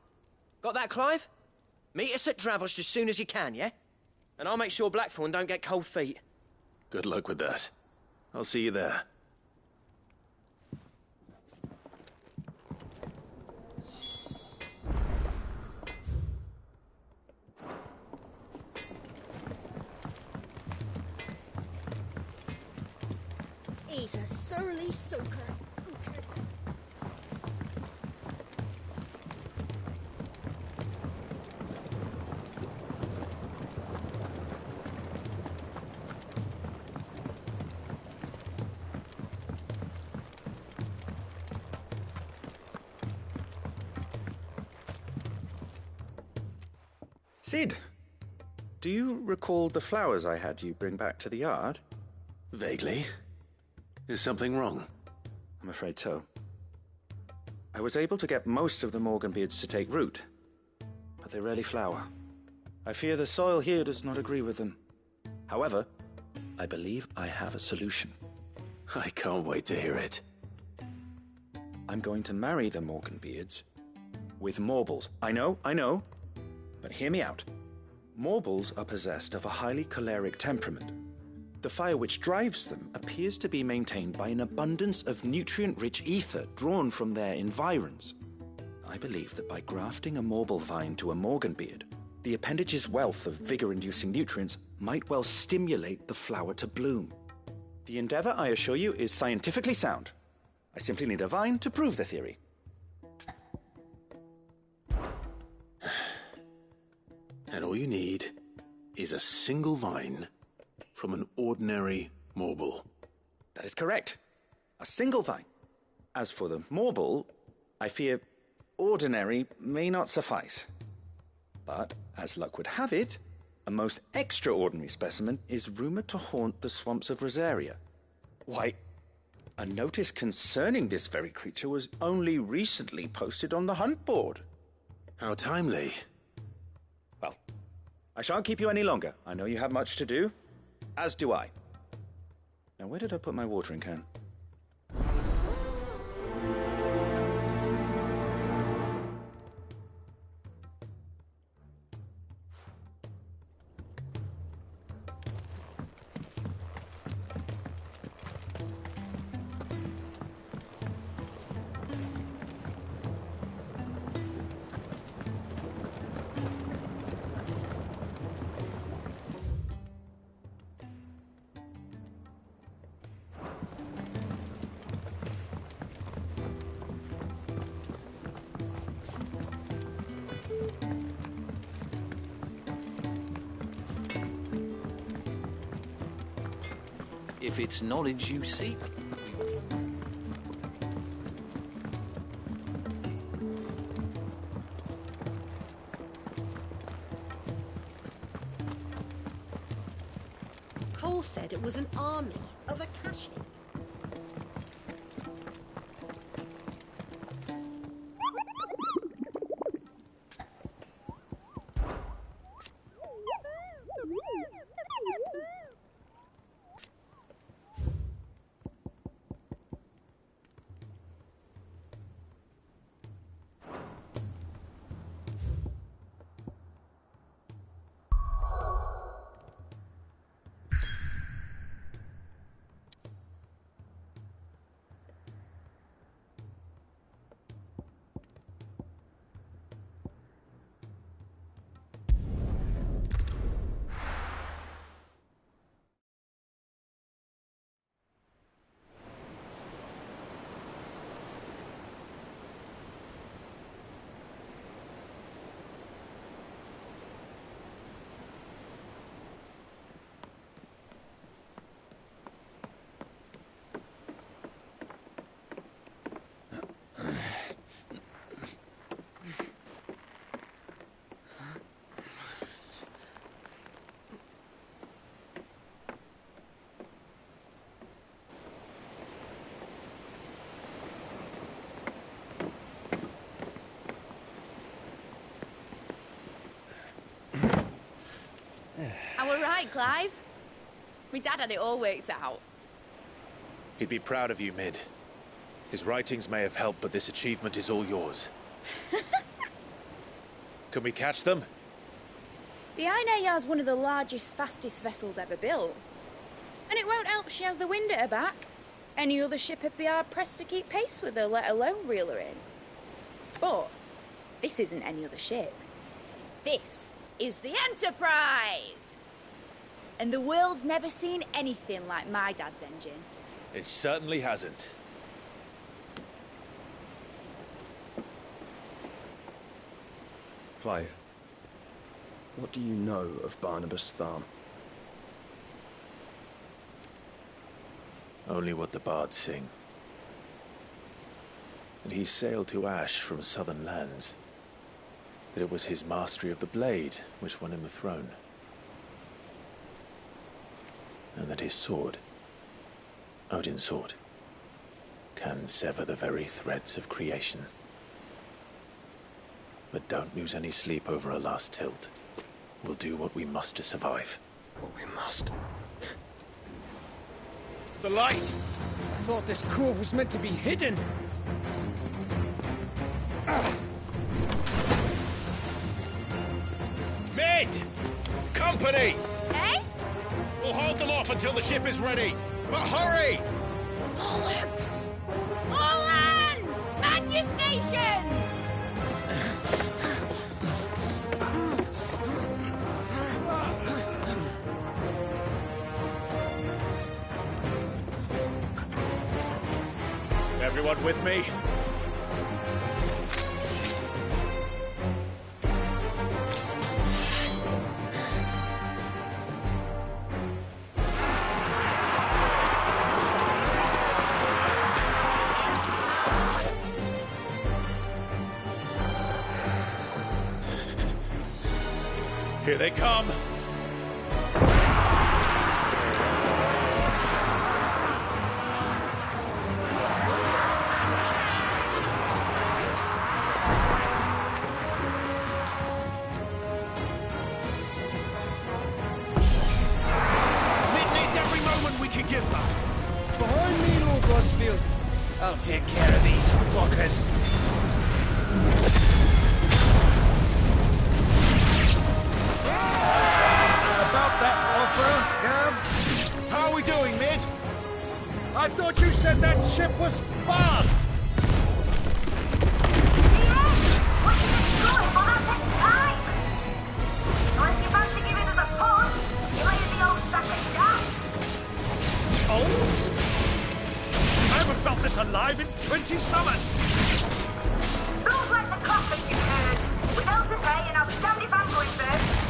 Got that, Clive? Meet us at Dravozd as soon as you can, yeah? And I'll make sure Blackthorn don't get cold feet. Good luck with that. I'll see you there. He's a surly soaker. Sid, do you recall the flowers I had you bring back to the yard? Vaguely. Is something wrong? I'm afraid so. I was able to get most of the Morganbeards to take root, but they rarely flower. I fear the soil here does not agree with them. However, I believe I have a solution. I can't wait to hear it. I'm going to marry the Morganbeards with Morbles. I know, but hear me out. Morbles are possessed of a highly choleric temperament. The fire which drives them appears to be maintained by an abundance of nutrient-rich ether drawn from their environs. I believe that by grafting a Morble vine to a Morganbeard, the appendage's wealth of vigor-inducing nutrients might well stimulate the flower to bloom. The endeavor, I assure you, is scientifically sound. I simply need a vine to prove the theory. And all you need is a single vine from an ordinary Morble. That is correct. A single vine. As for the Morble, I fear ordinary may not suffice. But, as luck would have it, a most extraordinary specimen is rumoured to haunt the swamps of Rosaria. Why, a notice concerning this very creature was only recently posted on the hunt board. How timely. Well, I shan't keep you any longer. I know you have much to do, as do I. Now, where did I put my watering can? If it's knowledge you seek, Cole said it was an army of Akashi. I were right, Clive. My dad had it all worked out. He'd be proud of you, Mid. His writings may have helped, but this achievement is all yours. Can we catch them? The Ainayar's one of the largest, fastest vessels ever built. And it won't help she has the wind at her back. Any other ship would be hard-pressed to keep pace with her, let alone reel her in. But this isn't any other ship. This is the Enterprise! And the world's never seen anything like my dad's engine. It certainly hasn't. Clive, what do you know of Barnabas Tharm? Only what the bards sing. That he sailed to Ash from southern lands. That it was his mastery of the blade which won him the throne. And that his sword, Odin's sword, can sever the very threads of creation. But don't lose any sleep over a last tilt. We'll do what we must to survive. What we must? The light! I thought this cove was meant to be hidden. Mid! Company! Eh? We'll hold them off until the ship is ready. But hurry! Bollocks! All hands! Man your stations! Everyone with me? Here they come! Give them. Behind me, Lord Rosfield. I'll take care of these fuckers. About that offer, Gav? How are we doing, Mid? I thought you said that ship was fast! Oh? I haven't felt this alive in 20 summers! Feels like the classic you heard. Without the pay and outstanding fanboy first.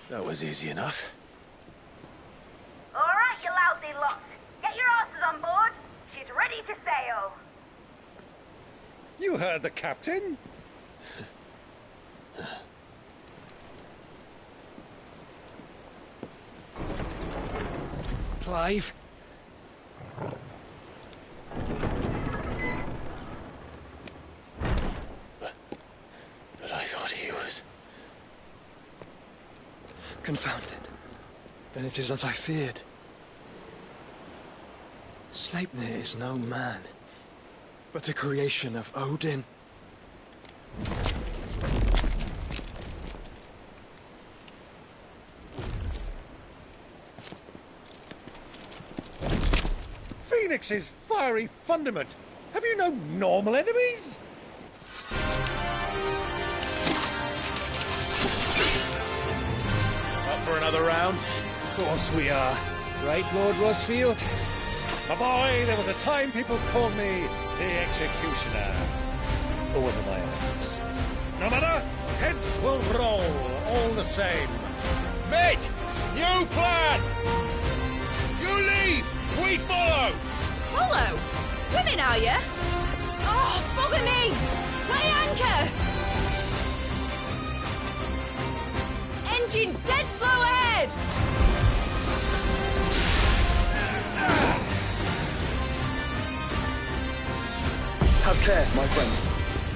That was easy enough. All right, you lousy lot. Get your asses on board. She's ready to sail. You heard the captain? Clive? But I thought he was... Confounded. Then it is as I feared. Sleipnir is no man, but a creation of Odin. Phoenix's fiery fundament. Have you no normal enemies? For another round? Of course we are. Right, Lord Rosfield? My boy, there was a time people called me the Executioner. Or was it my hands? No matter, heads will roll, all the same. Mate! New plan! You leave! We follow! Follow? Swimming, are you? Oh, bugger me! Weigh anchor! Engine's dead slow ahead! Have care, my friends.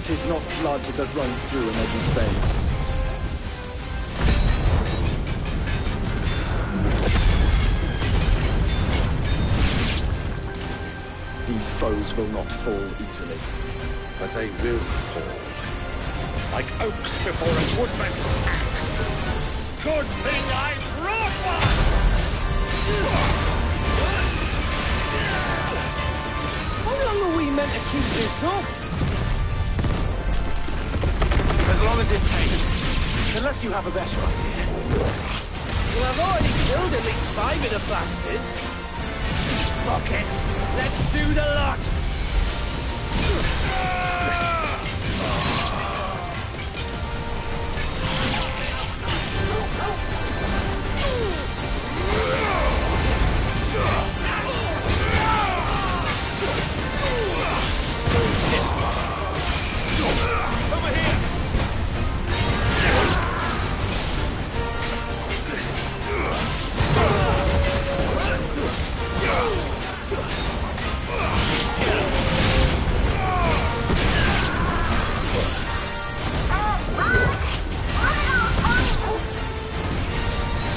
'Tis not blood that runs through an Odin's veins. These foes will not fall easily. But they will fall. Like oaks before a woodman's axe. Good thing I brought one! How long are we meant to keep this up? As long as it takes. Unless you have a better idea. Well, I've already killed at least 5 of the bastards. Fuck it. Let's do the lot. This one. Over here.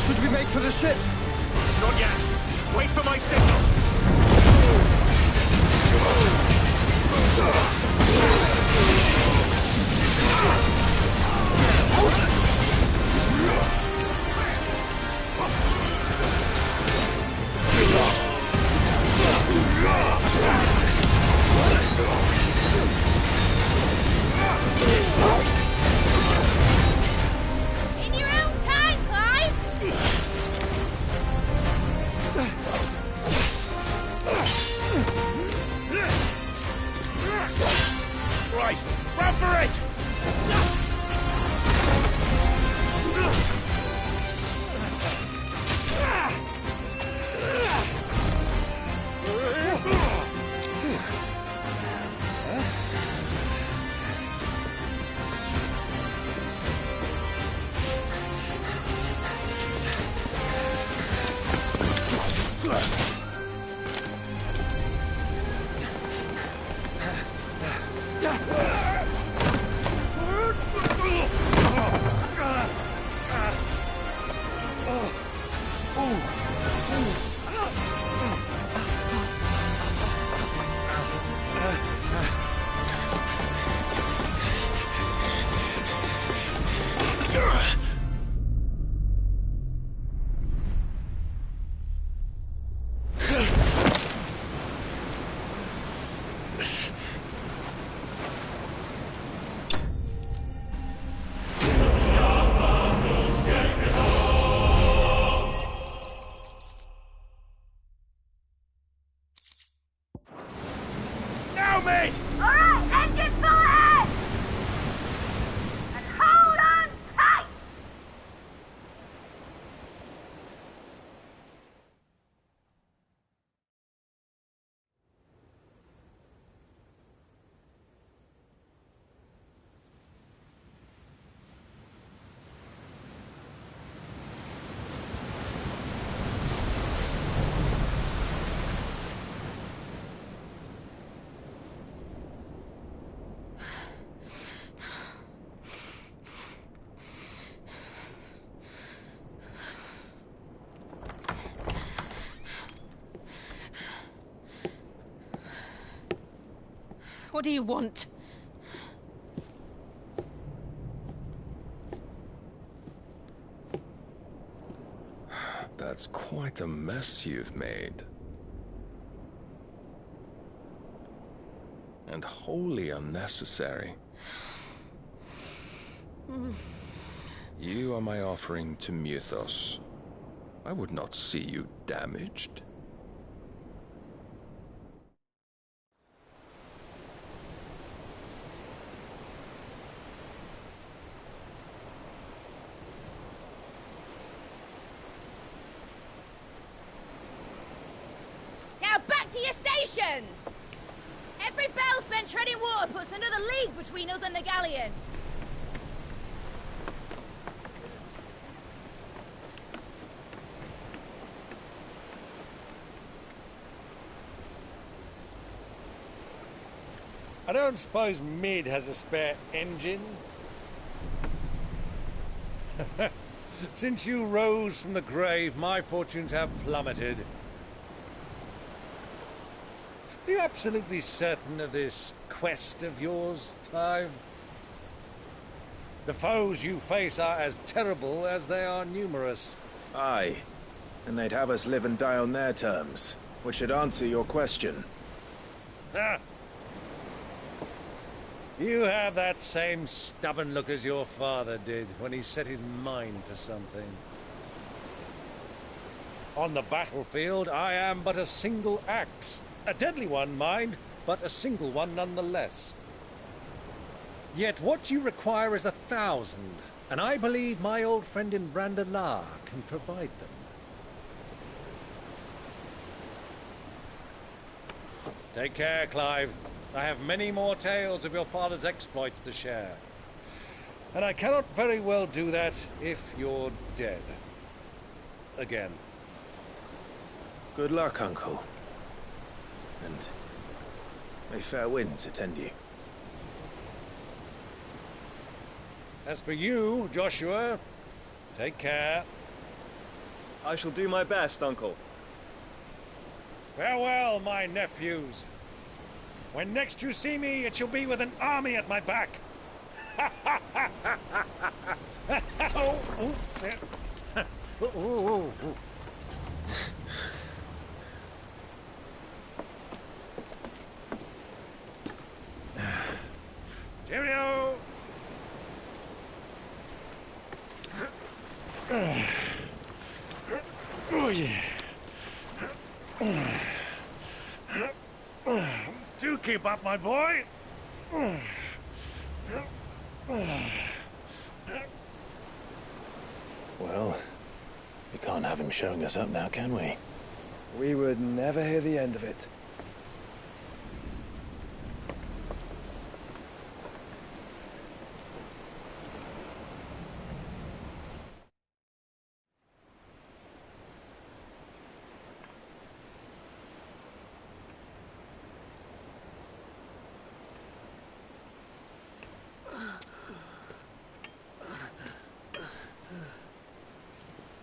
Should we make for the ship? Not yet. Wait for my signal. In your own time, Clive! Right, run for it! What do you want? That's quite a mess you've made. And wholly unnecessary. You are my offering to Mythos. I would not see you damaged. Every bell spent treading water puts another league between us and the galleon. I don't suppose Mid has a spare engine? Since you rose from the grave, my fortunes have plummeted. Are you absolutely certain of this quest of yours, Clive? The foes you face are as terrible as they are numerous. Aye. And they'd have us live and die on their terms, which should answer your question. Ah. You have that same stubborn look as your father did when he set his mind to something. On the battlefield, I am but a single axe. A deadly one, mind, but a single one nonetheless. Yet what you require is 1,000, and I believe my old friend in Brandalar can provide them. Take care, Clive. I have many more tales of your father's exploits to share. And I cannot very well do that if you're dead. Again. Good luck, Uncle. And may fair winds attend you. As for you, Joshua, take care. I shall do my best, Uncle. Farewell, my nephews. When next you see me, it shall be with an army at my back. Cheerio! Oh, yeah. Do keep up, my boy. Well, we can't have him showing us up now, can we? We would never hear the end of it.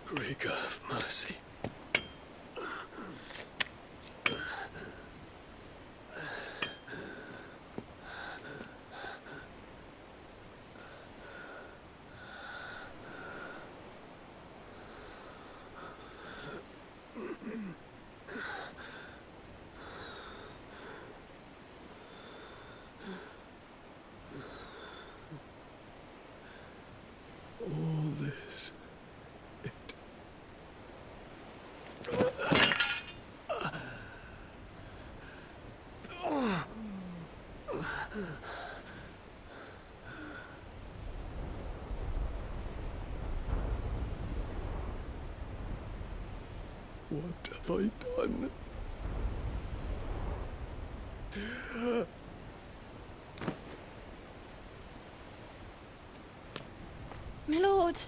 Greek of mercy. All this. What have I done? My lord.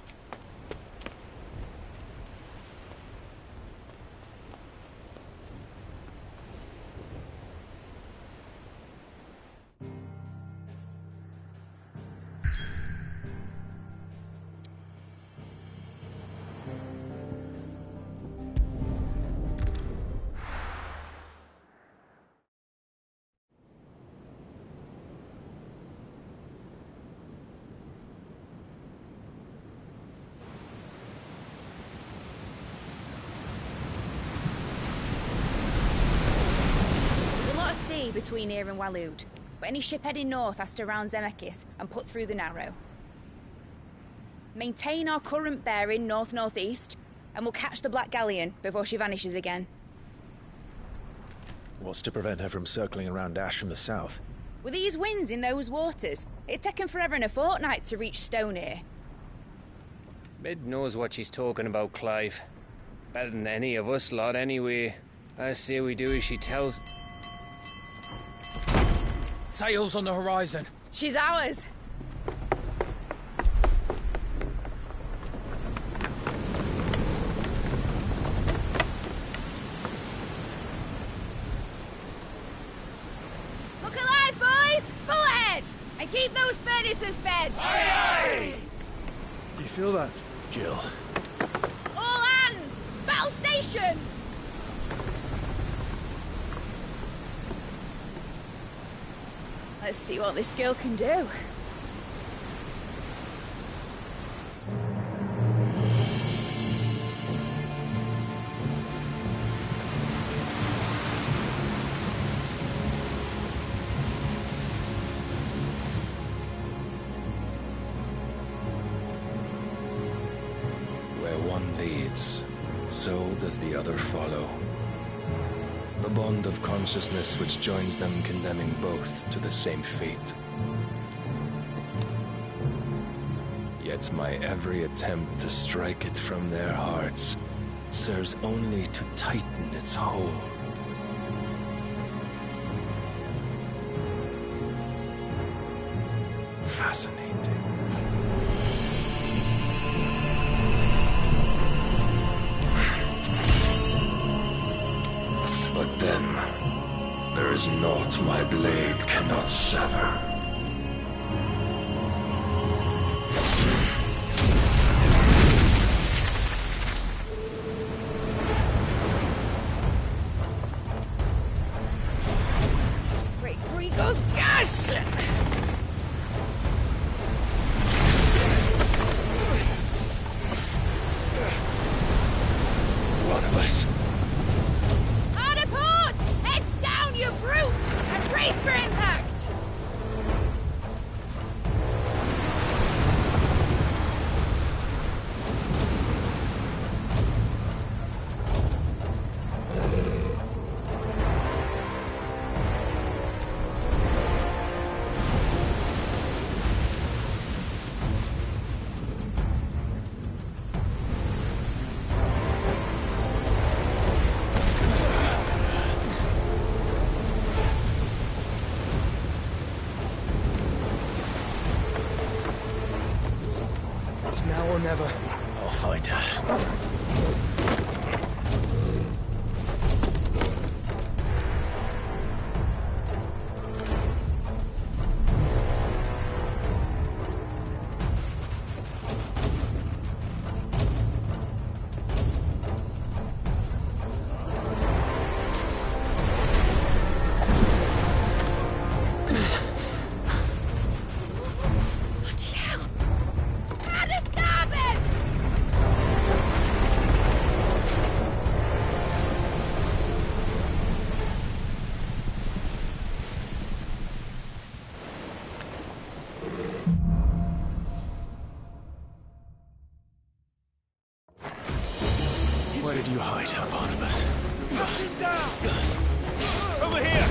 Between here and Waloed, but any ship heading north has to round Zemeckis and put through the Narrow. Maintain our current bearing north-northeast, and we'll catch the Black Galleon before she vanishes again. What's to prevent her from circling around Ash from the south? With these winds in those waters, it'd taken forever and a fortnight to reach Stonehere. Mid knows what she's talking about, Clive. Better than any of us lot, anyway. I say we do as she tells... Sails on the horizon. She's ours. Look alive, boys! Pull ahead! And keep those furnaces fed! Aye, aye! Do you feel that? Jill. All hands! Battle stations! Let's see what this girl can do. one leads, so does the other follow. The bond of consciousness which joins them condemning both to the same fate. Yet my every attempt to strike it from their hearts serves only to tighten its hold. Fascinating. But then, there is naught my blade cannot sever. Great Grigos, gosh! One of us. Hard a port! Heads down, you brutes! And brace for impact! It's now or never. I'll find her. Hard a starboard! Where did you hide her, Barnabas? Over here!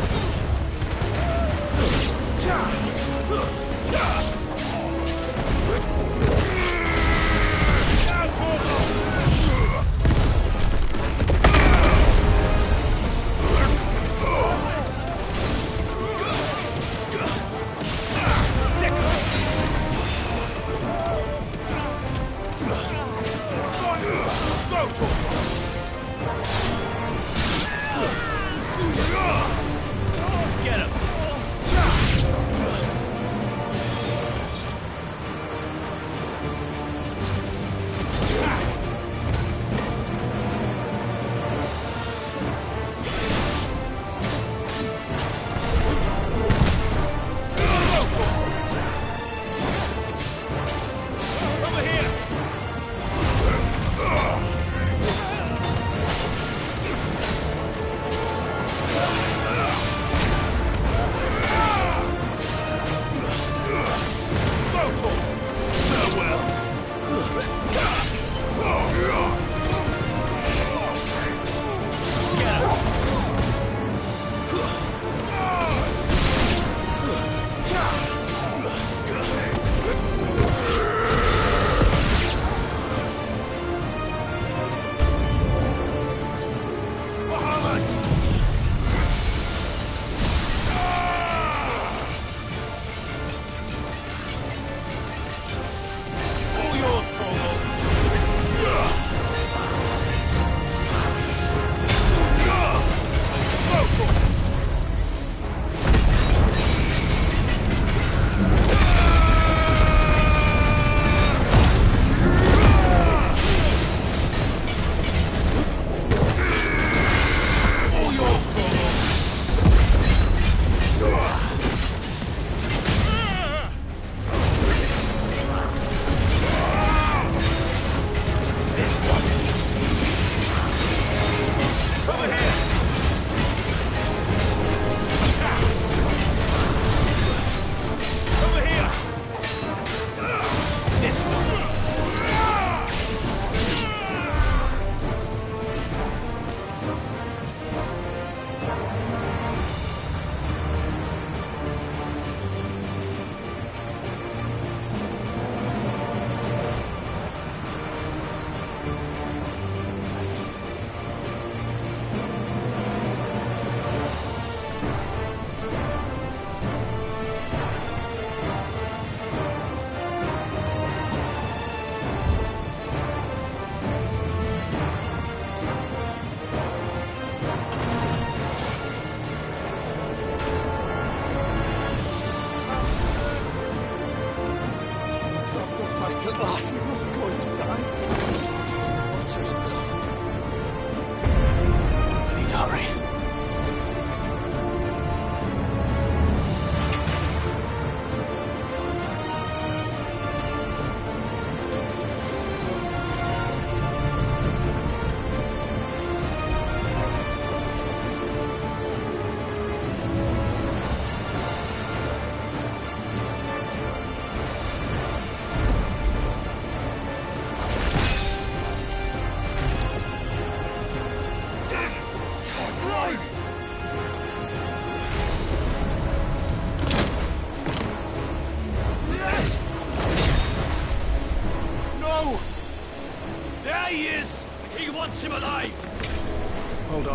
Get him!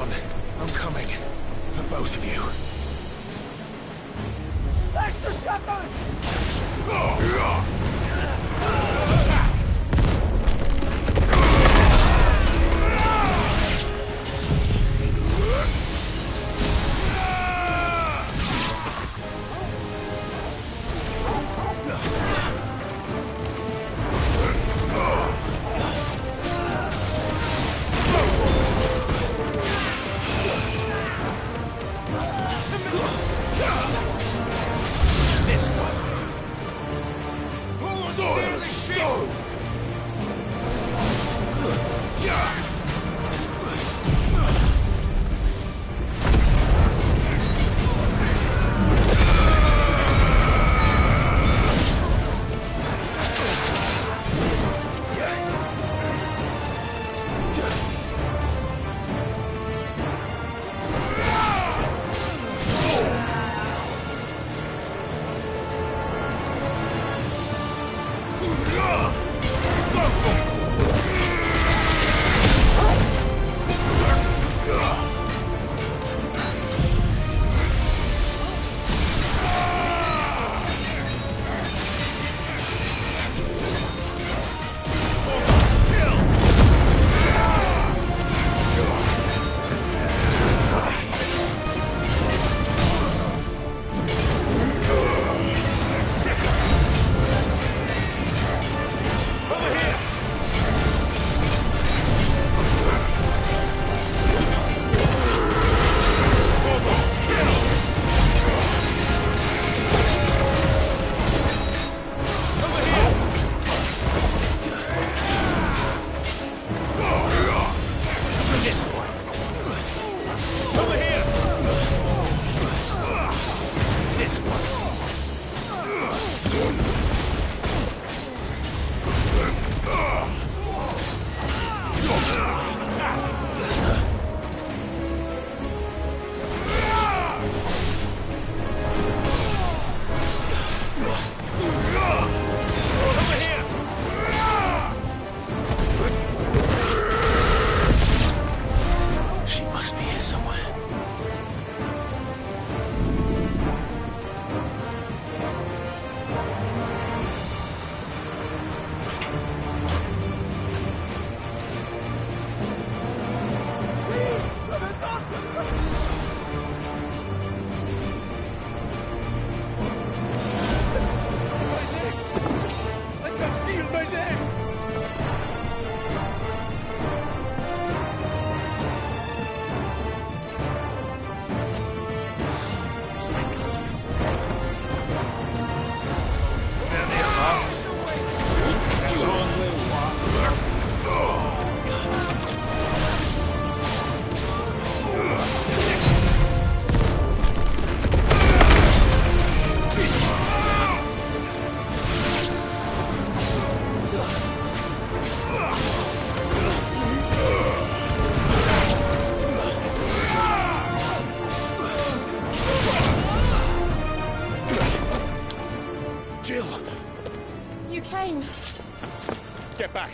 on. I'm coming. For both of you. Extra shepherds! This one. Who will steer the ship? Get back!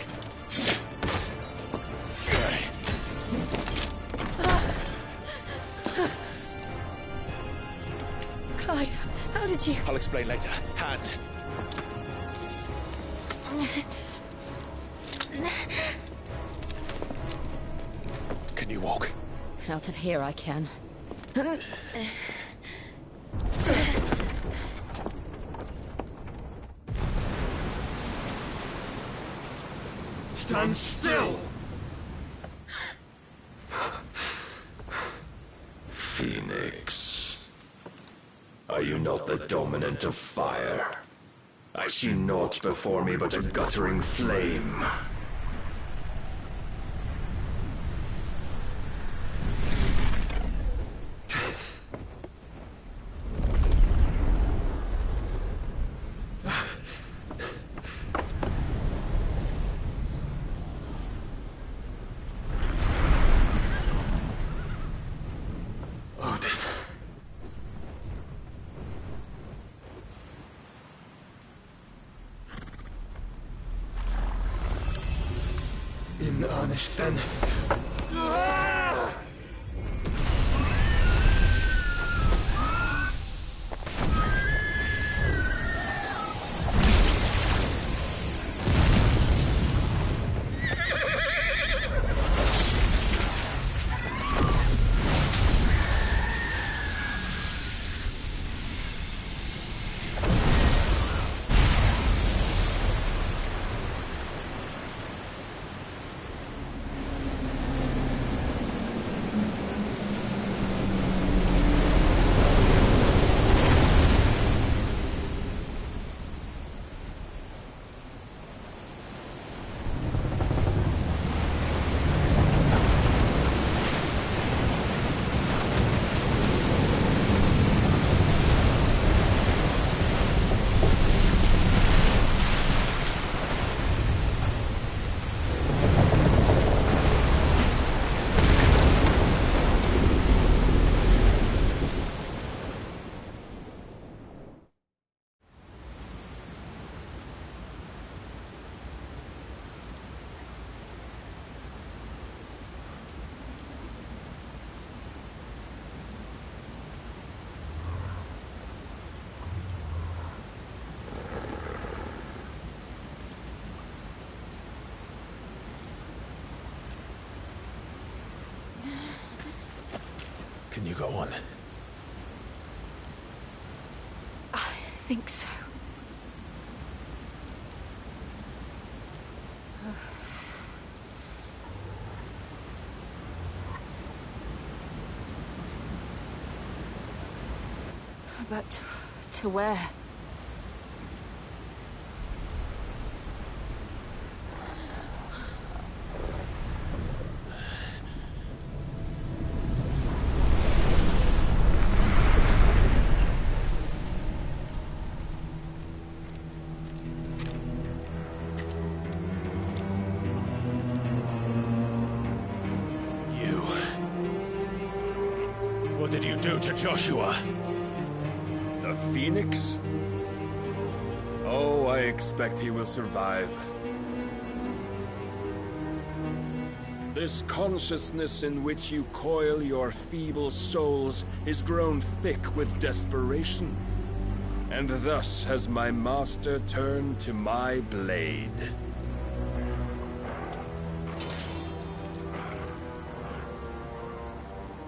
Clive, how did you... I'll explain later. Hands! Can you walk? Out of here I can. Stand still! Phoenix. Are you not the dominant of fire? I see naught before me but a guttering flame. In earnest, then. reckon you got one? I think so. But to where? What did you do to Joshua? The Phoenix? Oh, I expect he will survive. This consciousness in which you coil your feeble souls is grown thick with desperation. And thus has my master turned to my blade.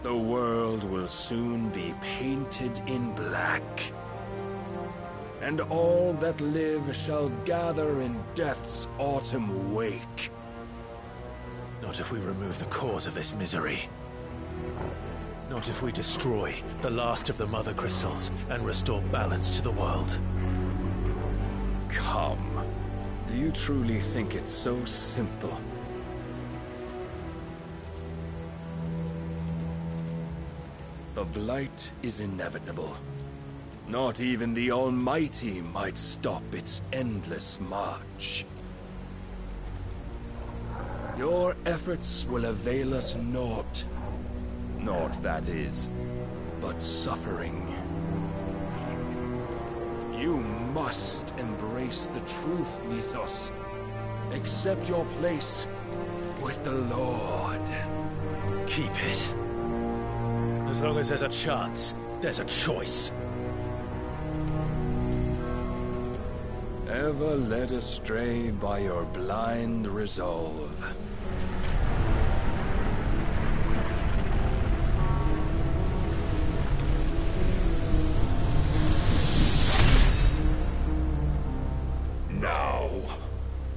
The world will soon be painted in black. And all that live shall gather in death's autumn wake. Not if we remove the cause of this misery. Not if we destroy the last of the Mother Crystals and restore balance to the world. Come. Do you truly think it's so simple? The Blight is inevitable. Not even the Almighty might stop its endless march. Your efforts will avail us naught. Naught, that is, but suffering. You must embrace the truth, Mythos. Accept your place with the Lord. Keep it. As long as there's a chance, there's a choice. Ever led astray by your blind resolve. Now,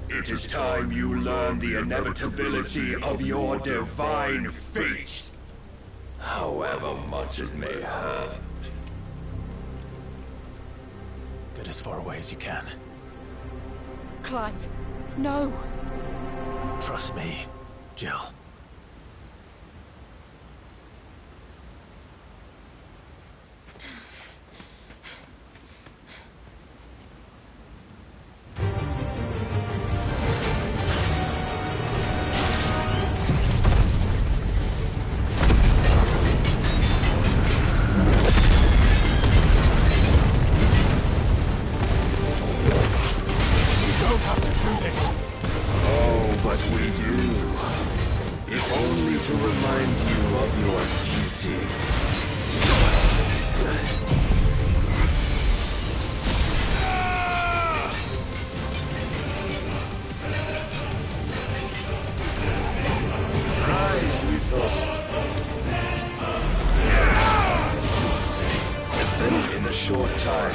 it is time you learn the inevitability of your divine fate. However much it may hurt. Get as far away as you can. Clive, no. Trust me, Jill.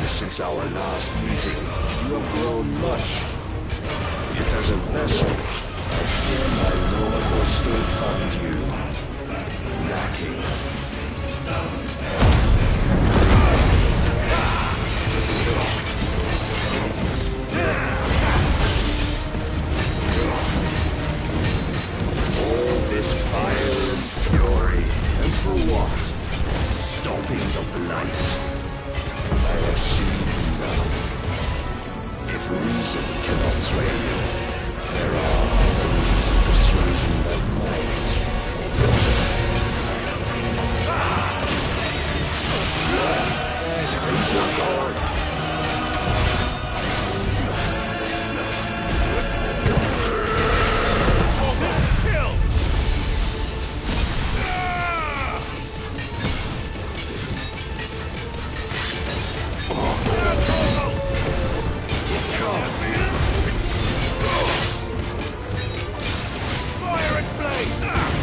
Since our last meeting, you have grown much. Yet as a vessel, I fear my lord will still find you lacking. All this fire and fury, and for what? Stopping the Blight. I have seen enough. If reason cannot sway you, there are other means of persuasion that might. There's a reason gone. Kill! Fire and flame!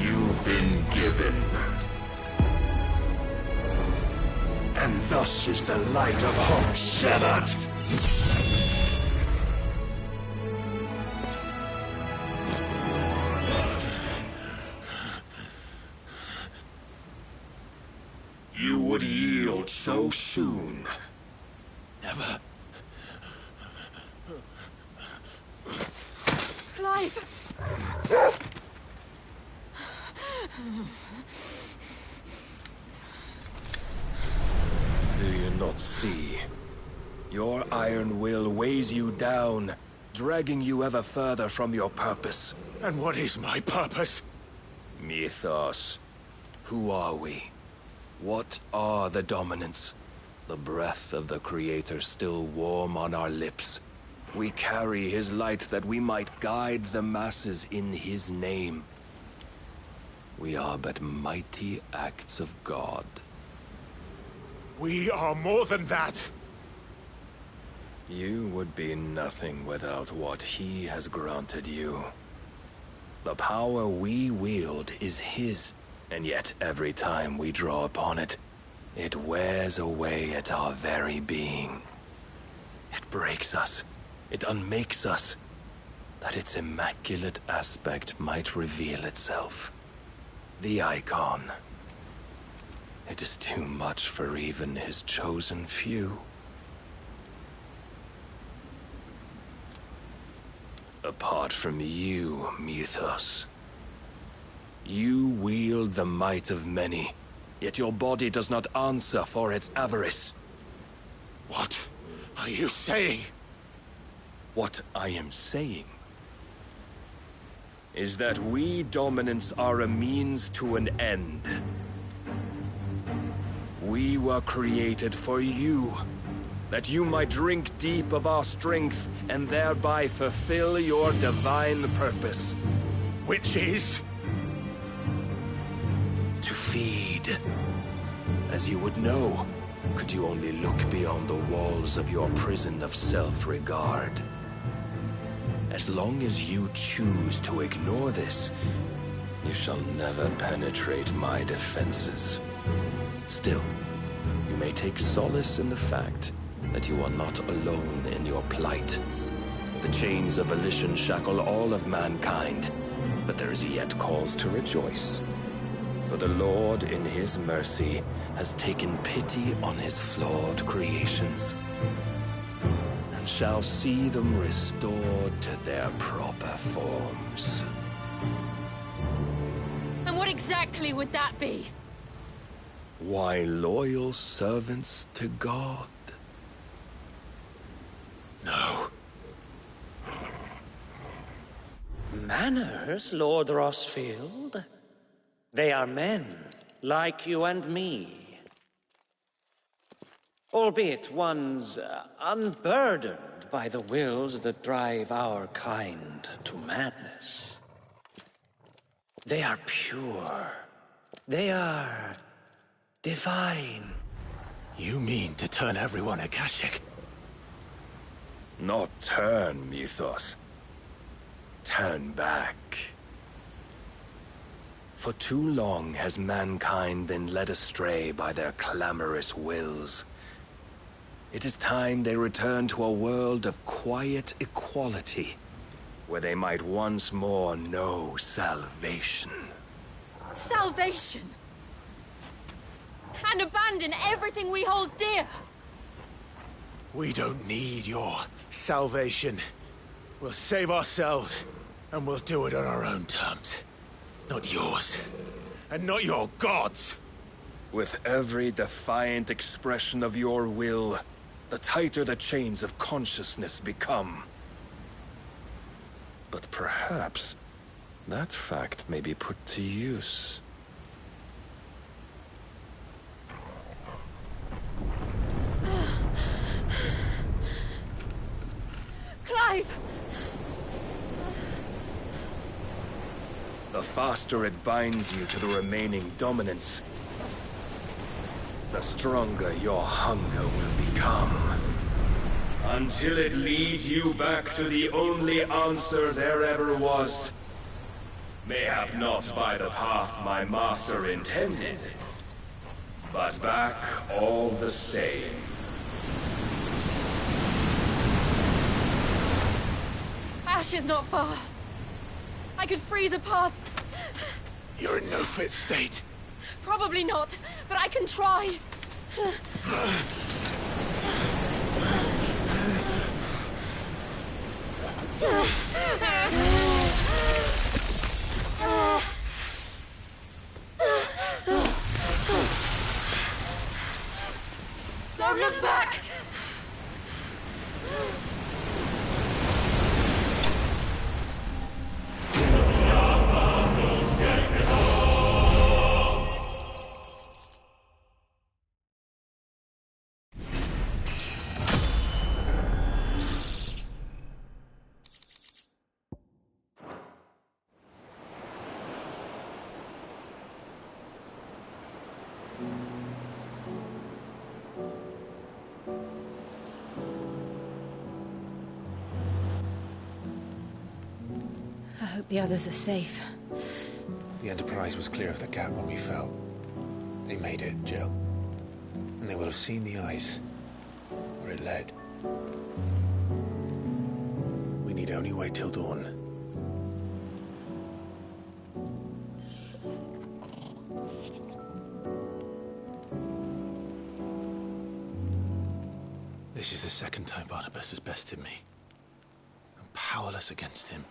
you've been given. And thus is the light of hope severed. You would yield so soon. Never. Clive! Do you not see? Your iron will weighs you down, dragging you ever further from your purpose. And what is my purpose? Mythos. Who are we? What are the dominants? The breath of the Creator still warm on our lips. We carry his light that we might guide the masses in his name. We are but mighty acts of God. We are more than that. You would be nothing without what he has granted you. The power we wield is his, and yet every time we draw upon it, it wears away at our very being. It breaks us. It unmakes us, that its immaculate aspect might reveal itself. The icon. It is too much for even his chosen few. Apart from you, Mythos, you wield the might of many, yet your body does not answer for its avarice. What are you saying? What I am saying is that we dominants are a means to an end. We were created for you, that you might drink deep of our strength and thereby fulfill your divine purpose. Which is? To feed. As you would know, could you only look beyond the walls of your prison of self-regard. As long as you choose to ignore this, you shall never penetrate my defenses. Still, you may take solace in the fact that you are not alone in your plight. The chains of volition shackle all of mankind, but there is yet cause to rejoice. For the Lord, in his mercy, has taken pity on his flawed creations, and shall see them restored to their proper forms. And what exactly would that be? Why, loyal servants to God. No. Manners, Lord Rosfield? They are men, like you and me. Albeit ones unburdened by the wills that drive our kind to madness. They are pure. They are divine. You mean to turn everyone Akashic? Not turn, Mythos. Turn back. For too long has mankind been led astray by their clamorous wills. It is time they return to a world of quiet equality, where they might once more know salvation. Salvation? And abandon everything we hold dear? We don't need your salvation. We'll save ourselves, and we'll do it on our own terms. Not yours, and not your gods. With every defiant expression of your will, the tighter the chains of consciousness become. But perhaps that fact may be put to use. Clive! The faster it binds you to the remaining dominance, the stronger your hunger will become. Until it leads you back to the only answer there ever was. Mayhap not by the path my master intended, but back all the same. Ash is not far. I could freeze a path. You're in no fit state. Probably not, but I can try. Don't look back! I hope the others are safe. The Enterprise was clear of the gap when we fell. They made it, Jill. And they will have seen the ice where it led. We need only wait till dawn. This is the second time Barnabas has bested me. I'm powerless against him.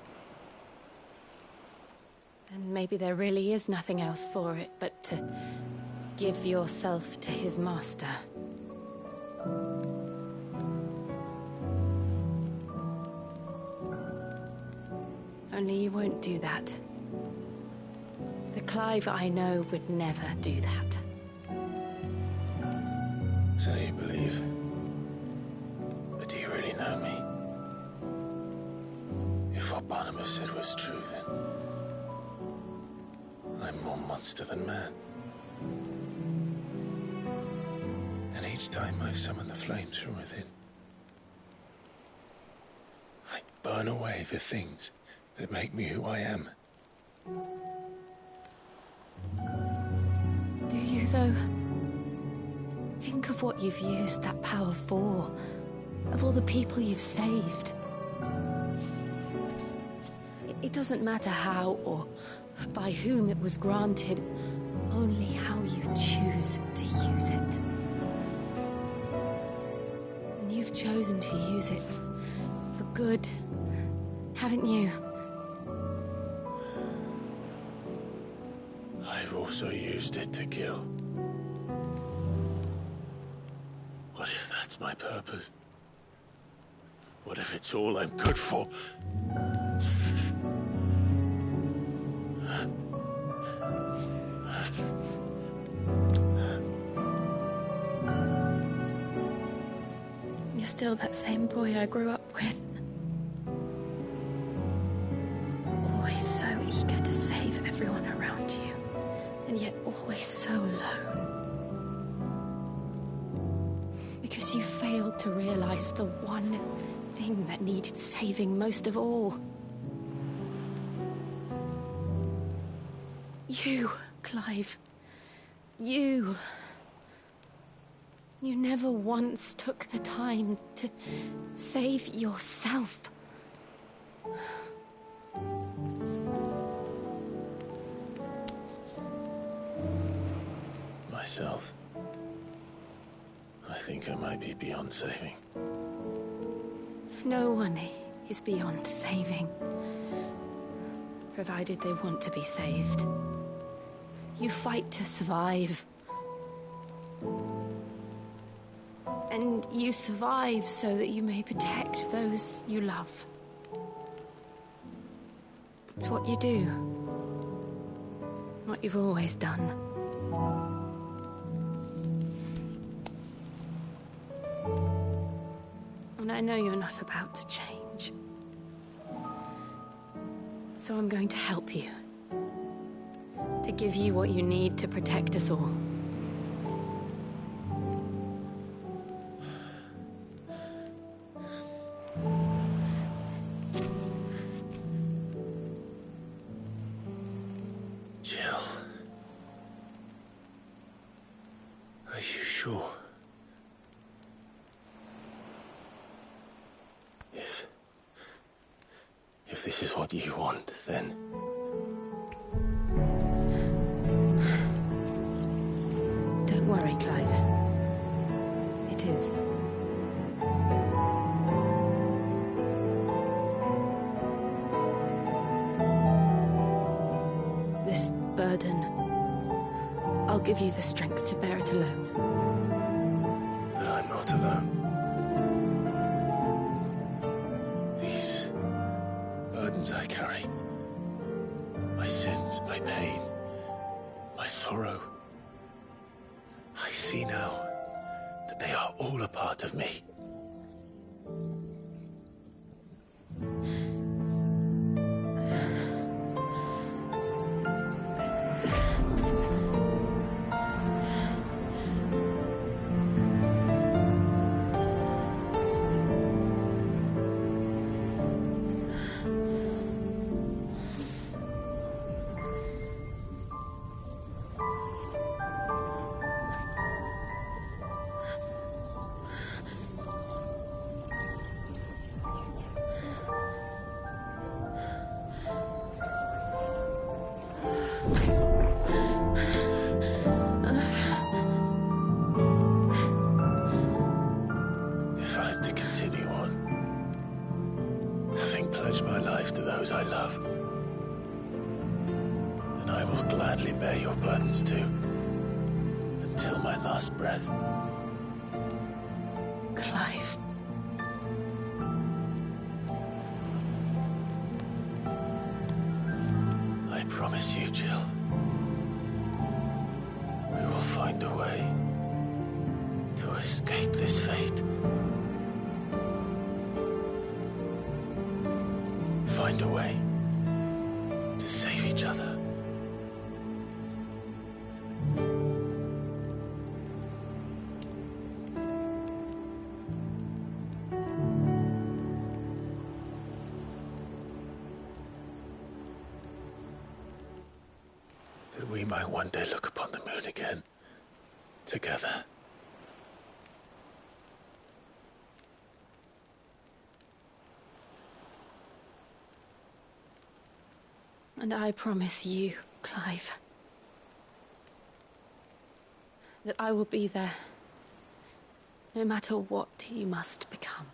And maybe there really is nothing else for it but to give yourself to his master. Only you won't do that. The Clive I know would never do that. So you believe? But do you really know me? If what Barnabas said was true, then I'm more monster than man. And each time I summon the flames from within, I burn away the things that make me who I am. Do you, though? Think of what you've used that power for. Of all the people you've saved. It doesn't matter how or by whom it was granted, only how you choose to use it. And you've chosen to use it for good, haven't you? I've also used it to kill. What if that's my purpose? What if it's all I'm good for? You're still that same boy I grew up with. Always so eager to save everyone around you, and yet always so alone. Because you failed to realize the one thing that needed saving most of all. You, Clive. You. You never once took the time to save yourself. Myself? I think I might be beyond saving. No one is beyond saving. Provided they want to be saved. You fight to survive. And you survive so that you may protect those you love. It's what you do. What you've always done. And I know you're not about to change. So I'm going to help you. To give you what you need to protect us all. Are you sure? If this is what you want, then... Don't worry, Clive. It is. This burden, I'll give you the strength to bear it alone. But I'm not alone. These burdens I carry, my sins, my pain, my sorrow, I see now that they are all a part of me. My life to those I love, and I will gladly bear your burdens too, until my last breath. Clive. I promise you, Jill, we will find a way to escape this fate. Find a way to save each other. That we might one day look upon the moon again, together. And I promise you, Clive, that I will be there, no matter what you must become.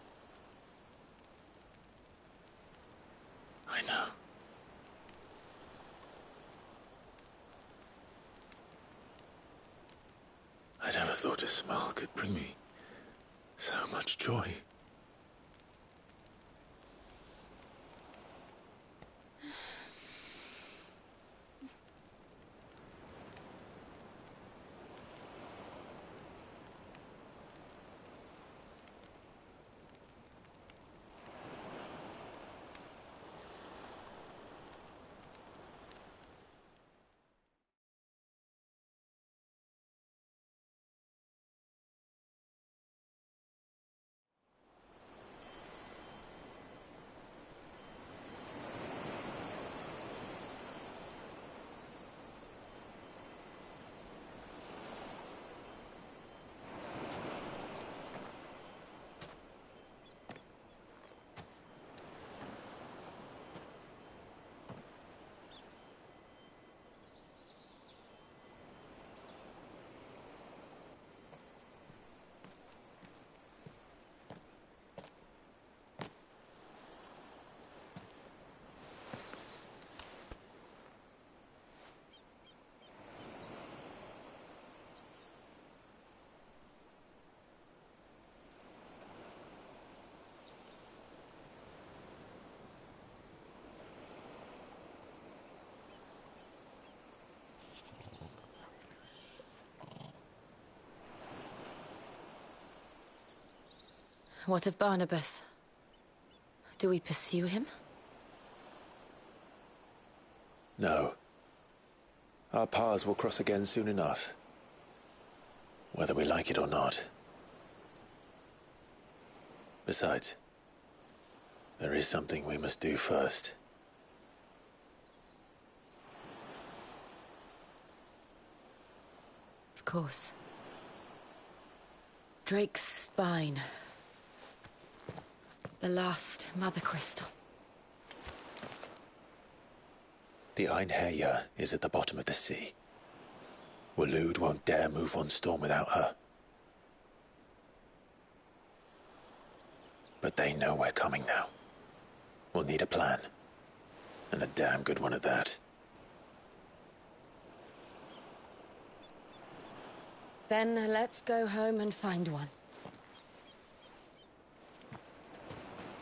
I know. I never thought a smile could bring me so much joy. What of Barnabas? Do we pursue him? No. Our paths will cross again soon enough. Whether we like it or not. Besides, there is something we must do first. Of course. Drake's spine. The last Mother Crystal. The Einherja is at the bottom of the sea. Waloed won't dare move on Storm without her. But they know we're coming now. We'll need a plan. And a damn good one at that. Then let's go home and find one.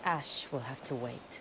Ash will have to wait.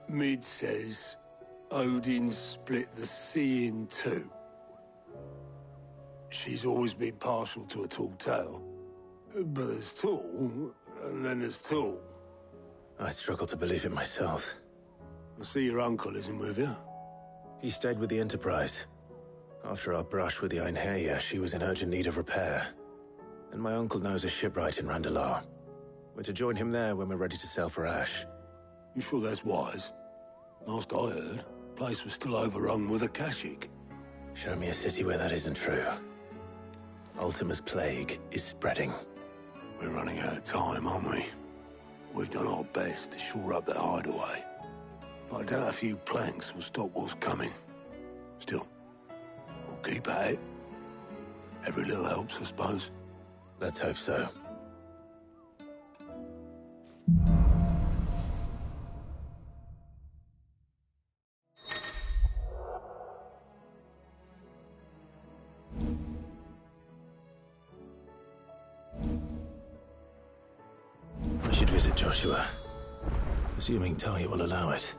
Mid says Odin split the sea in two. She's always been partial to a tall tale. But there's tall, and then there's tall. I struggle to believe it myself. I see your uncle isn't with you. He stayed with the Enterprise. After our brush with the Einherja, she was in urgent need of repair. And my uncle knows a shipwright in Randalar. We're to join him there when we're ready to sail for Ash. You sure that's wise? Last I heard, the place was still overrun with Akashic. Show me a city where that isn't true. Ultima's plague is spreading. We're running out of time, aren't we? We've done our best to shore up that hideaway. But I doubt a few planks will stop what's coming. Still, we'll keep at it. Every little helps, I suppose. Let's hope so. I should visit Joshua, assuming Talia will allow it.